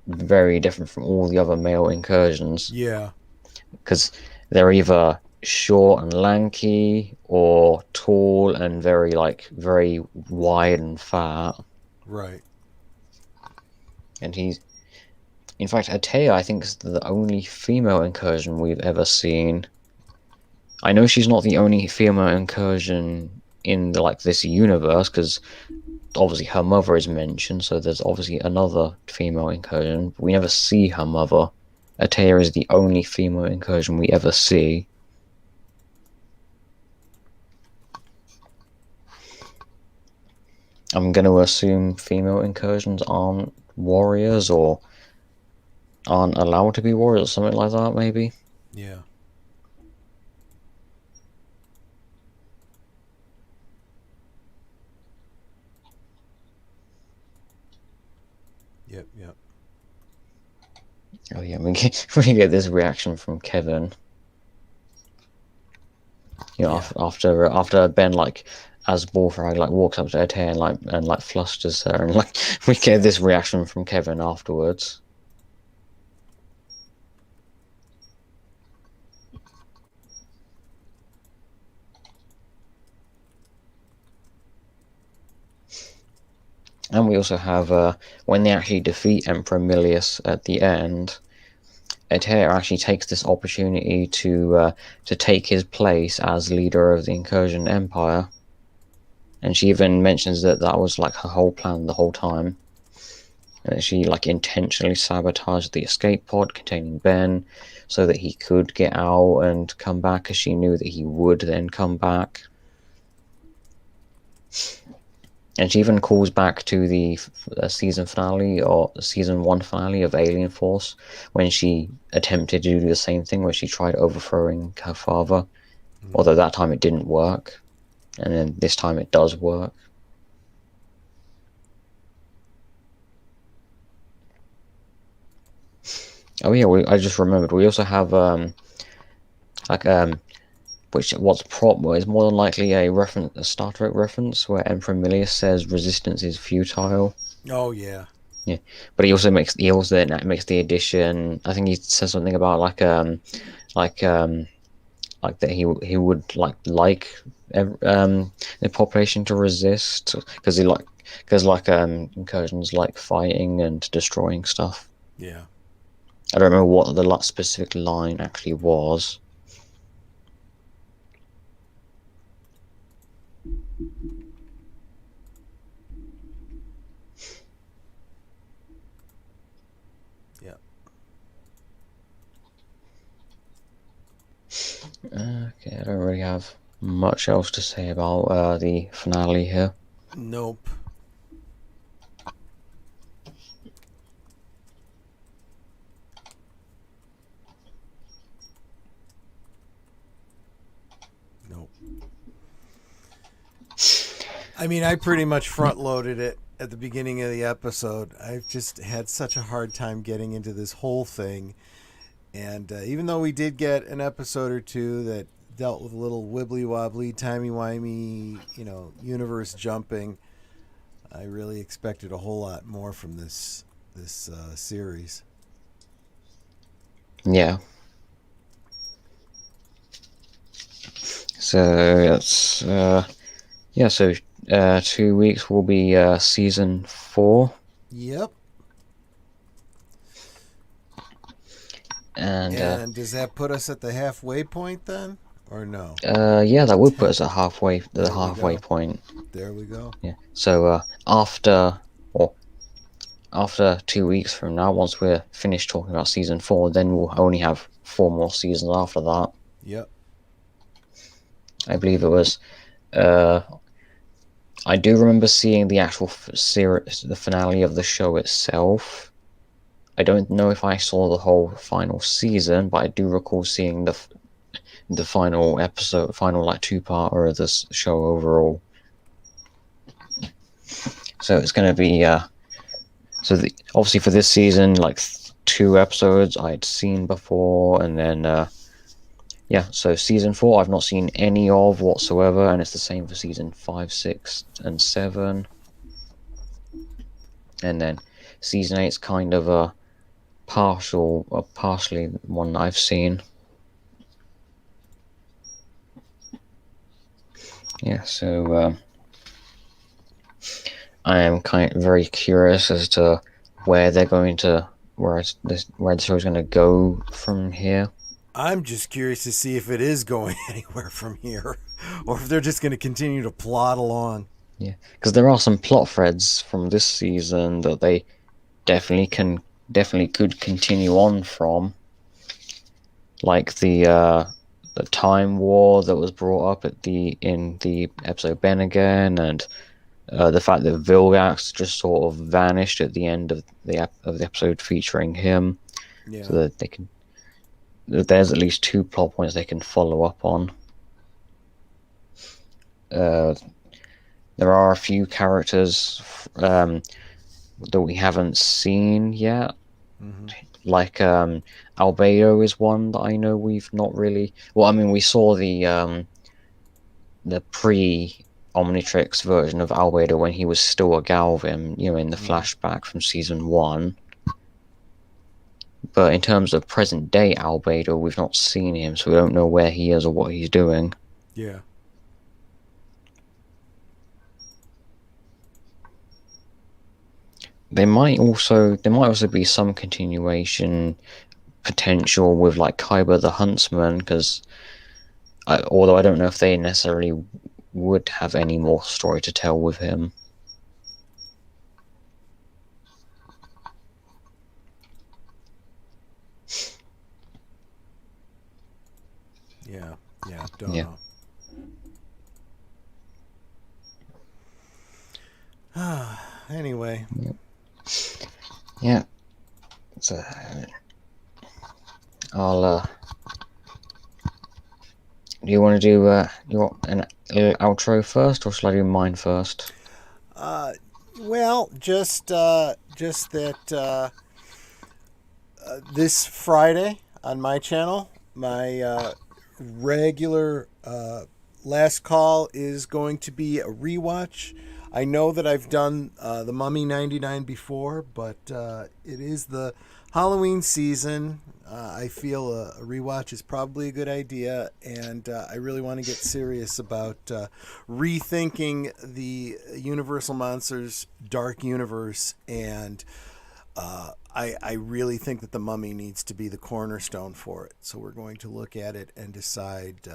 very different from all the other male incursions Yeah. because they're either short and lanky or tall and very wide and fat. Right. And in fact, Atea, I think, is the only female incursion we've ever seen. I know she's not the only female incursion in this universe, because obviously her mother is mentioned, so there's obviously another female incursion. But we never see her mother. Atea is the only female incursion we ever see. I'm going to assume female incursions aren't warriors or aren't allowed to be warriors or something like that, maybe. Yeah. Yep. Yep. Oh yeah, we get this reaction from Kevin. You know, Yeah. after Ben as Bullfrog walks up to Atea and flusters her, and we get this reaction from Kevin afterwards. And we also have when they actually defeat Emperor Milius at the end, Eter actually takes this opportunity to take his place as leader of the Incursion Empire, and she even mentions that that was like her whole plan the whole time. And she like intentionally sabotaged the escape pod containing Ben so that he could get out and come back, because she knew that he would then come back. And she even calls back to the season finale, or season 1 finale of Alien Force, when she attempted to do the same thing, where she tried overthrowing her father. Although that time it didn't work, and then this time it does work. Oh yeah, I just remembered. We also have which is more than likely a Star Trek reference, where Emperor Milius says resistance is futile. Oh yeah. Yeah, but he also makes the addition. I think he says something about like that he would the population to resist, because incursions like fighting and destroying stuff. Yeah. I don't remember what the specific line actually was. Yeah. Okay, I don't really have much else to say about the finale here. Nope. Nope. I mean, I pretty much front loaded it at the beginning of the episode. I've just had such a hard time getting into this whole thing. And even though we did get an episode or two that dealt with a little wibbly wobbly, timey wimey, universe jumping, I really expected a whole lot more from this series. Yeah. So that's So 2 weeks will be season 4. Yep. And does that put us at the halfway point then, or no? yeah, that would put us at the halfway point. There we go. Yeah. So after 2 weeks from now, once we're finished talking about season 4, then we'll only have 4 more seasons after that. Yep. I believe it was. I do remember seeing the actual series, the finale of the show itself. I don't know if I saw the whole final season, but I do recall seeing the final episode, final like 2-parter of this show overall. So it's going to be obviously for this season, like 2 episodes I'd seen before, and then so season 4 I've not seen any of whatsoever, and it's the same for season 5, 6, and 7. And then season 8's kind of a partially one I've seen. Yeah, so I am very curious as to where they're going to where the show's going to go from here. I'm just curious to see if it is going anywhere from here, or if they're just going to continue to plod along. Yeah, because there are some plot threads from this season that they definitely could continue on from, like the time war that was brought up in the episode Ben Again, and the fact that Vilgax just sort of vanished at the end of the episode featuring him. Yeah. So that there's at least 2 plot points they can follow up on. There are a few characters that we haven't seen yet. Mm-hmm. Like Albedo is one that I know we've not really. Well, I mean, we saw the pre-Omnitrix version of Albedo when he was still a Galvin, in the flashback from season 1. But in terms of present day Albedo, we've not seen him, so we don't know where he is or what he's doing. Yeah. There might also be some continuation potential with like Kyber the Huntsman, because although I don't know if they necessarily would have any more story to tell with him. Yeah, don't Yeah. know. Anyway. Yeah. So I'll do you want to do you want an outro first, or shall I do mine first? Well, just that this Friday on my channel, my regular last call is going to be a rewatch. I know that I've done The Mummy 99 before, but it is the Halloween season. I feel a rewatch is probably a good idea, and I really want to get serious about rethinking the Universal Monsters Dark Universe, and I really think that The Mummy needs to be the cornerstone for it. So we're going to look at it and decide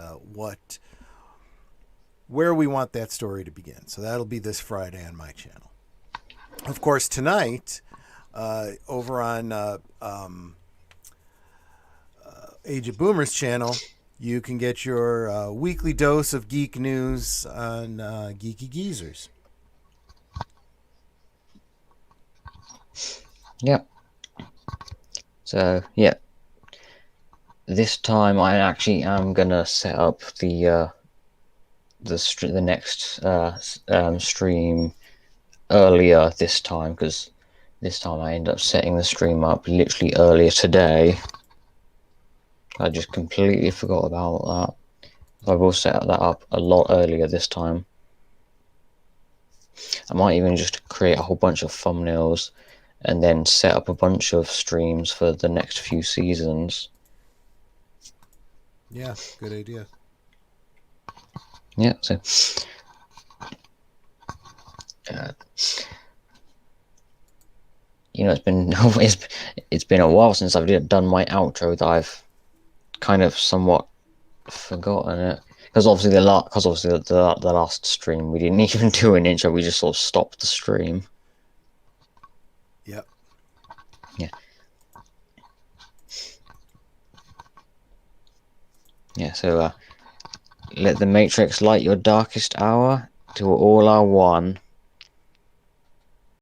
where we want that story to begin. So that'll be this Friday on my channel. Of course, tonight over on Age of Boomers channel, you can get your weekly dose of geek news on Geeky Geezers. Yeah. So yeah, this time I actually am gonna set up the next stream earlier this time, because this time I end up setting the stream up literally earlier today. I just completely forgot about that. I will set that up a lot earlier this time. I might even just create a whole bunch of thumbnails and then set up a bunch of streams for the next few seasons. Yeah, good idea. Yeah, so you know, it's been a while since I've done my outro, that I've kind of somewhat forgotten it, because obviously the last stream we didn't even do an intro. We just sort of stopped the stream. Yep. Yeah. Yeah. So let the Matrix light your darkest hour till all are one.